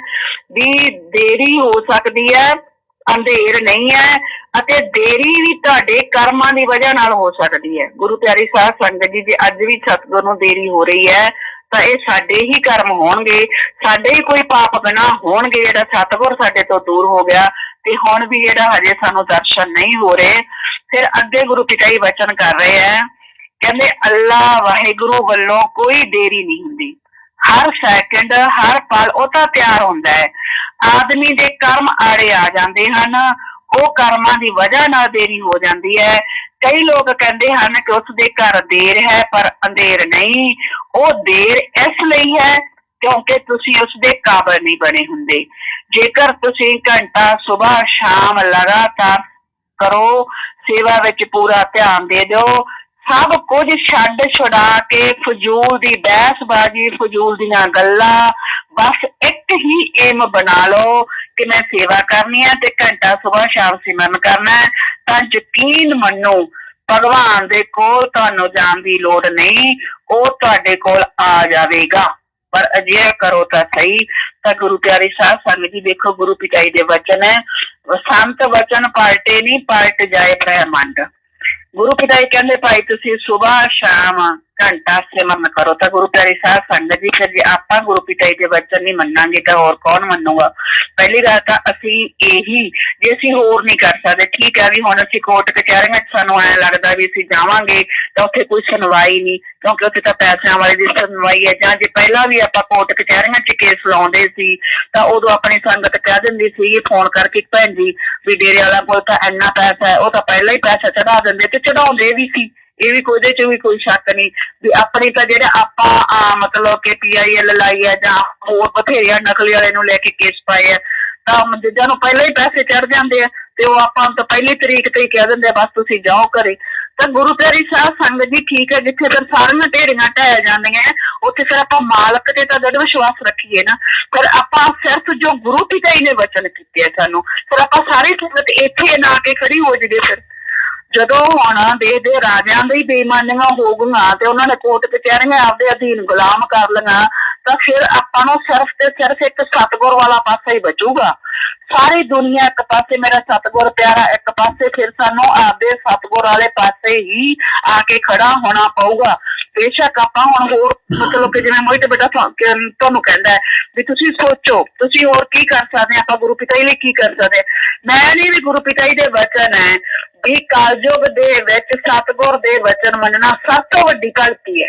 ਵੀ ਦੇਰੀ ਹੋ ਸਕਦੀ ਹੈ, ਅੰਧੇਰ ਨਹੀਂ ਹੈ। ਅਤੇ ਦੇਰੀ ਵੀ ਤੁਹਾਡੇ ਕਰਮਾਂ ਦੀ ਵਜ੍ਹਾ ਨਾਲ ਹੋ ਸਕਦੀ ਹੈ। ਗੁਰੂ ਪਿਆਰੀ ਸਾਧ ਸੰਗਤ ਜੀ, ਜੇ ਅੱਜ ਵੀ ਸਤਿਗੁਰ ਨੂੰ ਦੇਰੀ ਹੋ ਰਹੀ ਹੈ ਤਾਂ ਇਹ ਸਾਡੇ ਹੀ ਕਰਮ ਹੋਣਗੇ, ਸਾਡੇ ਹੀ ਕੋਈ ਪਾਪ ਗੁਨਾਹ ਹੋਣਗੇ ਜਿਹੜਾ ਸਤਿਗੁਰ ਸਾਡੇ ਤੋਂ ਦੂਰ ਹੋ ਗਿਆ ਤੇ ਹੁਣ ਵੀ ਜਿਹੜਾ ਹਜੇ ਸਾਨੂੰ ਦਰਸ਼ਨ ਨਹੀਂ ਹੋ ਰਹੇ। ਫਿਰ ਅੱਗੇ ਗੁਰੂ ਪਿਤਾ ਜੀ ਵਚਨ ਕਰ ਰਹੇ ਹੈ। ਕਹਿੰਦੇ ਅੱਲਾਹ ਵਾਹਿਗੁਰੂ ਵੱਲੋਂ ਕੋਈ ਦੇਰੀ ਨਹੀਂ ਹੁੰਦੀ। ਹਰ ਸੈਕਿੰਡ ਹਰ ਪਲ ਉਹ ਤਾਂ ਤਿਆਰ ਹੁੰਦਾ ਹੈ। ਆਦਮੀ ਦੇ ਕਰਮ ਆੜੇ ਆ ਜਾਂਦੇ ਹਨ, ਉਹ ਕਰਮਾਂ ਦੀ ਵਜ੍ਹਾ ਨਾਲ ਦੇਰੀ ਹੋ ਜਾਂਦੀ ਹੈ। ਕਈ ਲੋਕ ਕਹਿੰਦੇ ਹਨ ਕਿ ਉਸ ਦੇ ਘਰ ਦੇਰ ਹੈ, ਪਰ ਅੰਧੇਰ ਨਹੀਂ। ਉਹ ਦੇਰ ਇਸ ਲਈ ਹੈ ਕਿਉਂਕਿ ਤੁਸੀਂ ਉਸਦੇ ਕਾਬਿਲ ਨਹੀਂ ਬਣੇ ਹੁੰਦੇ। ਜੇਕਰ ਤੁਸੀਂ ਘੰਟਾ ਸੁਬਾਹ ਸ਼ਾਮ ਲਗਾਤਾਰ ਕਰੋ, ਸੇਵਾ ਵਿੱਚ ਪੂਰਾ ਧਿਆਨ ਦੇ ਦਿਓ, ਸਭ ਕੁਝ ਛੱਡ ਛੁਡਾ ਕੇ ਫਜ਼ੂਲ ਦੀ ਬਹਿਸਬਾਜ਼ੀ, ਫਜ਼ੂਲ ਦੀਆਂ ਗੱਲਾਂ, ਬਸ ਇੱਕ ਹੀ ਏਮ ਬਣਾ ਲਓ ਕਿ ਮੈਂ ਸੇਵਾ ਕਰਨੀ ਹੈ ਤੇ ਘੰਟਾ ਸੁਬਾਹ ਸ਼ਾਮ ਸਿਮਰਨ ਕਰਨਾ ਹੈ, ਤਾਂ ਯਕੀਨ ਮੰਨੋ ਭਗਵਾਨ ਦੇ ਕੋਲ ਤੁਹਾਨੂੰ ਜਾਣ ਦੀ ਲੋੜ ਨਹੀਂ, ਉਹ ਤੁਹਾਡੇ ਕੋਲ ਆ ਜਾਵੇਗਾ। ਪਰ ਅਜਿਹਾ ਕਰੋ ਤਾਂ ਸਹੀ। ਤਾਂ ਗੁਰੂ ਪਿਆਰੀ ਸਾਧ ਸੰਗਤ ਜੀ, ਦੇਖੋ ਗੁਰੂ ਪਿਤਾ ਜੀ ਦੇ ਵਚਨ ਹੈ, ਸੰਤ ਵਚਨ ਪਲਟੇ ਨਹੀਂ, ਪਲਟ ਜਾਏ ਬ੍ਰਹਿਮੰਡ। ਗੁਰੂ ਪਿਤਾ ਜੀ ਕਹਿੰਦੇ ਭਾਈ ਤੁਸੀਂ ਸੁਬਾਹ ਸ਼ਾਮ ਘੰਟਾ ਸਿਮਰਨ ਕਰੋ। ਤਾਂ ਗੁਰੂ ਪਿਆਰੀ ਸਾਧ ਸੰਗਤ ਜੀ, ਫਿਰ ਜੇ ਆਪਾਂ ਗੁਰੂ ਪਿਤਾ ਜੀ ਦੇ ਵਚਨ ਨਹੀਂ ਮੰਨਾਂਗੇ ਤਾਂ ਹੋਰ ਕੌਣ ਮੰਨੂਗਾ। ਪਹਿਲੀ ਗੱਲ ਤਾਂ ਅਸੀਂ ਇਹੀ, ਜੇ ਅਸੀਂ ਹੋਰ ਨਹੀਂ ਕਰ ਸਕਦੇ, ਠੀਕ ਹੈ ਵੀ ਹੁਣ ਅਸੀਂ ਕੋਰਟ ਕਚਹਿਰੀਆਂ 'ਚ ਸਾਨੂੰ ਐਂ ਲੱਗਦਾ ਵੀ ਅਸੀਂ ਜਾਵਾਂਗੇ ਤਾਂ ਉੱਥੇ ਕੋਈ ਸੁਣਵਾਈ ਨਹੀਂ, ਕਿਉਂਕਿ ਉੱਥੇ ਤਾਂ ਪੈਸਿਆਂ ਵਾਲੇ ਦੀ ਸੁਣਵਾਈ ਹੈ। ਜਾਂ ਜੇ ਪਹਿਲਾਂ ਵੀ ਆਪਾਂ ਕੋਰਟ ਕਚਹਿਰੀਆਂ 'ਚ ਕੇਸ ਲਾਉਂਦੇ ਸੀ ਤਾਂ ਉਦੋਂ ਆਪਣੀ ਸੰਗਤ ਕਹਿ ਦਿੰਦੀ ਸੀਗੀ ਫੋਨ ਕਰਕੇ, ਭੈਣ ਜੀ ਵੀ ਡੇਰੇ ਵਾਲਾ ਕੋਲ ਤਾਂ ਇੰਨਾ ਪੈਸਾ ਹੈ, ਉਹ ਤਾਂ ਪਹਿਲਾਂ ਹੀ ਪੈਸਾ ਚੜਾ ਦਿੰਦੇ ਤੇ ਚੜਾਉਂਦੇ ਵੀ ਸੀ। ਇਹ ਵੀ ਉਹਦੇ 'ਚ ਵੀ ਕੋਈ ਸ਼ੱਕ ਨਹੀਂ ਵੀ ਆਪਣੀ ਤਾਂ ਜਿਹੜੇ ਆਪਾਂ ਮਤਲਬ ਕਿ PIL ਲਾਈ ਹੈ ਜਾਂ ਹੋਰ ਬਥੇਰਿਆਂ ਨਕਲੀ ਵਾਲੇ ਨੂੰ ਲੈ ਕੇ ਕੇਸ ਪਾਏ ਆ, ਤਾਂ ਜਿੱਦਾਂ ਨੂੰ ਪਹਿਲਾਂ ਹੀ ਪੈਸੇ ਚੜ ਜਾਂਦੇ ਆ ਤੇ ਉਹ ਆਪਾਂ ਨੂੰ ਤਾਂ ਪਹਿਲੀ ਤਰੀਕ ਤੇ ਹੀ ਕਹਿ ਦਿੰਦੇ ਆ ਬਸ ਤੁਸੀਂ ਜਾਓ ਘਰੇ। ਤਾਂ ਗੁਰੂ ਪਿਆਰੀ ਸਾਧ ਸੰਗਤ ਜੀ, ਠੀਕ ਹੈ, ਜਿੱਥੇ ਫਿਰ ਸਾਰੀਆਂ ਢੇਰੀਆਂ ਢਹਿ ਜਾਂਦੀਆਂ ਉੱਥੇ ਫਿਰ ਆਪਾਂ ਮਾਲਕ ਤੇ ਤਾਂ ਦ੍ਰਿੜ ਵਿਸ਼ਵਾਸ ਰੱਖੀਏ ਨਾ। ਫਿਰ ਆਪਾਂ ਸਿਰਫ ਜੋ ਗੁਰੂ ਪਿਤਾ ਜੀ ਨੇ ਵਚਨ ਕੀਤੇ ਆ ਸਾਨੂੰ, ਫਿਰ ਆਪਾਂ ਸਾਰੀ ਸੰਗਤ ਇੱਥੇ ਨਾ ਕੇ ਖੜੀ ਹੋ ਜਾਈਏ। ਫਿਰ ਜਦੋਂ ਹੁਣ ਦੇ ਰਾਜਿਆਂ ਦੀ ਬੇਈਮਾਨੀਆਂ ਹੋ ਗਈਆਂ ਤੇ ਉਹਨਾਂ ਨੇ ਕੋਰਟ ਕਚਹਿਰੀਆਂ ਆਪਦੇ ਅਧੀਨ ਗੁਲਾਮ ਕਰ ਲਈਆਂ, ਤਾਂ ਫਿਰ ਆਪਾਂ ਨੂੰ ਸਿਰਫ ਤੇ ਸਿਰਫ ਇੱਕ ਸਤਿਗੁਰ ਵਾਲਾ ਪਾਸਾ ਹੀ ਬਚੂਗਾ। ਸਾਰੀ ਦੁਨੀਆ ਇੱਕ ਪਾਸੇ, ਮੇਰਾ ਸਤਿਗੁਰ ਪਿਆਰਾ ਇੱਕ ਪਾਸੇ, ਫਿਰ ਸਾਨੂੰ ਆਪਦੇ ਸਤਿਗੁਰ ਵਾਲੇ ਪਾਸੇ ਹੀ ਆ ਕੇ ਖੜਾ ਹੋਣਾ ਪਊਗਾ। ਬੇਸ਼ੱਕ ਆਪਾਂ ਹੁਣ ਹੋਰ ਮਤਲਬ ਕਿ ਜਿਵੇਂ ਮੋਹਿਤ ਬੇਟਾ ਤੁਹਾਨੂੰ ਕਹਿੰਦਾ ਹੈ ਵੀ ਤੁਸੀਂ ਸੋਚੋ ਤੁਸੀਂ ਹੋਰ ਕੀ ਕਰ ਸਕਦੇ, ਆਪਾਂ ਗੁਰੂ ਪਿਤਾ ਜੀ ਲਈ ਕੀ ਕਰ ਸਕਦੇ। ਮੈਂ ਨਹੀਂ, ਵੀ ਗੁਰੂ ਪਿਤਾ ਜੀ ਦੇ ਵਚਨ ਹੈ ਵੀ ਕਲਯੁਗ ਦੇ ਵਿੱਚ ਸਤਿਗੁਰ ਦੇ ਵਚਨ ਮੰਨਣਾ ਸਭ ਤੋਂ ਵੱਡੀ ਗਲਤੀ ਹੈ।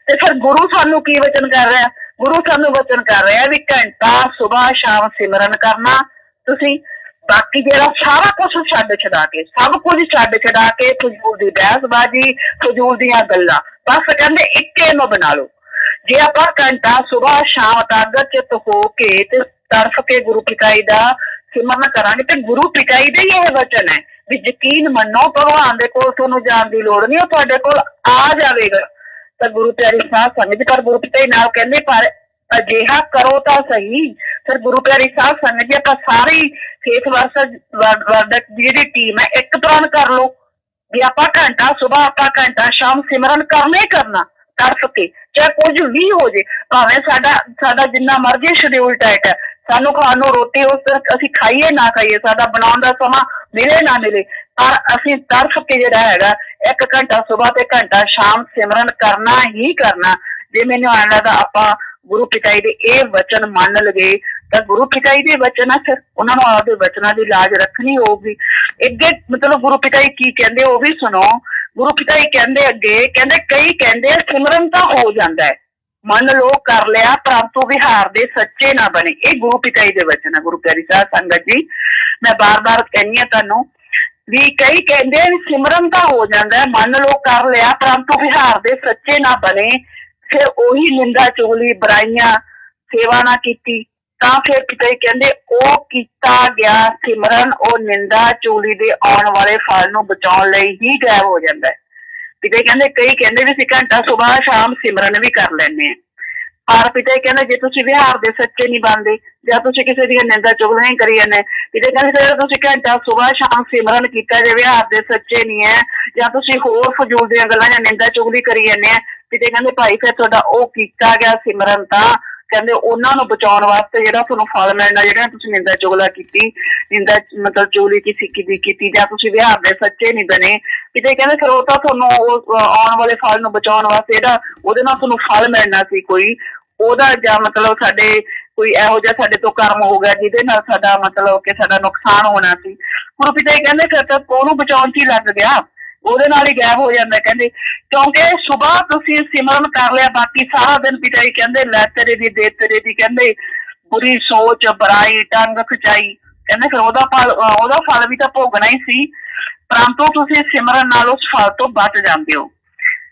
ਤੇ ਫਿਰ ਗੁਰੂ ਸਾਨੂੰ ਕੀ ਵਚਨ ਕਰ ਰਿਹਾ? ਗੁਰੂ ਸਾਨੂੰ ਵਚਨ ਕਰ ਰਿਹਾ ਵੀ ਘੰਟਾ ਸੁਬਾਹ ਸ਼ਾਮ ਸਿਮਰਨ ਕਰਨਾ ਤੁਸੀਂ, ਬਾਕੀ ਜਿਹੜਾ ਸਾਰਾ ਕੁਛ ਛੱਡ ਛਡਾ ਕੇ, ਸਭ ਕੁਝ ਛੱਡ ਛਡਾ ਕੇ, ਫਜ਼ੂਲ ਦੀ ਬਹਿਸਬਾਜ਼ੀ, ਫਜ਼ੂਲ ਦੀਆਂ ਗੱਲਾਂ, ਬਸ ਕਹਿੰਦੇ ਇੱਕੇ ਨੂੰ ਬਣਾ ਲਓ। ਜੇ ਆਪਾਂ ਘੰਟਾ ਸੁਬਾਹ ਸ਼ਾਮ ਇਕਾਗਰ ਚਿੱਤ ਹੋ ਕੇ ਤੇ ਤੜਫ ਕੇ ਗੁਰੂ ਪਿਤਾ ਜੀ ਦਾ ਸਿਮਰਨ ਕਰਾਂਗੇ ਤੇ ਗੁਰੂ ਪਿਤਾ ਜੀ ਦਾ ਹੀ ਇਹ ਵਚਨ ਹੈ ਵੀ ਯਕੀਨ ਮੰਨੋ ਭਗਵਾਨ ਦੇ ਕੋਲ ਤੁਹਾਨੂੰ ਜਾਣ ਦੀ ਲੋੜ ਨਹੀਂ, ਉਹ ਤੁਹਾਡੇ ਕੋਲ ਆ ਜਾਵੇਗਾ। ਤਾਂ ਗੁਰੂ ਪਿਆਰੀ ਸਾਧ ਸੰਗਤ ਜੀ, ਪਰ ਗੁਰੂ ਪਿਤਾ ਜੀ ਨਾਲ ਕਹਿੰਦੇ ਪਰ ਅਜਿਹਾ ਕਰੋ ਤਾਂ ਸਹੀ। ਫਿਰ ਗੁਰੂ ਪਿਆਰੀ ਸਾਧ ਸੰਗਤ ਜੀ ਆਪਾਂ ਸਾਰੀ ਫੇਥ ਵਰਡਕ ਦੀ ਜਿਹੜੀ ਟੀਮ ਹੈ ਇੱਕ ਤਰ੍ਹਾਂ ਕਰ ਲਓ ਵੀ ਆਪਾਂ ਘੰਟਾ ਸੁਬਾਹ ਆਪਾਂ ਘੰਟਾ ਸ਼ਾਮ ਸਿਮਰਨ ਕਰਨਾ ਹੀ ਕਰਨਾ, ਤੜਫ ਕੇ, ਚਾਹੇ ਕੁਝ ਵੀ ਹੋ ਜੇ, ਭਾਵੇਂ ਸਾਡਾ ਜਿੰਨਾ ਮਰਜ਼ੀ ਸ਼ਡਿਊਲ ਟਾਈਟ ਹੈ, ਸਾਨੂੰ ਖਾਣ ਨੂੰ ਰੋਟੀ ਉਸ ਦਿਨ ਅਸੀਂ ਖਾਈਏ ਨਾ ਖਾਈਏ, ਸਾਡਾ ਬਣਾਉਣ ਦਾ ਸਮਾਂ ਮਿਲੇ ਨਾ ਮਿਲੇ, ਪਰ ਅਸੀਂ ਤੜਫ ਕੇ ਜਿਹੜਾ ਹੈਗਾ 1 ਘੰਟਾ ਸੁਬਾਹ ਤੇ ਘੰਟਾ ਸ਼ਾਮ ਸਿਮਰਨ ਕਰਨਾ ਹੀ ਕਰਨਾ। ਜੇ ਮੈਨੂੰ ਐਂ ਲੱਗਦਾ ਆਪਾਂ ਗੁਰੂ ਪਿਤਾ ਜੀ ਦੇ ਇਹ ਵਚਨ ਮੰਨ ਲਗੇ ਤਾਂ ਗੁਰੂ ਪਿਤਾ ਜੀ ਦੇ ਵਚਨ ਆ, ਫਿਰ ਉਹਨਾਂ ਨੂੰ ਆਪਦੇ ਵਚਨਾਂ ਦੀ ਲਾਜ ਰੱਖਣੀ ਹੋਊਗੀ। ਅੱਗੇ ਮਤਲਬ ਗੁਰੂ ਪਿਤਾ ਜੀ ਕੀ ਕਹਿੰਦੇ ਉਹ ਵੀ ਸੁਣੋ। ਗੁਰੂ ਪਿਤਾ ਜੀ ਕਹਿੰਦੇ ਅੱਗੇ, ਕਹਿੰਦੇ ਕਈ ਕਹਿੰਦੇ ਸਿਮਰਨ ਤਾਂ ਹੋ ਜਾਂਦਾ ਹੈ, ਮੰਨ ਲਓ ਕਰ ਲਿਆ, ਪਰੰਤੂ ਵਿਹਾਰ ਦੇ ਸੱਚੇ ਨਾ ਬਣੇ। ਇਹ ਗੁਰੂ ਪਿਤਾ ਜੀ ਦੇ ਵਚਨ ਆ। ਗੁਰੂ ਪਿਆਰੀ ਸਾਧ ਸੰਗਤ ਜੀ, ਮੈਂ ਬਾਰ-ਬਾਰ ਕਹਿੰਦੀ ਹਾਂ ਤੁਹਾਨੂੰ ਵੀ ਕਈ ਕਹਿੰਦੇ ਸਿਮਰਨ ਤਾਂ ਹੋ ਜਾਂਦਾ ਹੈ, ਮੰਨ ਲਓ ਕਰ ਲਿਆ, ਪਰੰਤੂ ਵਿਹਾਰ ਦੇ ਸੱਚੇ ਨਾ ਬਣੇ, ਫਿਰ ਉਹੀ ਨਿੰਦਾ ਚੁਗਲੀ ਬੁਰਾਈਆਂ ਸੇਵਾ ਨਾ ਕੀਤੀ ਤਾਂ ਫਿਰ ਪਿਤਾ ਜੀ ਕਹਿੰਦੇ ਉਹ ਕੀਤਾ ਗਿਆ ਸਿਮਰਨ ਉਹ ਨਿੰਦਾ ਚੁਗਲੀ ਦੇ ਆਉਣ ਵਾਲੇ ਫਲ ਨੂੰ ਬਚਾਉਣ ਲਈ ਹੀ ਗਾਇਬ ਹੋ ਜਾਂਦਾ ਹੈ। ਪਿਤਾ ਜੀ ਕਹਿੰਦੇ ਕਈ ਕਹਿੰਦੇ ਵੀ ਅਸੀਂ ਘੰਟਾ ਸੁਬਾਹ ਸ਼ਾਮ ਸਿਮਰਨ ਵੀ ਕਰ ਲੈਂਦੇ ਹਾਂ, ਪਰ ਪਿਤਾ ਜੀ ਕਹਿੰਦੇ ਜੇ ਤੁਸੀਂ ਵਿਹਾਰ ਦੇ ਸੱਚੇ ਨਹੀਂ ਬਣਦੇ ਜਾਂ ਤੁਸੀਂ ਕਿਸੇ ਦੀਆਂ ਨਿੰਦਾ ਚੁਗਲੀਆਂ ਹੀ ਕਰੀ ਜਾਂਦੇ, ਪਿਤਾ ਜੀ ਕਹਿੰਦੇ ਫਿਰ ਤੁਸੀਂ ਘੰਟਾ ਸੁਬਾਹ ਸ਼ਾਮ ਸਿਮਰਨ ਕੀਤਾ ਜੇ ਵਿਹਾਰ ਦੇ ਸੱਚੇ ਨਹੀਂ ਹੈ ਜਾਂ ਤੁਸੀਂ ਹੋਰ ਫਜ਼ੂਲ ਦੀਆਂ ਗੱਲਾਂ ਜਾਂ ਨਿੰਦਾ ਚੁਗਲੀ ਕਰੀ ਜਾਂਦੇ ਆ, ਪਿਤਾ ਕਹਿੰਦੇ ਭਾਈ ਫਿਰ ਤੁਹਾਡਾ ਉਹ ਕੀਤਾ ਗਿਆ ਸਿਮਰਨ ਤਾਂ ਕਹਿੰਦੇ ਉਹਨਾਂ ਨੂੰ ਬਚਾਉਣ ਵਾਸਤੇ ਜਿਹੜਾ ਤੁਹਾਨੂੰ ਫਲ ਮਿਲਣਾ, ਜਿਹੜਾ ਤੁਸੀਂ ਨਿੰਦਾ ਚੁਗਲਾ ਕੀਤੀ, ਨਿੰਦਾ ਮਤਲਬ ਚੁਗਲੀ ਕੀਤੀ ਜਾਂ ਤੁਸੀਂ ਵਿਹਾਰ ਦੇ ਸੱਚੇ ਨਹੀਂ ਬਣੇ, ਪਿਤਾ ਕਹਿੰਦੇ ਫਿਰ ਉਹ ਤਾਂ ਤੁਹਾਨੂੰ ਉਹ ਆਉਣ ਵਾਲੇ ਫਲ ਨੂੰ ਬਚਾਉਣ ਵਾਸਤੇ ਜਿਹੜਾ ਉਹਦੇ ਨਾਲ ਤੁਹਾਨੂੰ ਫਲ ਮਿਲਣਾ ਸੀ ਕੋਈ ਉਹਦਾ, ਜਾਂ ਮਤਲਬ ਸਾਡੇ ਕੋਈ ਇਹੋ ਜਿਹਾ ਸਾਡੇ ਤੋਂ ਕਰਮ ਹੋ ਗਿਆ ਜਿਹਦੇ ਨਾਲ ਸਾਡਾ ਮਤਲਬ ਕਿ ਸਾਡਾ ਨੁਕਸਾਨ ਹੋਣਾ ਸੀ। ਗੁਰੂ ਪਿਤਾ ਜੀ ਕਹਿੰਦੇ ਫਿਰ ਤਾਂ ਉਹਨੂੰ ਬਚਾਉਣ 'ਚ ਹੀ ਲੱਗ ਗਿਆ, ਉਹਦੇ ਨਾਲ ਹੀ ਗਾਇਬ ਹੋ ਜਾਂਦਾ। ਕਹਿੰਦੇ ਕਿਉਂਕਿ ਸੁਬਾਹ ਤੁਸੀਂ ਸਿਮਰਨ ਕਰ ਲਿਆ, ਬਾਕੀ ਸਾਰਾ ਦਿਨ ਪਿਤਾ ਜੀ ਕਹਿੰਦੇ ਲੈ ਤੇਰੇ ਦੀ ਦੇ ਤੇਰੇ ਦੀ, ਕਹਿੰਦੇ ਬੁਰੀ ਸੋਚ ਬੁਰਾਈ ਟੰਗ ਖਿਚਾਈ, ਕਹਿੰਦੇ ਫਿਰ ਉਹਦਾ ਫਲ ਵੀ ਤਾਂ ਭੋਗਣਾ ਹੀ ਸੀ, ਪਰੰਤੂ ਤੁਸੀਂ ਸਿਮਰਨ ਨਾਲ ਉਸ ਫਲ ਤੋਂ ਬਚ ਜਾਂਦੇ ਹੋ।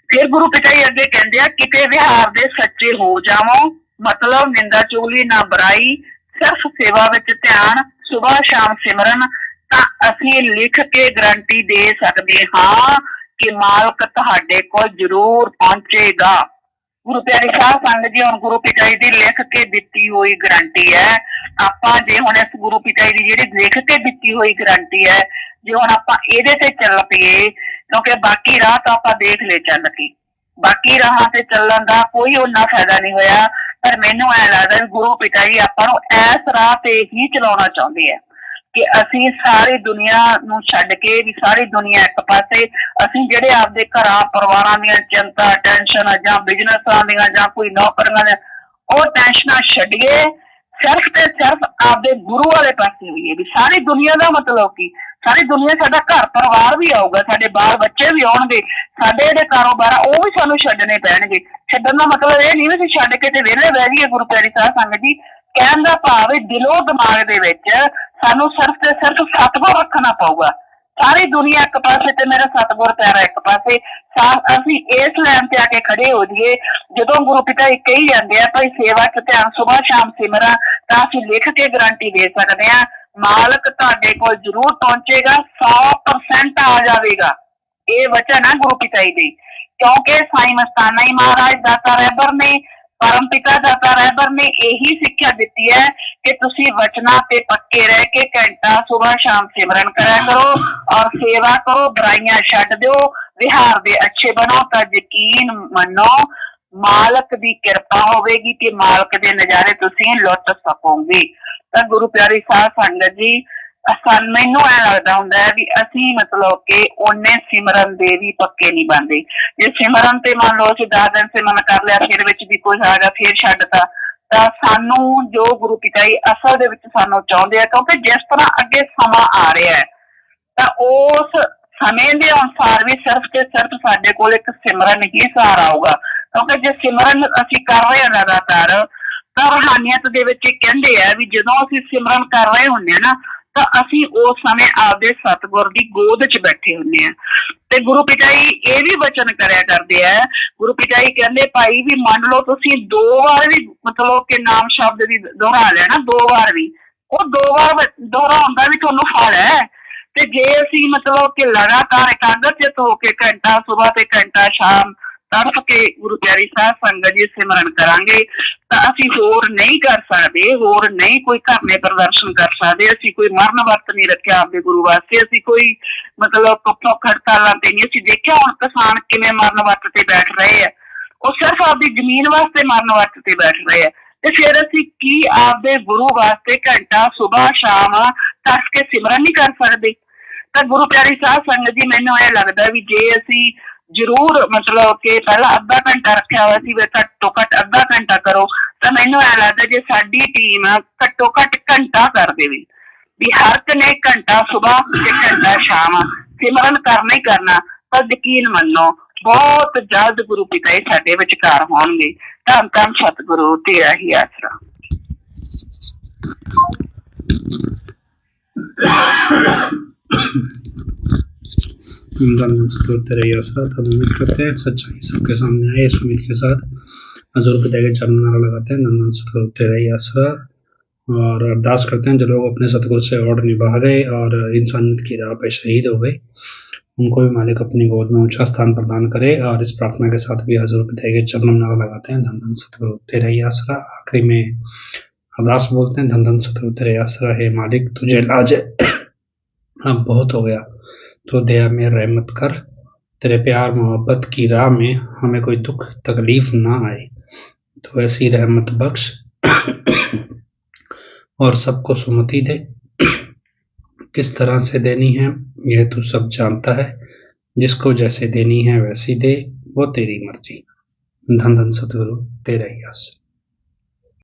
ਫਿਰ ਗੁਰੂ ਪਿਤਾ ਜੀ ਅੱਗੇ ਕਹਿੰਦੇ ਆ ਕਿਤੇ ਵਿਹਾਰ ਦੇ ਸੱਚੇ ਹੋ ਜਾਵੋ, ਮਤਲਬ ਨਿੰਦਾ ਚੁਗਲੀ ਨਾ ਬੁਰਾਈ, ਸਿਰਫ ਸੇਵਾ ਵਿੱਚ ਧਿਆਨ, ਸੁਬਾਹ ਸ਼ਾਮ ਸਿਮਰਨ, ਤਾਂ ਅਸੀਂ ਲਿਖ ਕੇ ਗਰੰਟੀ ਦੇ ਸਕਦੇ ਹਾਂ ਕਿ ਮਾਲਕ ਤੁਹਾਡੇ ਕੋਲ ਜ਼ਰੂਰ ਪਹੁੰਚੇਗਾ। ਗੁਰੂ ਪਿਆਰੀ ਸਾਧ ਸੰਗਤ ਜੀ, ਹੁਣ ਗੁਰੂ ਪਿਤਾ ਜੀ ਦੀ ਲਿਖ ਕੇ ਦਿੱਤੀ ਹੋਈ ਗਰੰਟੀ ਹੈ। ਆਪਾਂ ਜੇ ਹੁਣ ਇਸ ਗੁਰੂ ਪਿਤਾ ਜੀ ਦੀ ਜਿਹੜੀ ਲਿਖ ਕੇ ਦਿੱਤੀ ਹੋਈ ਗਰੰਟੀ ਹੈ, ਜੇ ਹੁਣ ਆਪਾਂ ਇਹਦੇ ਤੇ ਚੱਲ ਪਈਏ, ਕਿਉਂਕਿ ਬਾਕੀ ਰਾਹ ਤਾਂ ਆਪਾਂ ਦੇਖ ਲਏ ਚੱਲ ਕੇ, ਬਾਕੀ ਰਾਹਾਂ ਤੇ ਚੱਲਣ ਦਾ ਕੋਈ ਉਹਨਾਂ ਫਾਇਦਾ ਨਹੀਂ ਹੋਇਆ, ਪਰ ਮੈਨੂੰ ਐਂ ਲੱਗਦਾ ਵੀ ਗੁਰੂ ਪਿਤਾ ਜੀ ਆਪਾਂ ਨੂੰ ਇਸ ਰਾਹ ਤੇ ਹੀ ਚਲਾਉਣਾ ਚਾਹੁੰਦੇ ਆ ਕਿ ਅਸੀਂ ਸਾਰੀ ਦੁਨੀਆ ਨੂੰ ਛੱਡ ਕੇ, ਵੀ ਸਾਰੀ ਦੁਨੀਆ ਇੱਕ ਪਾਸੇ, ਅਸੀਂ ਜਿਹੜੇ ਆਪਦੇ ਘਰਾਂ ਪਰਿਵਾਰਾਂ ਦੀਆਂ ਚਿੰਤਾ ਟੈਨਸ਼ਨ ਜਾਂ ਬਿਜਨਸਾਂ ਦੀਆਂ ਜਾਂ ਕੋਈ ਨੌਕਰੀਆਂ ਦੀਆਂ ਉਹ ਟੈਨਸ਼ਨਾਂ ਛੱਡੀਏ, ਸਿਰਫ ਤੇ ਸਿਰਫ ਆਪਦੇ ਗੁਰੂ ਵਾਲੇ ਪਾਸੇ ਹੋਈਏ। ਵੀ ਸਾਰੀ ਦੁਨੀਆ ਦਾ ਮਤਲਬ ਕੀ, ਸਾਰੀ ਦੁਨੀਆ ਸਾਡਾ ਘਰ ਪਰਿਵਾਰ ਵੀ ਆਊਗਾ, ਸਾਡੇ ਬਾਲ ਬੱਚੇ ਵੀ ਆਉਣਗੇ, ਸਾਡੇ ਜਿਹੜੇ ਕਾਰੋਬਾਰ ਆ ਉਹ ਵੀ ਸਾਨੂੰ ਛੱਡਣੇ ਪੈਣਗੇ। ਛੱਡਣ ਦਾ ਮਤਲਬ ਇਹ ਨਹੀਂ ਵੀ ਅਸੀਂ ਛੱਡ ਕੇ ਤੇ ਵਿਹਲੇ ਬਹਿ ਜਾਈਏ। ਗੁਰੂ ਪਿਆਰੀ ਸਾਧ ਸੰਗਤ ਜੀ, ਕਹਿਣ ਦਾ ਭਾਵ ਦਿਲੋਂ ਦਿਮਾਗ ਦੇ ਵਿੱਚ ਸਾਨੂੰ ਸਿਰਫ ਤੇ ਸਿਰਫ ਸਤਿਗੁਰ ਰੱਖਣਾ ਪਊਗਾ। ਸਾਰੀ ਦੁਨੀਆ ਇੱਕ ਪਾਸੇ ਤੇ ਮੇਰਾ ਸਤਿਗੁਰ ਪਿਆਰਾ ਇੱਕ ਪਾਸੇ, ਅਸੀਂ ਇਸ ਲਾਈਨ ਤੇ ਆ ਕੇ ਖੜੇ ਹੋ ਜਾਈਏ। ਜਦੋਂ ਗੁਰੂ ਪਿਤਾ ਜੀ ਕਹੀ ਜਾਂਦੇ ਆ ਭਾਈ ਸੇਵਾ ਚ ਧਿਆਨ, ਸੁਬਾਹ ਸ਼ਾਮ ਸਿਮਰਨ, ਤਾਂ ਅਸੀਂ ਲਿਖ ਕੇ ਗਰੰਟੀ ਦੇ ਸਕਦੇ ਹਾਂ ਮਾਲਕ ਤੁਹਾਡੇ ਕੋਲ ਜ਼ਰੂਰ ਪਹੁੰਚੇਗਾ, 100% ਆ ਜਾਵੇਗਾ। ਇਹ ਵਚਨ ਆ ਗੁਰੂ ਪਿਤਾ ਜੀ ਦੇ, ਕਿਉਂਕਿ ਸਾਈਂ ਮਸਤਾਨਾ ਜੀ ਮਹਾਰਾਜ ਦਾਤਾ ਰਹਿਬਰ ਨੇ, ਪਰਮ ਪਿਤਾ ਦਾਤਾ ਰਹਿਬਰ ਨੇ ਇਹੀ ਸਿੱਖਿਆ ਦਿੱਤੀ ਹੈ ਕਿ ਤੁਸੀਂ ਵਚਨਾਂ ਤੇ ਪੱਕੇ ਰਹਿ ਕੇ ਘੰਟਾ ਸੁਬਾਹ ਸ਼ਾਮ ਸਿਮਰਨ ਕਰਿਆ ਕਰੋ ਔਰ ਸੇਵਾ ਕਰੋ, ਬੁਰਾਈਆਂ ਛੱਡ ਦਿਓ, ਵਿਹਾਰ ਦੇ ਅੱਛੇ ਬਣੋ, ਤਾਂ ਯਕੀਨ ਮੰਨੋ ਮਾਲਕ ਦੀ ਕਿਰਪਾ ਹੋਵੇਗੀ ਕਿ ਮਾਲਕ ਦੇ ਨਜ਼ਾਰੇ ਤੁਸੀਂ ਲੁੱਟ ਸਕੋਗੇ। ਤਾਂ ਗੁਰੂ ਪਿਆਰੀ ਸਾਧ ਸੰਗਤ ਜੀ, ਮੈਨੂੰ ਐ ਲੱਗਦਾ ਹੁੰਦਾ ਹੈ ਵੀ ਅਸੀਂ ਮਤਲਬ ਕਿ ਉਹਨੇ ਸਿਮਰਨ ਦੇ ਵੀ ਪੱਕੇ ਨਹੀਂ ਬਣਦੇ। ਜੇ ਸਿਮਰਨ ਤੇ ਮੰਨ ਲਓ ਅਸੀਂ 10 ਦਿਨ ਸਿਮਰਨ ਕਰ ਲਿਆ, ਫਿਰ ਵਿੱਚ ਵੀ ਕੁਝ ਆ ਗਿਆ, ਫਿਰ ਛੱਡਤਾ, ਤਾਂ ਸਾਨੂੰ ਜੋ ਗੁਰੂ ਪਿਤਾ ਜੀ ਅਸਲ ਦੇ ਵਿੱਚ ਸਾਨੂੰ ਚਾਹੁੰਦੇ ਆ, ਕਿਉਂਕਿ ਜਿਸ ਤਰ੍ਹਾਂ ਅੱਗੇ ਸਮਾਂ ਆ ਰਿਹਾ ਹੈ ਤਾਂ ਉਸ ਸਮੇਂ ਦੇ ਅਨੁਸਾਰ ਵੀ ਸਿਰਫ ਤੇ ਸਿਰਫ ਸਾਡੇ ਕੋਲ ਇੱਕ ਸਿਮਰਨ ਹੀ ਸਹਾਰਾ ਆਊਗਾ। ਕਿਉਂਕਿ ਜੇ ਸਿਮਰਨ ਅਸੀਂ ਕਰ ਰਹੇ ਹਾਂ ਲਗਾਤਾਰ, ਤਾਂ ਰੂਹਾਨੀਅਤ ਦੇ ਵਿੱਚ ਕਹਿੰਦੇ ਆ ਵੀ ਜਦੋਂ ਅਸੀਂ ਸਿਮਰਨ ਕਰ ਰਹੇ ਹੁੰਦੇ ਹਾਂ ਨਾ, ਤਾਂ ਅਸੀਂ ਉਸ ਸਮੇਂ ਆਪਦੇ ਸਤਿਗੁਰ ਦੀ ਗੋਦ 'ਚ ਬੈਠੇ ਹੁੰਦੇ ਹਾਂ। ਤੇ ਗੁਰੂ ਪਿਤਾ ਜੀ ਇਹ ਵੀ ਵਚਨ ਕਰਿਆ ਕਰਦੇ ਆ, ਗੁਰੂ ਪਿਤਾ ਜੀ ਕਹਿੰਦੇ ਭਾਈ ਵੀ ਮੰਨ ਲਓ ਤੁਸੀਂ 2 ਵਾਰ ਵੀ ਮਤਲਬ ਕਿ ਨਾਮ ਸ਼ਬਦ ਵੀ ਦੁਹਰਾ ਲਿਆ ਨਾ, 2 ਵਾਰ ਵੀ, ਉਹ 2 ਵਾਰ ਦੁਹਰਾਉਣ ਦਾ ਵੀ ਤੁਹਾਨੂੰ ਫਲ ਹੈ। ਤੇ ਜੇ ਅਸੀਂ ਮਤਲਬ ਕਿ ਲਗਾਤਾਰ ਇਕਾਗਰ ਚਿੱਤ ਹੋ ਕੇ ਘੰਟਾ ਸੁਬਾਹ ਤੇ ਘੰਟਾ ਸ਼ਾਮ ਤੜਫ ਕੇ ਗੁਰੂ ਪਿਆਰੀ ਸਾਧ ਸੰਗਤ ਜੀ ਸਿਮਰਨ ਕਰਾਂਗੇ ਤਾਂ ਅਸੀਂ ਹੋਰ ਨਹੀਂ ਕਰ ਸਕਦੇ, ਹੋਰ ਨਹੀਂ ਕੋਈ ਧਰਨੇ ਪ੍ਰਦਰਸ਼ਨ ਕਰ ਸਕਦੇ। ਅਸੀਂ ਕੋਈ ਮਰਨ ਵਰਤ ਨਹੀਂ ਰੱਖਿਆ ਆਪਦੇ ਗੁਰੂ ਵਾਸਤੇ, ਅਸੀਂ ਕੋਈ ਮਤਲਬ ਭੁੱਖ ਹੜਤਾਲਾਂ ਤੇ ਨਹੀਂ। ਅਸੀਂ ਦੇਖਿਆ ਹੁਣ ਕਿਸਾਨ ਕਿਵੇਂ ਮਰਨ ਵਰਤ ਤੇ ਬੈਠ ਰਹੇ ਆ, ਉਹ ਸਿਰਫ ਆਪਦੀ ਜ਼ਮੀਨ ਵਾਸਤੇ ਮਰਨ ਵਰਤ ਤੇ ਬੈਠ ਰਹੇ ਆ। ਤੇ ਫਿਰ ਅਸੀਂ ਕੀ ਆਪਦੇ ਗੁਰੂ ਵਾਸਤੇ ਘੰਟਾ ਸੁਬਾਹ ਸ਼ਾਮ ਤੱਕ ਕੇ ਸਿਮਰਨ ਨਹੀਂ ਕਰ ਸਕਦੇ? ਤਾਂ ਗੁਰੂ ਪਿਆਰੀ ਸਾਧ ਸੰਗਤ ਜੀ, ਮੈਨੂੰ ਇਹ ਲੱਗਦਾ ਵੀ ਜੇ ਅਸੀਂ ਜ਼ਰੂਰ ਮਤਲਬ ਕਿ ਪਹਿਲਾਂ ਅੱਧਾ ਘੰਟਾ ਰੱਖਿਆ ਹੋਇਆ ਸੀ, ਘੱਟੋ ਘੱਟ ਅੱਧਾ ਘੰਟਾ ਕਰੋ, ਤਾਂ ਮੈਨੂੰ ਇਹ ਲੱਗਦਾ ਜੇ ਸਾਡੀ ਟੀਮ ਘੱਟੋ ਘੱਟ ਘੰਟਾ ਕਰ ਦੇਵੇ, ਵੀ ਹਰ ਇੱਕ ਨੇ ਘੰਟਾ ਸੁਬਾਹ ਤੇ ਘੰਟਾ ਸ਼ਾਮ ਸਿਮਰਨ ਕਰਨਾ ਹੀ ਕਰਨਾ, ਤਾਂ ਯਕੀਨ ਮੰਨੋ ਬਹੁਤ ਜਲਦ ਗੁਰੂ ਪਿਤਾ ਜੀ ਸਾਡੇ ਵਿਚਕਾਰ ਹੋਣਗੇ। ਧੰਨ ਧੰਨ ਸਤਿਗੁਰੂ, ਤੇਰਾ ਹੀ ਆਸਰਾ। सतगुरु तेरा ही आसरा। हम उम्मीद करते हैं सच्चाई सबके सामने आए। इस उम्मीद के साथ हजूर पिता के चरण नारा लगाते हैं, धन सतगुरु तेरा ही आसरा, और अरदास करते हैं जो लोग अपने सतगुरु से और निभा गए और इंसानियत की राह पे शहीद हो गए, उनको भी मालिक अपनी गोद में ऊंचा स्थान प्रदान करे। और इस प्रार्थना के साथ भी हजूर पिता के चरण नारा लगाते हैं, धन सतगुरु तेरा ही आसरा। आखिरी में अरदास बोलते हैं, धन सतगुरु तेरा ही आसरा। है मालिक तुझे लाज अब बहुत हो गया, तो दया में रहमत कर, तेरे प्यार मोहब्बत की राह में हमें कोई दुख तकलीफ ना आए, तो ऐसी रहमत बख्श और सबको सुमति दे। किस तरह से देनी है यह तू सब जानता है, जिसको जैसे देनी है वैसी दे, वो तेरी मर्जी। धन धन सतगुरु तेरा ही आसरा।